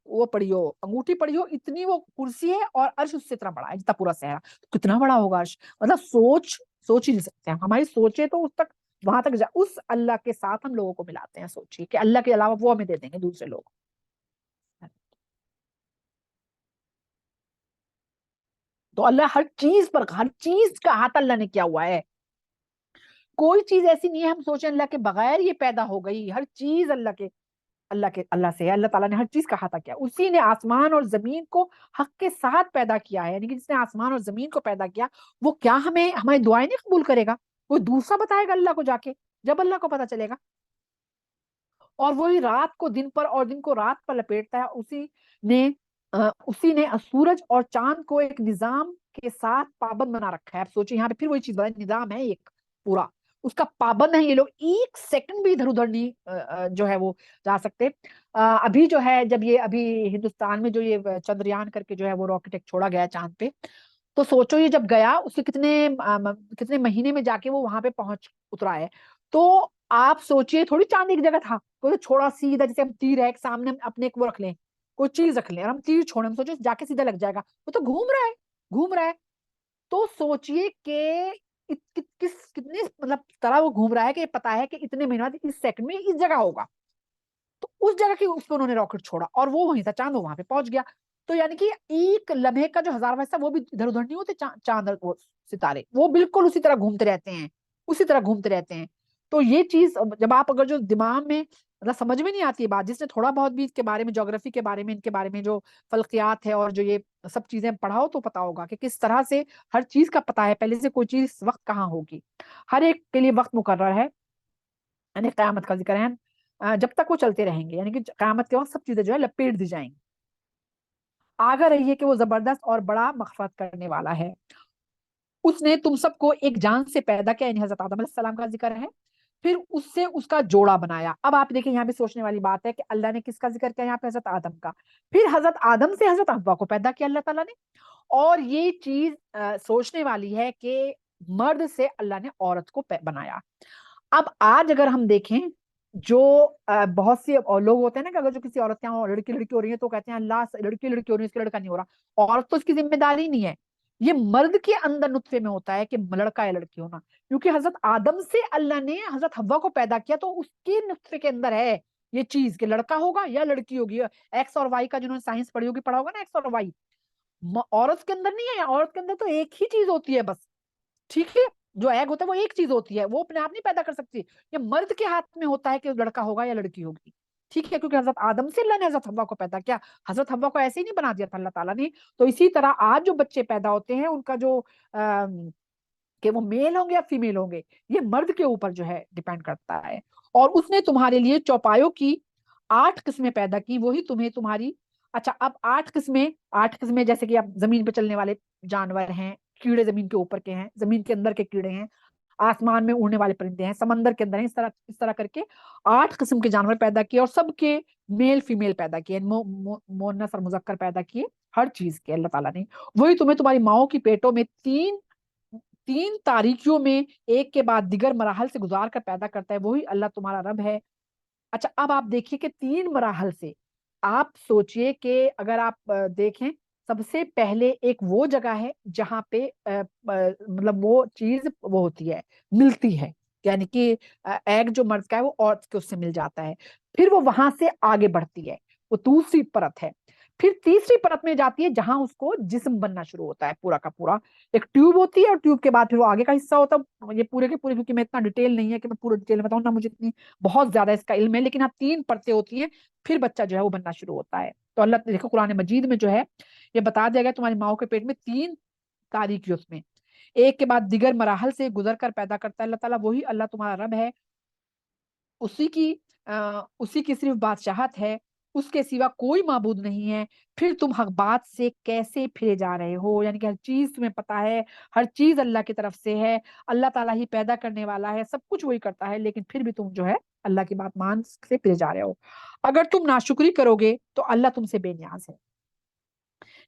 وہ پڑی ہو، انگوٹھی پڑی ہو، اتنی وہ کرسی ہے، اور عرش اس سے اتنا بڑا ہے جتنا پورا صحرا. کتنا بڑا ہوگا عرش؟ مطلب سوچ ہی نہیں سکتے ہیں. ہماری سوچے تو اس تک، وہاں تک اس اللہ کے ساتھ ہم لوگوں کو ملاتے ہیں. سوچیے کہ اللہ کے علاوہ وہ ہمیں دے دیں گے دوسرے لوگ. تو اللہ ہر چیز پر، ہر چیز کا ہاتھ اللہ نے کیا ہوا ہے. کوئی چیز ایسی نہیں ہے ہم سوچیں اللہ کے بغیر یہ پیدا ہو گئی. ہر چیز اللہ سے ہے. اللہ تعالیٰ نے ہر چیز کا احاطہ کیا. اسی نے آسمان اور زمین کو حق کے ساتھ پیدا کیا ہے. یعنی کہ جس نے آسمان اور زمین کو پیدا کیا وہ کیا ہماری دعائیں نہیں قبول کرے گا؟ کوئی دوسرا بتائے گا اللہ کو جا کے جب اللہ کو پتا چلے گا؟ اور وہی رات کو دن پر اور دن کو رات پر لپیٹتا ہے. اسی نے سورج اور چاند کو ایک نظام کے ساتھ پابند بنا رکھا ہے. آپ سوچیں یہاں پہ پھر وہی چیز بتا، نظام ہے ایک پورا، اس کا پابند ہے. یہ لوگ ایک سیکنڈ بھی ادھر ادھر نہیں جو ہے وہ جا سکتے. ابھی جو ہے، جب یہ ابھی ہندوستان میں جو یہ چندریان کر کے جو ہے وہ راکٹ ایک چھوڑا گیا چاند پہ، تو سوچو یہ جب گیا اس کے کتنے مہینے میں جا کے وہ وہاں پہ پہنچ اترا ہے. تو آپ سوچئے تھوڑی چاند ایک جگہ تھا، کوئی چھوڑا سیدھا جیسے ہم تیر ہے ایک سامنے اپنے وہ رکھ لیں، کوئی چیز رکھ لیں اور ہم تیر چھوڑیں، ہم سوچے جا کے سیدھا لگ جائے گا، وہ تو گھوم رہا ہے. تو سوچئے کہ کتنے مطلب طرح وہ گھوم رہا ہے کہ پتا ہے کہ اتنے مہینے بعد اس سیکنڈ میں اس جگہ ہوگا. تو اس جگہ کی اس پہ انہوں نے راکٹ چھوڑا اور وہ وہیں تھا، چاند وہاں پہ پہنچ گیا. تو یعنی کہ ایک لمحے کا جو 1000 حصہ وہ بھی ادھر ادھر نہیں ہوتے، چاند اور ستارے وہ بالکل اسی طرح گھومتے رہتے ہیں، اسی طرح گھومتے رہتے ہیں. تو یہ چیز جب آپ اگر جو دماغ میں مطلب سمجھ میں نہیں آتی ہے بات، جس نے تھوڑا بہت بھی اس کے بارے میں جغرافی کے بارے میں ان کے بارے میں جو فلکیات ہے اور جو یہ سب چیزیں پڑھاؤ تو پتا ہوگا کہ کس طرح سے ہر چیز کا پتا ہے پہلے سے کوئی چیز اس وقت کہاں ہوگی. ہر ایک کے لیے وقت مقرر ہے، یعنی قیامت کا ذکر ہے جب تک وہ چلتے رہیں گے، یعنی کہ قیامت کے وقت سب چیزیں جو ہے لپیٹ دی جائیں گی. آگاہ رہیے کہ وہ زبردست اور بڑا مغفرت کرنے والا ہے. اس نے تم سب کو ایک جان سے پیدا کیا، یعنی حضرت آدم علیہ السلام کا ذکر ہے، پھر اس سے اس کا جوڑا بنایا. اب آپ دیکھیں یہاں پہ سوچنے والی بات ہے کہ اللہ نے کس کا ذکر کیا یہاں پہ؟ حضرت آدم کا. پھر حضرت آدم سے حضرت حوا کو پیدا کیا اللہ تعالیٰ نے. اور یہ چیز سوچنے والی ہے کہ مرد سے اللہ نے عورت کو بنایا. اب آج اگر ہم دیکھیں جو بہت سے لوگ ہوتے ہیں نا کہ اگر جو کسی عورت کے یہاں لڑکی ہو رہی ہے تو کہتے ہیں اللہ لڑکی ہو رہی ہے، اس کا لڑکا نہیں ہو رہا. عورت تو اس کی ذمہ داری نہیں ہے، یہ مرد کے اندر نطفے میں ہوتا ہے کہ لڑکا یا لڑکی ہونا. کیونکہ حضرت آدم سے اللہ نے حضرت حوا کو پیدا کیا تو اس کے نطفے کے اندر ہے یہ چیز کہ لڑکا ہوگا یا لڑکی ہوگی. ایکس اور وائی کا جنہوں نے سائنس پڑھی ہوگی پڑھا ہوگا نا، ایکس اور وائی. عورت کے اندر نہیں ہے، عورت کے اندر تو ایک ہی چیز ہوتی ہے بس، ٹھیک ہے. جو ایگ ہوتا ہے وہ ایک چیز ہوتی ہے، وہ اپنے آپ نہیں پیدا کر سکتی. یہ مرد کے ہاتھ میں ہوتا ہے کہ لڑکا ہوگا یا لڑکی ہوگی، ٹھیک ہے. کیونکہ حضرت آدم سے اللہ نے حضرت حوا کو پیدا کیا، حضرت حوا کو ایسے ہی نہیں بنا دیا تھا اللہ تعالیٰ نے. تو اسی طرح آج جو بچے پیدا ہوتے ہیں ان کا جو کہ وہ میل ہوں گے یا فیمیل ہوں گے، یہ مرد کے اوپر جو ہے ڈیپینڈ کرتا ہے. اور اس نے تمہارے لیے چوپایوں کی 8 قسمیں پیدا کی، وہی تمہیں تمہاری. اچھا اب 8 قسمیں جیسے کہ اب زمین پہ چلنے والے جانور ہیں، کیڑے زمین کے اوپر کے ہیں، زمین کے اندر کے کیڑے ہیں، آسمان میں اڑنے والے پرندے ہیں، سمندر کے اندر ہیں، اس طرح کر کے 8 قسم کے جانور پیدا کیے اور سب کے میل فیمیل پیدا کیے، مؤنث اور مذکر پیدا کیے، ہر چیز کے اللہ تعالیٰ نے. وہی تمہیں تمہاری ماؤں کی پیٹوں میں تین تاریکیوں میں ایک کے بعد دیگر مراحل سے گزار کر پیدا کرتا ہے، وہی اللہ تمہارا رب ہے. اچھا اب آپ دیکھیے کہ 3 مراحل سے آپ سوچئے کہ اگر آپ دیکھیں سب سے پہلے ایک وہ جگہ ہے جہاں پہ مطلب وہ چیز وہ ہوتی ہے، ملتی ہے، یعنی کہ ایگ جو مرد کا ہے وہ عورت کے اس سے مل جاتا ہے. پھر وہ وہاں سے آگے بڑھتی ہے، وہ دوسری پرت ہے. پھر تیسری پرت میں جاتی ہے جہاں اس کو جسم بننا شروع ہوتا ہے پورا کا پورا. ایک ٹیوب ہوتی ہے اور ٹیوب کے بعد پھر وہ آگے کا حصہ ہوتا ہے. یہ پورے کے پورے کیونکہ میں اتنا ڈیٹیل نہیں ہے کہ میں پورا ڈیٹیل میں بتاؤں نہ، مجھے اتنی بہت زیادہ اس کا علم ہے، لیکن اب 3 پرتیں ہوتی ہیں پھر بچہ جو ہے وہ بننا شروع ہوتا ہے. تو اللہ دیکھو قرآن مجید میں جو ہے یہ بتا دیا گیا تمہاری ماؤں کے پیٹ میں 3 تاریکی اس میں ایک کے بعد دیگر مراحل سے گزر کر پیدا کرتا ہے اللہ تعالیٰ. وہی اللہ تمہارا رب ہے، اسی کی صرف بادشاہت ہے، اس کے سوا کوئی معبود نہیں ہے. پھر تم حق بات سے کیسے پھرے جا رہے ہو؟ یعنی کہ ہر چیز تمہیں پتا ہے، ہر چیز اللہ کی طرف سے ہے، اللہ تعالیٰ ہی پیدا کرنے والا ہے، سب کچھ وہی کرتا ہے، لیکن پھر بھی تم جو ہے اللہ کی بات مان سے پھرے جا رہے ہو. اگر تم ناشکری کرو گے تو اللہ تم سے بے نیاز ہے.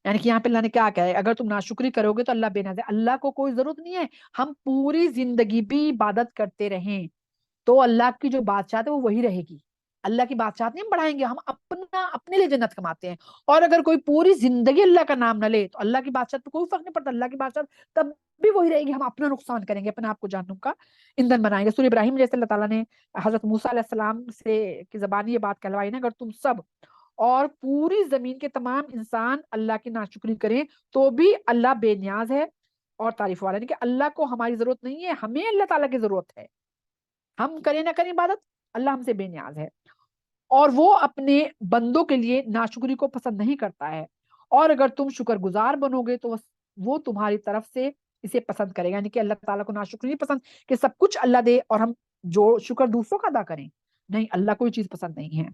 یعنی کہ یہاں پہ اللہ نے کیا کہا ہے؟ اگر تم ناشکری کرو گے تو اللہ بے نیاز ہے. اللہ کو کوئی ضرورت نہیں ہے ہم پوری زندگی بھی عبادت کرتے رہیں تو اللہ کی جو بادشاہت ہے وہ وہی رہے گی. اللہ کی بادشاہت نہیں ہم بڑھائیں گے، ہم اپنے لیے جنت کماتے ہیں. اور اگر کوئی پوری زندگی اللہ کا نام نہ لے تو اللہ کی بادشاہت پہ کوئی فرق نہیں پڑتا، اللہ کی بادشاہت تب بھی وہی رہے گی. ہم اپنا نقصان کریں گے، اپنے آپ کو جہنم کا ایندھن بنائیں گے. سورہ ابراہیم جیسے اللہ تعالیٰ نے حضرت موسیٰ علیہ السلام سے کی زبانی یہ بات کہلوائی نا، اگر تم سب اور پوری زمین کے تمام انسان اللہ کی ناشکری کریں تو بھی اللہ بے نیاز ہے اور تعریف والا. یعنی کہ اللہ کو ہماری ضرورت نہیں ہے، ہمیں اللہ تعالیٰ کی ضرورت ہے. ہم کریں نہ کریں عبادت، اللہ ہم سے بے نیاز ہے اور وہ اپنے بندوں کے لیے ناشکری کو پسند نہیں کرتا ہے. اور اگر تم شکر گزار بنو گے تو وہ تمہاری طرف سے اسے پسند کرے گا. یعنی کہ اللہ تعالیٰ کو ناشکری نہیں پسند کہ سب کچھ اللہ دے اور ہم جو شکر دوسروں کا ادا کریں، نہیں، اللہ کوئی چیز پسند نہیں ہے.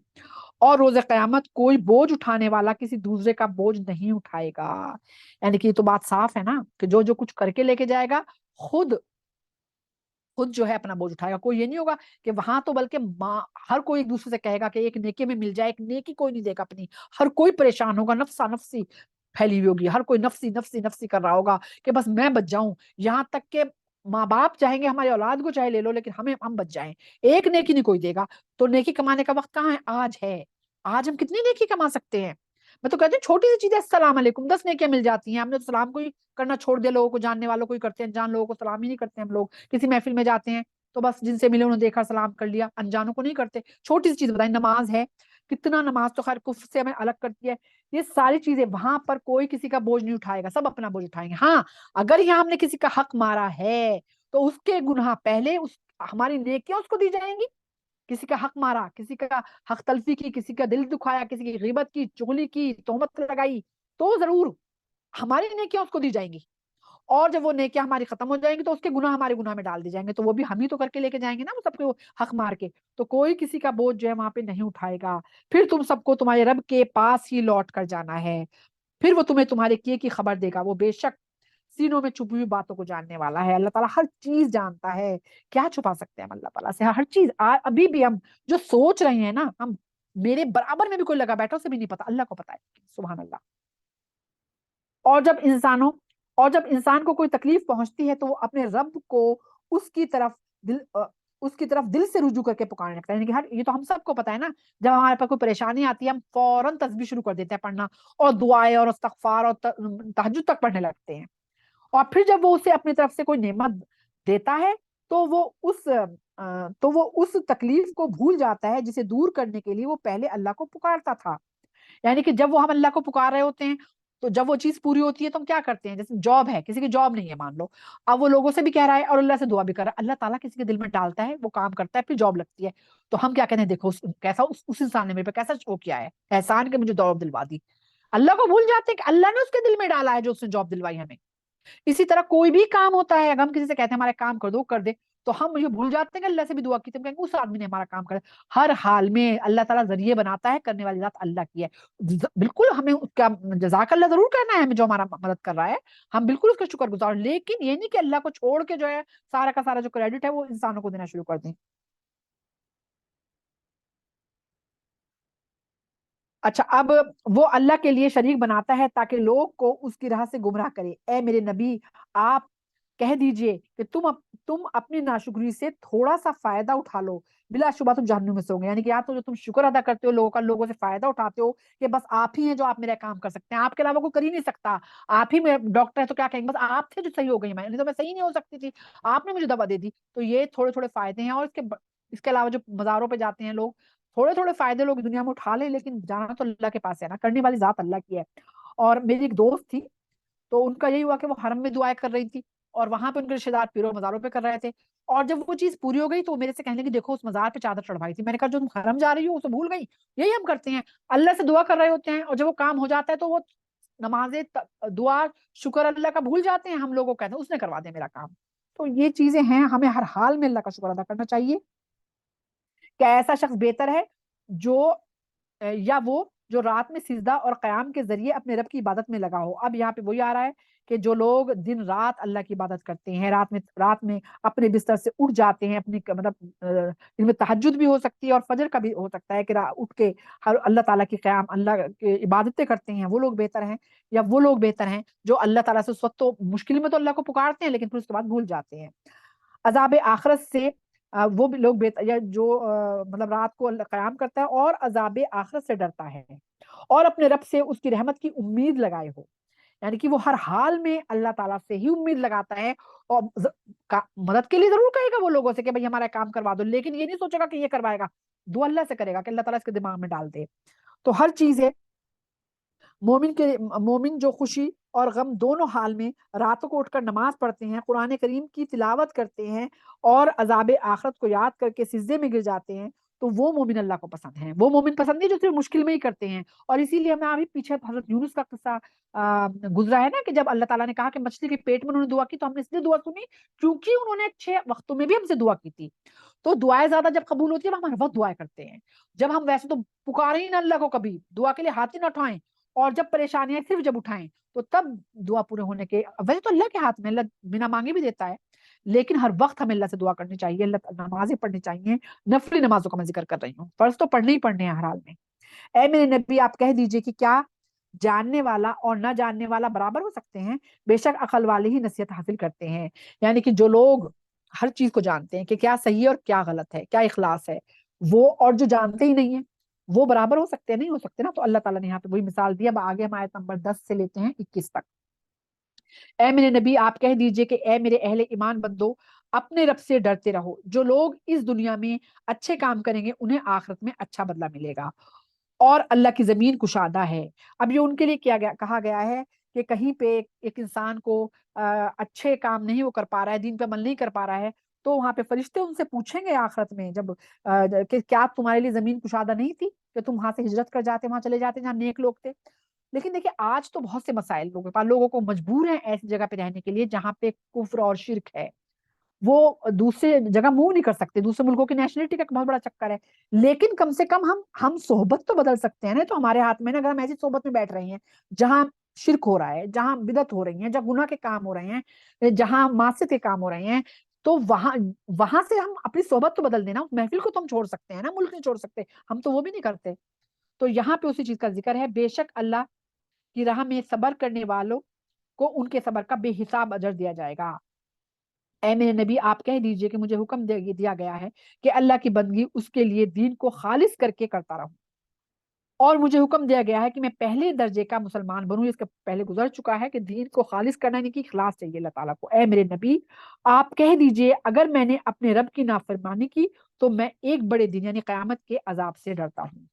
اور روز قیامت کوئی بوجھ اٹھانے والا کسی دوسرے کا بوجھ نہیں اٹھائے گا. یعنی کہ یہ تو بات صاف ہے نا کہ جو کچھ کر کے لے کے جائے گا خود جو ہے اپنا بوجھ اٹھائے گا. کوئی یہ نہیں ہوگا کہ وہاں تو بلکہ ہر کوئی ایک دوسرے سے کہے گا کہ ایک نیکی میں مل جائے، ایک نیکی کوئی نہیں دے گا اپنی. ہر کوئی پریشان ہوگا، نفسا نفسی پھیلی ہوئی ہوگی، ہر کوئی نفسی نفسی نفسی کر رہا ہوگا کہ بس میں بچ جاؤں. یہاں تک کہ ماں باپ چاہیں گے ہماری اولاد کو چاہے لے لو لیکن ہم بچ جائیں، ایک نیکی نہیں کوئی دے گا. تو نیکی کمانے کا وقت کہاں ہے؟ آج ہے. آج ہم کتنی نیکی کما سکتے ہیں؟ میں تو کہتی ہوں چھوٹی سی چیز ہے السلام علیکم 10 نیکیاں مل جاتی ہیں. ہم نے تو سلام کو ہی کرنا چھوڑ دیا, لوگوں کو جاننے والوں کو ہی کرتے ہیں, انجان لوگوں کو سلام ہی نہیں کرتے. ہم لوگ کسی محفل میں جاتے ہیں تو بس جن سے ملے انہوں نے دیکھا سلام کر لیا, انجانوں کو نہیں کرتے. چھوٹی سی چیز بتائیں, نماز ہے, کتنا نماز تو خیر کفر سے ہمیں الگ کرتی ہے. یہ ساری چیزیں وہاں پر کوئی کسی کا بوجھ نہیں اٹھائے گا, سب اپنا بوجھ اٹھائیں گے. ہاں اگر یہاں ہم نے کسی کا حق مارا ہے تو اس کے گناہ پہلے ہماری نیکیاں اس کو دی جائیں گی. کسی کا حق مارا, کسی کا حق تلفی کی, کسی کا دل دکھایا, کسی کی غیبت کی, چغلی کی, تہمت لگائی, تو ضرور ہماری نیکیاں اس کو دی جائیں گی. اور جب وہ نیکیاں ہماری ختم ہو جائیں گی تو اس کے گناہ ہمارے گناہ میں ڈال دی جائیں گے, تو وہ بھی ہم ہی تو کر کے لے کے جائیں گے نا وہ سب کو حق مار کے. تو کوئی کسی کا بوجھ جو ہے وہاں پہ نہیں اٹھائے گا. پھر تم سب کو تمہارے رب کے پاس ہی لوٹ کر جانا ہے, پھر وہ تمہیں تمہارے کیے کی خبر دے گا. وہ بے شک سینوں میں چھپی ہوئی باتوں کو جاننے والا ہے. اللہ تعالیٰ ہر چیز جانتا ہے, کیا چھپا سکتے ہیں ہم اللہ تعالیٰ سے. ہر چیز ابھی بھی ہم جو سوچ رہے ہیں نا, ہم میرے برابر میں بھی کوئی لگا بیٹھا اسے بھی نہیں پتا, اللہ کو پتا ہے. سبحان اللہ. اور جب انسان کو کوئی تکلیف پہنچتی ہے تو وہ اپنے رب کو اس کی طرف دل سے رجوع کر کے پکارنے لگتا ہے. یعنی کہ یہ تو ہم سب کو پتا ہے نا, جب ہمارے پاس کوئی پریشانی آتی ہے ہم فوراً تسبیح شروع کر دیتے ہیں پڑھنا, اور دعائیں اور استغفار اور تہجد تک پڑھنے لگتے ہیں. اور پھر جب وہ اسے اپنی طرف سے کوئی نعمت دیتا ہے تو وہ اس تکلیف کو بھول جاتا ہے جسے دور کرنے کے لیے وہ پہلے اللہ کو پکارتا تھا. یعنی کہ جب وہ ہم اللہ کو پکار رہے ہوتے ہیں تو جب وہ چیز پوری ہوتی ہے تو ہم کیا کرتے ہیں, جیسے جاب ہے, کسی کی جاب نہیں ہے مان لو, اب وہ لوگوں سے بھی کہہ رہا ہے اور اللہ سے دعا بھی کر رہا ہے. اللہ تعالیٰ کسی کے دل میں ڈالتا ہے, وہ کام کرتا ہے, پھر جاب لگتی ہے, تو ہم کیا کہتے ہیں دیکھو کیسا اس انسان نے میرے پہ کیسا وہ کیا ہے احسان, کے مجھے جاب دلوا دی. اللہ کو بھول جاتے ہیں کہ اللہ نے اس کے دل میں ڈالا ہے جو اس نے جاب دلوائی ہمیں. اسی طرح کوئی بھی کام ہوتا ہے, اگر ہم کسی سے کہتے ہیں ہمارا کام کر دو, کر دے, تو ہم مجھے بھول جاتے ہیں کہ اللہ سے بھی دعا کی تھی, اس آدمی نے ہمارا کام کرا. ہر حال میں اللہ تعالیٰ ذریعے بناتا ہے, کرنے والی ذات اللہ کی ہے. بالکل ہمیں اس کا جزاک اللہ ضرور کہنا ہے, ہمیں جو ہمارا مدد کر رہا ہے ہم بالکل اس کا شکر گزار, لیکن یہ نہیں کہ اللہ کو چھوڑ کے جو ہے سارا کا سارا جو کریڈٹ ہے وہ انسانوں کو دینا شروع کر دیں. اچھا, اب وہ اللہ کے لیے شریک بناتا ہے تاکہ لوگ کو اس کی راہ سے گمراہ کرے. اے میرے نبی آپ کہہ دیجئے کہ تم اپنی ناشکری سے تھوڑا سا فائدہ اٹھا لو, بلا شبہ تم جہنم میں سے ہوں گے. یعنی کہ یا تو جو تم شکر ادا کرتے ہو لوگوں سے فائدہ اٹھاتے ہو کہ بس آپ ہی ہیں جو آپ میرا کام کر سکتے ہیں, آپ کے علاوہ کوئی کر ہی نہیں سکتا, آپ ہی میرے ڈاکٹر ہے تو کیا کہیں گے بس آپ تھے جو صحیح ہو گئی, میں تو میں صحیح نہیں ہو سکتی تھی, آپ نے مجھے دوا دے دی. تو یہ تھوڑے تھوڑے فائدے ہیں. اور اس کے علاوہ جو مزاروں پہ جاتے ہیں لوگ, تھوڑے تھوڑے فائدے لوگ دنیا میں اٹھا لیں, لیکن جانا تو اللہ کے پاس ہے نا, کرنے والی ذات اللہ کی ہے. اور میری ایک دوست تھی, تو ان کا یہی ہوا کہ وہ حرم میں دعائیں کر رہی تھی, اور وہاں پہ ان کے رشتے دار پیروں مزاروں پہ کر رہے تھے. اور جب وہ چیز پوری ہو گئی تو میرے سے کہنے لگی دیکھو اس مزار پہ چادر چڑھوائی تھی. میں نے کہا جو تم حرم جا رہی ہو اسے بھول گئی, یہی ہم کرتے ہیں, اللہ سے دعا کر رہے ہوتے ہیں اور جب وہ کام ہو جاتا ہے تو وہ نمازیں دعا شکر اللہ کا بھول جاتے ہیں. ہم لوگوں کو کہتے ہیں اس نے کروا دیا میرا کام. تو یہ چیزیں ہیں, ہمیں ہر حال میں اللہ کا شکر ادا کرنا چاہیے. کہ ایسا شخص بہتر ہے یا وہ جو رات میں سجدہ اور قیام کے ذریعے اپنے رب کی عبادت میں لگا ہو. اب یہاں پہ وہی آ رہا ہے کہ جو لوگ دن رات اللہ کی عبادت کرتے ہیں, رات میں اپنے بستر سے اٹھ جاتے ہیں, اپنی مطلب ان میں تہجد بھی ہو سکتی ہے اور فجر کا بھی ہو سکتا ہے کہ اٹھ کے اللہ تعالیٰ کی قیام اللہ کی عبادتیں کرتے ہیں, وہ لوگ بہتر ہیں. یا وہ لوگ بہتر ہیں جو اللہ تعالیٰ سے اس وقت تو مشکل میں تو اللہ کو پکارتے ہیں لیکن پھر اس کے بعد بھول جاتے ہیں. عذاب آخرت سے وہ بھی لوگ بہتر, یا جو مطلب رات کو قیام کرتا ہے اور عذاب آخرت سے ڈرتا ہے اور اپنے رب سے اس کی رحمت کی امید لگائے ہو. یعنی کہ وہ ہر حال میں اللہ تعالیٰ سے ہی امید لگاتا ہے, اور مدد کے لیے ضرور کہے گا وہ لوگوں سے کہ بھائی ہمارا کام کروا دو, لیکن یہ نہیں سوچے گا کہ یہ کروائے گا, دعا اللہ سے کرے گا کہ اللہ تعالیٰ اس کے دماغ میں ڈال دے. تو ہر چیز ہے مومن جو خوشی اور غم دونوں حال میں راتوں کو اٹھ کر نماز پڑھتے ہیں, قرآن کریم کی تلاوت کرتے ہیں اور عذاب آخرت کو یاد کر کے سجدے میں گر جاتے ہیں, تو وہ مومن اللہ کو پسند ہیں. وہ مومن پسند نہیں جو صرف مشکل میں ہی کرتے ہیں. اور اسی لیے ہمیں ابھی پیچھے حضرت یونس کا قصہ گزرا ہے نا, کہ جب اللہ تعالیٰ نے کہا کہ مچھلی کے پیٹ میں انہوں نے دعا کی, تو ہم نے اس لیے دعا سنی کیونکہ انہوں نے اچھے وقتوں میں بھی ہم سے دعا کی تھی. تو دعائیں زیادہ جب قبول ہوتی ہے ہم ہر وقت دعائیں کرتے ہیں. جب ہم ویسے تو پکارے ہی نہ اللہ کو, کبھی دعا کے لیے ہاتھ ہی نہ اٹھائیں, اور جب پریشانیاں صرف جب اٹھائیں تو تب دعا پورے ہونے کے, ویسے تو اللہ کے ہاتھ میں, اللہ بنا مانگے بھی دیتا ہے, لیکن ہر وقت ہمیں اللہ سے دعا کرنی چاہیے, اللہ نمازیں پڑھنی چاہیے. نفلی نمازوں کا میں ذکر کر رہی ہوں, فرض تو پڑھنے ہی پڑھنے ہیں ہر حال میں. اے میرے نبی آپ کہہ دیجئے کہ کیا جاننے والا اور نہ جاننے والا برابر ہو سکتے ہیں؟ بے شک عقل والے ہی نصیحت حاصل کرتے ہیں. یعنی کہ جو لوگ ہر چیز کو جانتے ہیں کہ کیا صحیح ہے اور کیا غلط ہے, کیا اخلاص ہے, وہ اور جو جانتے ہی نہیں ہیں وہ برابر ہو سکتے ہیں؟ نہیں ہو سکتے نا. تو اللہ تعالیٰ نے یہاں پہ وہی مثال دی. اب آگے ہم آیت نمبر 10 سے لیتے ہیں 21 تک. اے میرے نبی آپ کہہ دیجئے کہ اے میرے اہل ایمان بندو اپنے رب سے ڈرتے رہو. جو لوگ اس دنیا میں اچھے کام کریں گے انہیں آخرت میں اچھا بدلہ ملے گا اور اللہ کی زمین کشادہ ہے. اب یہ ان کے لیے کہا گیا ہے کہ کہیں پہ ایک انسان کو اچھے کام نہیں وہ کر پا رہا ہے, دین پہ عمل نہیں کر پا رہا ہے, تو وہاں پہ فرشتے ان سے پوچھیں گے آخرت میں جب کہ کیا تمہارے لیے زمین کشادہ نہیں تھی کہ تم وہاں سے ہجرت کر جاتے, وہاں چلے جاتے جہاں نیک لوگ تھے. لیکن دیکھیں آج تو بہت سے مسائل لوگوں کو مجبور ہیں ایسی جگہ پہ رہنے کے لیے جہاں پہ کفر اور شرک ہے. وہ دوسرے جگہ موو نہیں کر سکتے, دوسرے ملکوں کی نیشنلٹی کا بہت بڑا چکر ہے. لیکن کم سے کم ہم صحبت تو بدل سکتے ہیں نا. تو ہمارے ہاتھ میں نا, اگر ہم ایسی صحبت میں بیٹھ رہے ہیں جہاں شرک ہو رہا ہے, جہاں بدعت ہو رہی ہیں, جہاں گناہ کے کام ہو رہے ہیں, جہاں معصیت کے کام ہو رہے ہیں, تو وہاں سے ہم اپنی صحبت تو بدل دینا. اس محفل کو تو ہم چھوڑ سکتے ہیں نا, ملک نہیں چھوڑ سکتے, ہم تو وہ بھی نہیں کرتے. تو یہاں پہ اسی چیز کا ذکر ہے, بے شک اللہ کی راہ میں صبر کرنے والوں کو ان کے صبر کا بے حساب اجر دیا جائے گا. اے میرے نبی آپ کہہ دیجئے کہ مجھے حکم دیا گیا ہے کہ اللہ کی بندگی اس کے لیے دین کو خالص کر کے کرتا رہوں, اور مجھے حکم دیا گیا ہے کہ میں پہلے درجے کا مسلمان بنوں. اس کا پہلے گزر چکا ہے کہ دین کو خالص کرنا یعنی کہ اخلاص چاہیے اللہ تعالیٰ کو. اے میرے نبی آپ کہہ دیجئے اگر میں نے اپنے رب کی نافرمانی کی تو میں ایک بڑے دن یعنی قیامت کے عذاب سے ڈرتا ہوں.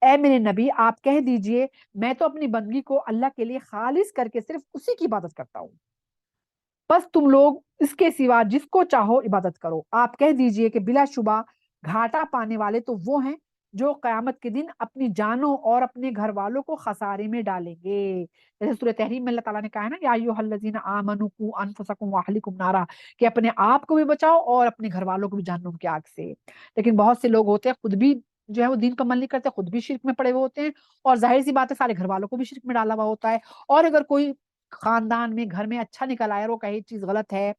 اے میرے نبی آپ کہہ دیجئے میں تو اپنی بندگی کو اللہ کے لیے خالص کر کے صرف اسی کی عبادت کرتا ہوں, بس تم لوگ اس کے سوا جس کو چاہو عبادت کرو. آپ کہہ دیجئے کہ بلا شبہ گھاٹا پانے والے تو وہ ہیں جو قیامت کے دن اپنی جانوں اور اپنے گھر والوں کو خسارے میں ڈالیں گے. جیسے سورہ تحریم میں اللہ تعالیٰ نے کہا ہے نا, یا ایھا الذین آمنوا قوا انفسکم واہلکم نارا, کہ اپنے آپ کو بھی بچاؤ اور اپنے گھر والوں کو بھی جہنم کی آگ سے. لیکن بہت سے لوگ ہوتے ہیں خود بھی جو ہے وہ دین پر عمل نہیں کرتے, خود بھی شرک میں پڑے ہوئے ہوتے ہیں, اور ظاہر سی بات ہے سارے گھر والوں کو بھی شرک میں ڈالا ہوا ہوتا ہے. اور اگر کوئی خاندان میں گھر میں اچھا نکل آیا اور وہ کہے چیز غلط ہے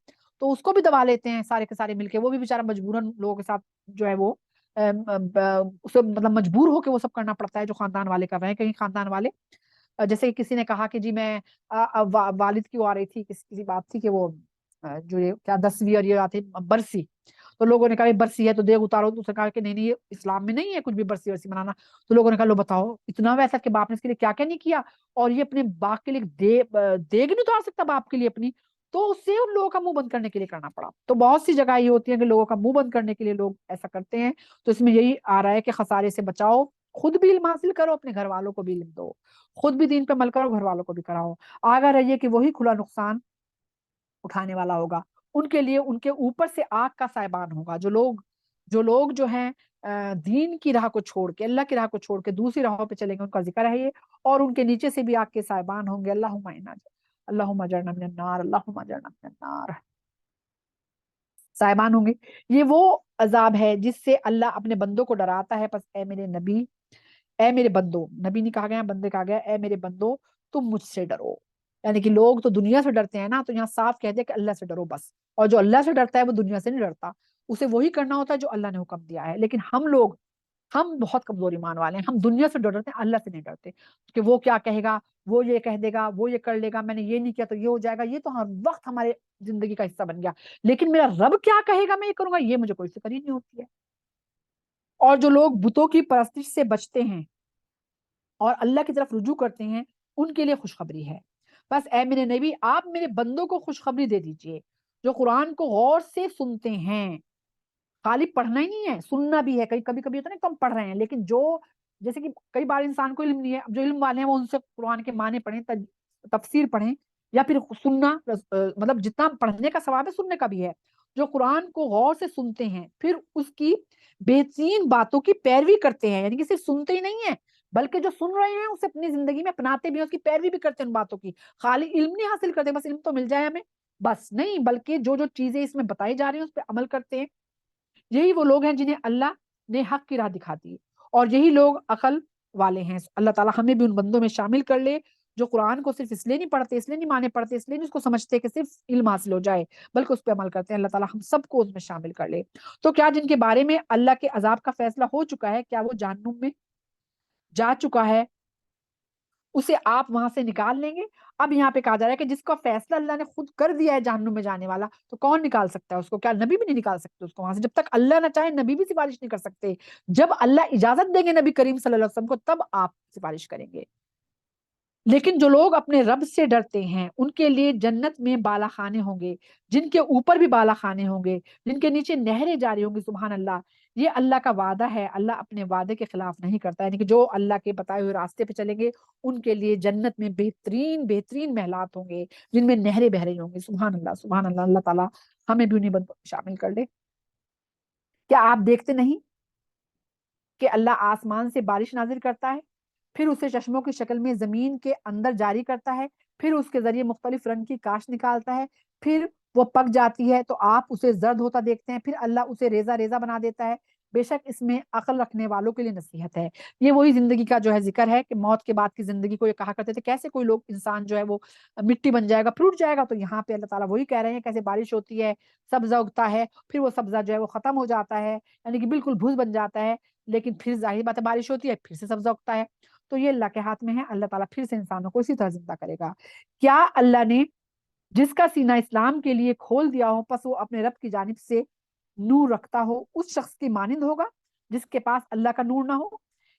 تو اس کو بھی دبا لیتے ہیں سارے کے سارے مل کے. وہ بھی بیچارہ مجبوراً لوگوں کے ساتھ جو ہے وہ اسے مطلب مجبور ہو کے وہ سب کرنا پڑتا ہے جو خاندان والے کر رہے ہیں. کہیں خاندان والے جیسے کسی نے کہا کہ جی میں والد کی وہ آ رہی تھی کسی بات تھی کہ وہ جو یہ کیا 10ویں اور یہ آتی برسی, تو لوگوں نے کہا برسی ہے تو دیگ اتارو, تو اس نے کہا کہ نہیں یہ اسلام میں نہیں ہے کچھ بھی برسی ورسی منانا. تو لوگوں نے کہا لو بتاؤ اتنا ویسا کہ باپ نے اس کے لیے کیا کیا نہیں کیا, اور یہ اپنے باپ کے لیے دیگ نہیں اتار سکتا باپ کے لیے اپنی, تو اس سے ان لوگوں کا منہ بند کرنے کے لیے کرنا پڑا. تو بہت سی جگہ یہ ہوتی ہے کہ لوگوں کا منہ بند کرنے کے لیے لوگ ایسا کرتے ہیں. تو اس میں یہی آ رہا ہے کہ خسارے سے بچاؤ, خود بھی علم حاصل کرو, اپنے گھر والوں کو بھی علم دو, خود بھی دین پہ عمل کرو, گھر والوں کو بھی کراؤ. آگاہ رہیے کہ وہی کھلا نقصان اٹھانے والا ہوگا. ان کے لیے ان کے اوپر سے آگ کا سائبان ہوگا. جو لوگ جو ہیں دین کی راہ کو چھوڑ کے, اللہ کی راہ کو چھوڑ کے دوسری راہوں پہ چلیں گے, ان کا ذکر ہے یہ, اور ان کے نیچے سے بھی آگ کے سائبان ہوں گے. اللہم اجرنا من النار, اللہم اجرنا من النار. سائبان ہوں گے. یہ وہ عذاب ہے جس سے اللہ اپنے بندوں کو ڈراتا ہے. پس اے میرے نبی, اے میرے بندو, نبی نہیں کہا گیا بندے کہا گیا, اے میرے بندو تم مجھ سے ڈرو. یعنی کہ لوگ تو دنیا سے ڈرتے ہیں نا, تو یہاں صاف کہہ دیا کہ اللہ سے ڈرو بس. اور جو اللہ سے ڈرتا ہے وہ دنیا سے نہیں ڈرتا, اسے وہی کرنا ہوتا ہے جو اللہ نے حکم دیا ہے. لیکن ہم بہت کمزور ایمان والے ہیں, ہم دنیا سے ڈرتے ہیں, اللہ سے نہیں ڈرتے کہ وہ کیا کہے گا, وہ یہ کہہ دے گا, وہ یہ کر لے گا, میں نے یہ نہیں کیا تو یہ ہو جائے گا. یہ تو ہر وقت ہمارے زندگی کا حصہ بن گیا. لیکن میرا رب کیا کہے گا میں یہ کروں گا, یہ مجھے کوئی فکر ہی نہیں ہوتی ہے. اور جو لوگ بتوں کی پرستش سے بچتے ہیں اور اللہ کی طرف رجوع کرتے ہیں ان کے لیے خوشخبری ہے. بس اے میرے نبی آپ میرے بندوں کو خوشخبری دے دیجئے جو قرآن کو غور سے سنتے ہیں. خالی پڑھنا ہی نہیں ہے, سننا بھی ہے. کبھی کبھی ہوتا ہے نا کم پڑھ رہے ہیں, لیکن جو جیسے کہ کئی بار انسان کو علم نہیں ہے, اب جو علم والے ہیں وہ ان سے قرآن کے معنی پڑھیں, تفسیر پڑھیں, یا پھر سننا, مطلب جتنا پڑھنے کا ثواب ہے سننے کا بھی ہے. جو قرآن کو غور سے سنتے ہیں پھر اس کی بہترین باتوں کی پیروی کرتے ہیں, یعنی کہ صرف سنتے ہی نہیں ہیں بلکہ جو سن رہے ہیں اسے اپنی زندگی میں اپناتے بھی ہیں, اس کی پیروی بھی کرتے ہیں ان باتوں کی. خالی علم نہیں حاصل کرتے بس علم تو مل جائے ہمیں بس نہیں, بلکہ جو چیزیں اس میں بتائی جا رہی ہیں اس پہ عمل کرتے ہیں. یہی وہ لوگ ہیں جنہیں اللہ نے حق کی راہ دکھا دی, اور یہی لوگ عقل والے ہیں. اللہ تعالیٰ ہمیں بھی ان بندوں میں شامل کر لے جو قرآن کو صرف اس لیے نہیں پڑھتے, اس لیے نہیں مانے پڑھتے, اس لیے نہیں اس کو سمجھتے کہ صرف علم حاصل ہو جائے, بلکہ اس پہ عمل کرتے ہیں. اللہ تعالیٰ ہم سب کو اس میں شامل کر لے. تو کیا جن کے بارے میں اللہ کے عذاب کا فیصلہ ہو چکا ہے, کیا وہ جہنم میں جا چکا ہے, اسے آپ وہاں سے نکال لیں گے. اب یہاں پہ کہا جا رہا ہے کہ جس کا فیصلہ اللہ نے خود کر دیا ہے جہنم میں جانے والا, تو کون نکال سکتا ہے اس کو؟ کیا نبی بھی نہیں نکال سکتے اس کو وہاں سے؟ جب تک اللہ نہ چاہے نبی بھی سفارش نہیں کر سکتے. جب اللہ اجازت دیں گے نبی کریم صلی اللہ علیہ وسلم کو, تب آپ سفارش کریں گے. لیکن جو لوگ اپنے رب سے ڈرتے ہیں ان کے لیے جنت میں بالا خانے ہوں گے, جن کے اوپر بھی بالا خانے ہوں گے, جن کے نیچے نہریں جاری ہوں گی. سبحان اللہ, یہ اللہ کا وعدہ ہے. اللہ اپنے وعدے کے خلاف نہیں کرتا. یعنی کہ جو اللہ کے بتائے ہوئے راستے پہ چلیں گے ان کے لیے جنت میں بہترین بہترین محلات ہوں گے جن میں نہریں بہ رہی ہوں گی. سبحان اللہ سبحان اللہ. اللہ تعالیٰ ہمیں بھی انہیں شامل کر لے. کیا آپ دیکھتے نہیں کہ اللہ آسمان سے بارش نازل کرتا ہے, پھر اسے چشموں کی شکل میں زمین کے اندر جاری کرتا ہے, پھر اس کے ذریعے مختلف رنگ کی کاشت نکالتا ہے, پھر وہ پک جاتی ہے تو آپ اسے زرد ہوتا دیکھتے ہیں, پھر اللہ اسے ریزہ ریزہ بنا دیتا ہے. بے شک اس میں عقل رکھنے والوں کے لیے نصیحت ہے. یہ وہی زندگی کا جو ہے ذکر ہے کہ موت کے بعد کی زندگی کو یہ کہا کرتے تھے کیسے کوئی لوگ انسان جو ہے وہ مٹی بن جائے گا, پھوٹ جائے گا. تو یہاں پہ اللہ تعالیٰ وہی کہہ رہے ہیں کیسے بارش ہوتی ہے, سبزہ اگتا ہے, پھر وہ سبزہ جو ہے وہ ختم ہو جاتا ہے, یعنی کہ بالکل بھوس بن جاتا ہے, لیکن پھر ظاہر بات ہے بارش ہوتی ہے, پھر سے سبزہ اگتا ہے. تو یہ اللہ کے ہاتھ میں ہے. اللہ تعالیٰ پھر سے انسانوں کو اسی طرح زندہ کرے گا. کیا اللہ نے جس کا سینہ اسلام کے لیے کھول دیا ہو پس وہ اپنے رب کی جانب سے نور رکھتا ہو اس شخص کی مانند ہوگا جس کے پاس اللہ کا نور نہ ہو؟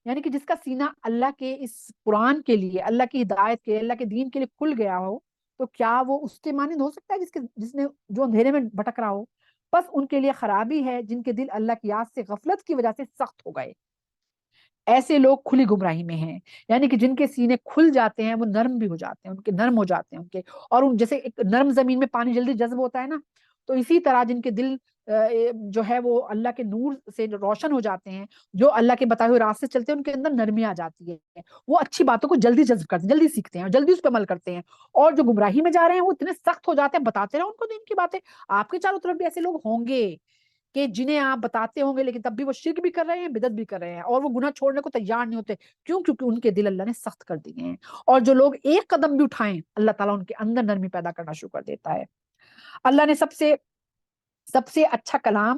یعنی کہ جس کا سینہ اللہ کے اس قرآن کے لیے, اللہ کی ہدایت کے, اللہ کے دین کے لیے کھل گیا ہو, تو کیا وہ اس کے مانند ہو سکتا ہے جس نے جو اندھیرے میں بھٹک رہا ہو؟ بس ان کے لیے خرابی ہے جن کے دل اللہ کی یاد سے غفلت کی وجہ سے سخت ہو گئے. ایسے لوگ کھلی گمراہی میں ہیں. یعنی کہ جن کے سینے کھل جاتے ہیں وہ نرم بھی ہو جاتے ہیں, ان کے نرم ہو جاتے ہیں ان کے, اور ان جیسے ایک نرم زمین میں پانی جلدی جذب ہوتا ہے نا, تو اسی طرح جن کے دل جو ہے وہ اللہ کے نور سے روشن ہو جاتے ہیں, جو اللہ کے بتائے ہوئے راستے چلتے ہیں, ان کے اندر نرمی آ جاتی ہے. وہ اچھی باتوں کو جلدی جذب کرتے ہیں, جلدی سیکھتے ہیں اور جلدی اس پہ عمل کرتے ہیں. اور جو گمراہی میں جا رہے ہیں وہ اتنے سخت ہو جاتے ہیں, بتاتے رہو ان کو دین کی باتیں. آپ کے چاروں طرف بھی ایسے لوگ ہوں گے کہ جنہیں آپ بتاتے ہوں گے لیکن تب بھی وہ شرک بھی کر رہے ہیں, بدعت بھی کر رہے ہیں, اور وہ گناہ چھوڑنے کو تیار نہیں ہوتے. کیوں؟ کیونکہ ان کے دل اللہ نے سخت کر دیے ہیں. اور جو لوگ ایک قدم بھی اٹھائیں اللہ تعالیٰ ان کے اندر نرمی پیدا کرنا شروع کر دیتا ہے. اللہ نے سب سے اچھا کلام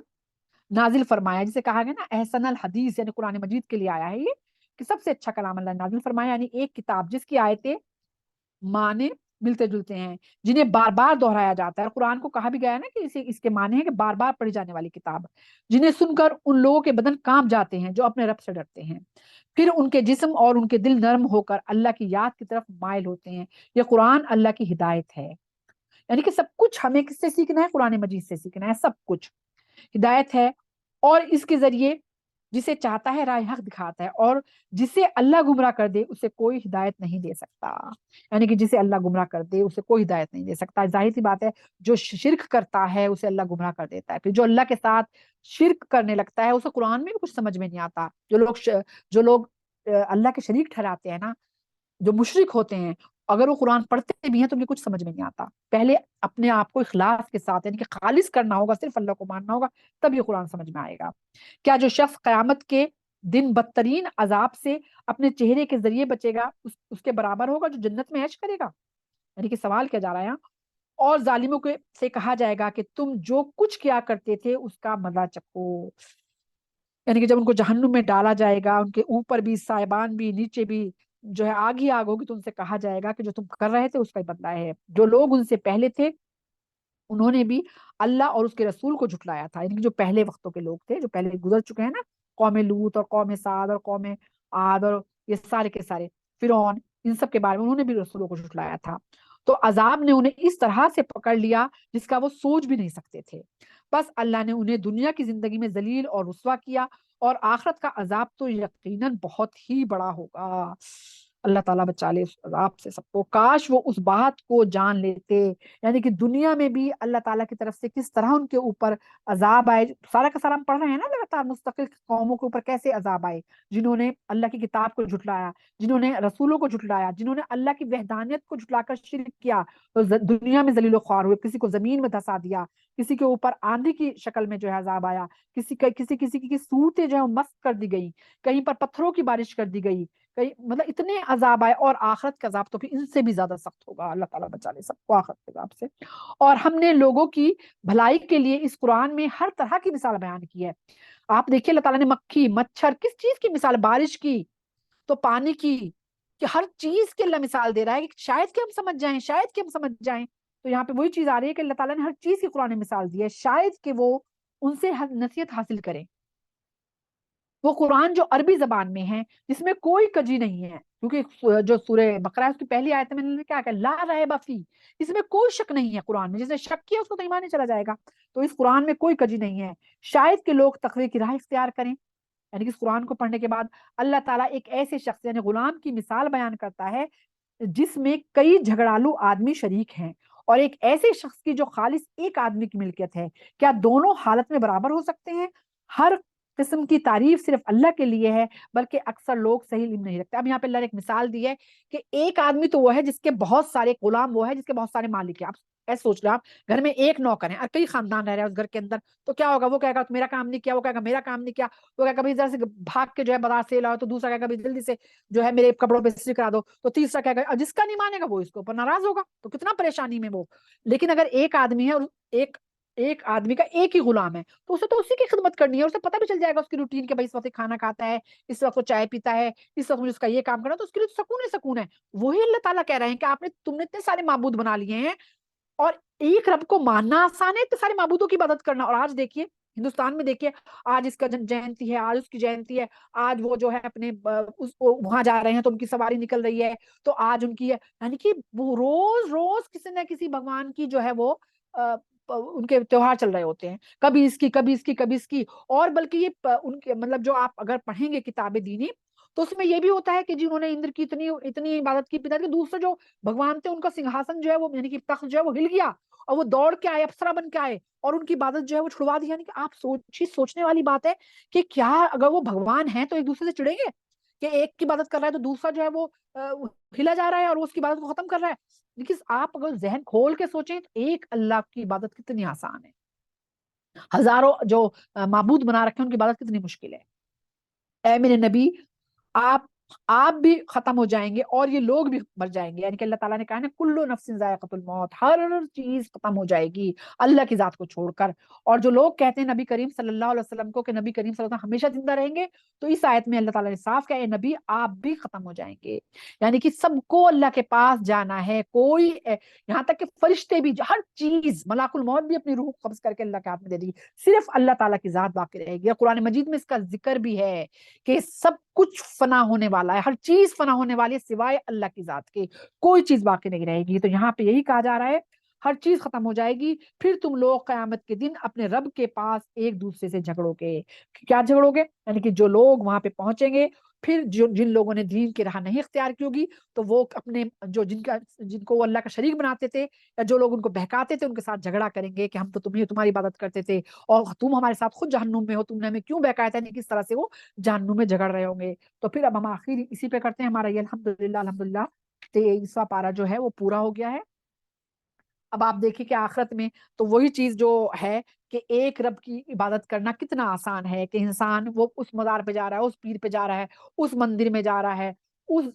نازل فرمایا, جسے کہا گیا نا احسن الحدیث, یعنی قرآن مجید کے لیے آیا ہے یہ کہ سب سے اچھا کلام اللہ نے نازل فرمایا, یعنی ایک کتاب جس کی آیتیں معنی ملتے جلتے ہیں, جنہیں بار بار دہرایا جاتا ہے. قرآن کو کہا بھی گیا ہے نا کہ اس کے معنی ہے کہ بار بار پڑھی جانے والی کتاب, جنہیں سن کر ان لوگوں کے بدن کانپ جاتے ہیں جو اپنے رب سے ڈرتے ہیں, پھر ان کے جسم اور ان کے دل نرم ہو کر اللہ کی یاد کی طرف مائل ہوتے ہیں. یہ قرآن اللہ کی ہدایت ہے. یعنی کہ سب کچھ ہمیں کس سے سیکھنا ہے؟ قرآن مجید سے سیکھنا ہے. سب کچھ ہدایت ہے, اور اس کے ذریعے جسے چاہتا ہے راہ حق دکھاتا ہے, اور جسے اللہ گمراہ کر دے اسے کوئی ہدایت نہیں دے سکتا. یعنی کہ جسے اللہ گمراہ کر دے اسے کوئی ہدایت نہیں دے سکتا. ظاہر سی بات ہے جو شرک کرتا ہے اسے اللہ گمراہ کر دیتا ہے. پھر جو اللہ کے ساتھ شرک کرنے لگتا ہے اسے قرآن میں بھی کچھ سمجھ میں نہیں آتا. جو لوگ اللہ کے شریک ٹھہراتے ہیں نا, جو مشرک ہوتے ہیں, اگر وہ قرآن پڑھتے بھی ہیں تو انہیں کچھ سمجھ میں نہیں آتا. پہلے اپنے آپ کو اخلاص کے ساتھ یعنی کہ خالص کرنا ہوگا, صرف اللہ کو ماننا ہوگا, تب یہ قرآن سمجھ میں آئے گا. کیا جو شخص قیامت کے دن بدترین عذاب سے اپنے چہرے کے ذریعے بچے گا اس کے برابر ہوگا جو جنت میں عیش کرے گا؟ یعنی کہ سوال کیا جا رہا ہے یہاں. اور ظالموں کے سے کہا جائے گا کہ تم جو کچھ کیا کرتے تھے اس کا مزہ چکھو. یعنی کہ جب ان کو جہنم میں ڈالا جائے گا, ان کے اوپر بھی سائبان بھی, نیچے بھی جو ہے آگ ہی آگ ہوگی, تو ان سے کہا جائے گا کہ جو تم کر رہے تھے اس کا ہی بدلہ ہے. جو لوگ ان سے پہلے تھے انہوں نے بھی اللہ اور اس کے رسول کو جھٹلایا تھا. یعنی کہ جو پہلے وقتوں کے لوگ تھے, جو پہلے گزر چکے ہیں نا, قوم لوط اور قوم سعد اور قوم عاد اور یہ سارے کے سارے فرعون, ان سب کے بارے میں انہوں نے بھی رسولوں کو جھٹلایا تھا. تو عذاب نے انہیں اس طرح سے پکڑ لیا جس کا وہ سوچ بھی نہیں سکتے تھے. بس اللہ نے انہیں دنیا کی زندگی میں ذلیل اور رسوا کیا, اور آخرت کا عذاب تو یقیناً بہت ہی بڑا ہوگا. اللہ تعالیٰ بچا لے اس عذاب سے سب کو. کاش وہ اس بات کو جان لیتے, یعنی کہ دنیا میں بھی اللہ تعالیٰ کی طرف سے کس طرح ان کے اوپر عذاب آئے. سارا کا سارا ہم پڑھ رہے ہیں نا لگاتار مستقل قوموں کے اوپر کیسے عذاب آئے, جنہوں نے اللہ کی کتاب کو جھٹلایا, جنہوں نے رسولوں کو جھٹلایا, جنہوں نے اللہ کی وحدانیت کو جھٹلا کر شرک کیا, تو دنیا میں ذلیل و خوار ہوئے. کسی کو زمین میں دھسا دیا, کسی کے اوپر آندھی کی شکل میں جو ہے عذاب آیا, کسی کی صورتیں جو ہے مست کر دی گئی, کہیں پر پتھروں کی بارش کر دی گئی, کہیں مطلب اتنے عذاب آئے. اور آخرت کا عذاب تو پھر ان سے بھی زیادہ سخت ہوگا. اللہ تعالیٰ بچا لے سب کو آخرت کے عذاب سے. اور ہم نے لوگوں کی بھلائی کے لیے اس قرآن میں ہر طرح کی مثال بیان کی ہے. آپ دیکھیے اللہ تعالیٰ نے مکھی, مچھر, کس چیز کی مثال, بارش کی, تو پانی کی, کہ ہر چیز کے اللہ مثال دے رہا ہے کہ شاید کہ ہم سمجھ جائیں، شاید کہ ہم سمجھ جائیں. تو یہاں پہ وہی چیز آ رہی ہے کہ اللہ تعالیٰ نے ہر چیز کی قرآن میں مثال دی ہے، شاید کہ وہ ان سے نصیحت حاصل کریں. وہ قرآن جو عربی زبان میں ہے، جس میں کوئی کجی نہیں ہے، کیونکہ جو سورہ بقرہ ہے اس کی پہلی آیت میں نے کیا کہا، لا ریب فی، اس میں کوئی شک نہیں ہے قرآن میں. جس نے شک کیا اس کو تو ایمان نہیں چلا جائے گا. تو اس قرآن میں کوئی کجی نہیں ہے. شاید کہ لوگ تقوی کی راہ اختیار کریں. یعنی کہ اس قرآن کو پڑھنے کے بعد اللہ تعالیٰ ایک ایسے شخص یعنی غلام کی مثال بیان کرتا ہے جس میں کئی جھگڑالو آدمی شریک ہیں، اور ایک ایسے شخص کی جو خالص ایک آدمی کی ملکیت ہے. کیا دونوں حالت میں برابر ہو سکتے ہیں؟ ہر قسم کی تعریف صرف اللہ کے لیے ہے، بلکہ اکثر لوگ صحیح علم نہیں رکھتے. اب یہاں پہ اللہ نے ایک مثال دی ہے کہ ایک آدمی تو وہ ہے جس کے بہت سارے غلام، وہ ہے جس کے بہت سارے مالک ہیں. آپ ایسے سوچ لیں، آپ گھر میں ایک نوکر ہیں اور کئی خاندان رہ رہے ہیں اس گھر کے اندر، تو کیا ہوگا؟ وہ کہے گا میرا کام نہیں کیا، وہ کہے گا میرا کام نہیں کیا، وہ کہے گا کبھی ادھر سے بھاگ کے جو ہے بازار سے لاؤ، تو دوسرا کہے گا جلدی سے جو ہے میرے کپڑوں پہ استری کرا دو، تو تیسرا کہے گا، جس کا نہیں مانے گا وہ اس کے اوپر ناراض ہوگا. تو کتنا پریشانی میں وہ. لیکن اگر ایک آدمی ہے اور ایک آدمی کا ایک ہی غلام ہے، تو اسے تو اسی کی خدمت کرنی ہے. اسے پتہ بھی چل جائے گا اس کی روٹین کے، بھائی اس وقت کھانا کھاتا ہے، اس وقت وہ چائے پیتا ہے، اس وقت مجھے اس کا یہ کام کرنا، تو اس کے لیے سکون ہے، سکون ہے. وہی اللہ تعالیٰ کہہ رہے ہیں کہ تم نے اتنے سارے معبود بنا لیے ہیں، اور ایک رب کو ماننا آسان ہے، اتنے سارے معبودوں کی عبادت کرنا. اور آج دیکھیے ہندوستان میں، دیکھیے آج اس کا جینتی ہے، آج اس کی جینتی ہے، آج وہ جو ہے اپنے وہاں جا رہے ہیں تو ان کی سواری نکل رہی ہے، تو آج ان کی یعنی کہ وہ روز روز کسی نہ کسی بھگوان کی جو ہے وہ ان کے تیوہار چل رہے ہوتے ہیں، کبھی اس کی، کبھی اس کی، کبھی اس کی. اور بلکہ یہ ان کے مطلب جو آپ اگر پڑھیں گے کتاب دینی، تو اس میں یہ بھی ہوتا ہے کہ جنہوں نے اندر کی اتنی عبادت کی، پتا کہ دوسرے جو بھگوان تھے ان کا سنگھاسن جو ہے وہ یعنی کہ تخت جو ہے وہ ہل گیا، اور وہ دوڑ کے آئے، افسرا بن کے آئے، اور ان کی عبادت جو ہے وہ چھڑوا دی. یعنی کہ آپ سوچنے والی بات ہے کہ کیا اگر وہ بھگوان ہیں تو ایک دوسرے سے چڑیں گے کہ ایک کی عبادت کر رہا ہے تو دوسرا جو ہے وہ ہلا جا رہا ہے اور وہ اس کی عبادت کو ختم کر رہا ہے. لیکن آپ اگر ذہن کھول کے سوچیں تو ایک اللہ کی عبادت کتنی آسان ہے، ہزاروں جو معبود بنا رکھے ہیں ان کی عبادت کتنی مشکل ہے. اے میرے نبی، آپ بھی ختم ہو جائیں گے اور یہ لوگ بھی مر جائیں گے. یعنی کہ اللہ تعالیٰ نے کہا نا کلو نفس ذائقۃ الموت، ہر چیز ختم ہو جائے گی اللہ کی ذات کو چھوڑ کر. اور جو لوگ کہتے ہیں نبی کریم صلی اللہ علیہ وسلم کو کہ نبی کریم صلی اللہ علیہ وسلم ہمیشہ زندہ رہیں گے، تو اس آیت میں اللہ تعالیٰ نے صاف کہا اے نبی آپ بھی ختم ہو جائیں گے. یعنی کہ سب کو اللہ کے پاس جانا ہے. کوئی یہاں تک کہ فرشتے بھی، ہر چیز، ملاک الموت بھی اپنی روح قبض کر کے اللہ کے ہاتھ میں دے دی، صرف اللہ تعالیٰ کی ذات باقی رہے گی. اور قرآن مجید میں اس کا ذکر بھی ہے کہ سب کچھ فنا ہونے والا ہے، ہر چیز فنا ہونے والی ہے سوائے اللہ کی ذات کے، کوئی چیز باقی نہیں رہے گی. تو یہاں پہ یہی کہا جا رہا ہے ہر چیز ختم ہو جائے گی، پھر تم لوگ قیامت کے دن اپنے رب کے پاس ایک دوسرے سے جھگڑو گے. کیا جھگڑو گے؟ یعنی کہ جو لوگ وہاں پہ پہنچیں گے، پھر جن لوگوں نے دین کی راہ نہیں اختیار کی ہوگی، تو وہ اپنے جن کو وہ اللہ کا شریک بناتے تھے، یا جو لوگ ان کو بہکاتے تھے، ان کے ساتھ جھگڑا کریں گے کہ ہم تو تمہاری عبادت کرتے تھے اور تم ہمارے ساتھ خود جہنم میں ہو، تم نے ہمیں کیوں بہکایا تھا. نہیں کس طرح سے وہ جہنم میں جھگڑ رہے ہوں گے. تو پھر اب ہم آخر اسی پہ کرتے ہیں. ہمارا یہ الحمدللہ 23واں پارہ جو ہے وہ پورا ہو گیا ہے. اب آپ دیکھیں کہ آخرت میں تو وہی چیز جو ہے کہ ایک رب کی عبادت کرنا کتنا آسان ہے، کہ انسان وہ اس مزار پہ جا رہا ہے، اس پیر پہ جا رہا ہے، اس مندر میں جا رہا ہے، اس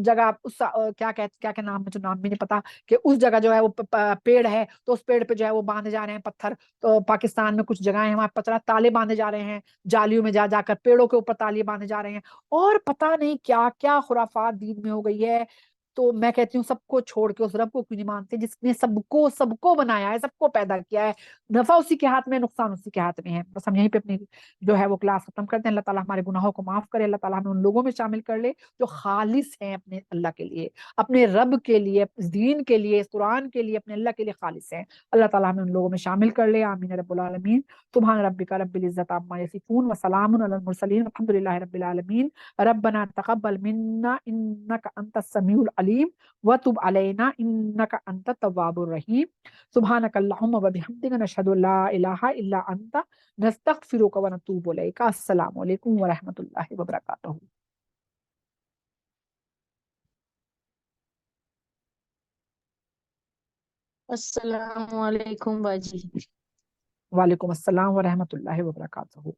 جگہ اس کیا نام، مجھے نام بھی نہیں پتا، کہ اس جگہ جو ہے وہ پیڑ ہے، تو اس پیڑ پہ جو ہے وہ باندھے جا رہے ہیں پتھر. تو پاکستان میں کچھ جگہیں ہیں وہاں پتھر تالے باندھے جا رہے ہیں، جالیوں میں جا کر پیڑوں کے اوپر تالے باندھے جا رہے ہیں، اور پتہ نہیں کیا کیا خرافات دین میں ہو گئی ہے. تو میں کہتی ہوں سب کو چھوڑ کے اس رب کو کیوں نہیں مانتے جس نے سب کو بنایا ہے، سب کو پیدا کیا ہے. نفع اسی کے ہاتھ میں، نقصان اسی کے ہاتھ میں ہے. بس ہم یہیں پہ اپنی جو ہے وہ کلاس ختم کرتے ہیں. اللہ تعالیٰ ہمارے گناہوں کو معاف کرے، اللہ تعالیٰ ہمیں ان لوگوں میں شامل کر لے جو خالص ہیں اپنے اللہ کے لیے، اپنے رب کے لیے، اس دین کے لیے، اس قرآن کے لیے، اپنے اللہ کے لیے خالص ہیں. اللہ تعالیٰ ہمیں ان لوگوں میں شامل کر لے. آمین رب العالمین. سبحان ربک رب العزت عما یصفون وسلام علی المرسلین والحمد للہ رب العالمین. ربنا تقبل منا انک انت السمیع العلیم وتب علینا انک انت التواب الرحیم. سبحانک اللہم وبحمدک نشہد ان لا الہ الا انت نستغفرک ونتوب الیک. السلام علیکم ورحمۃ اللہ وبرکاتہ. السلام علیکم باجی. وعلیکم السلام ورحمۃ اللہ وبرکاتہ.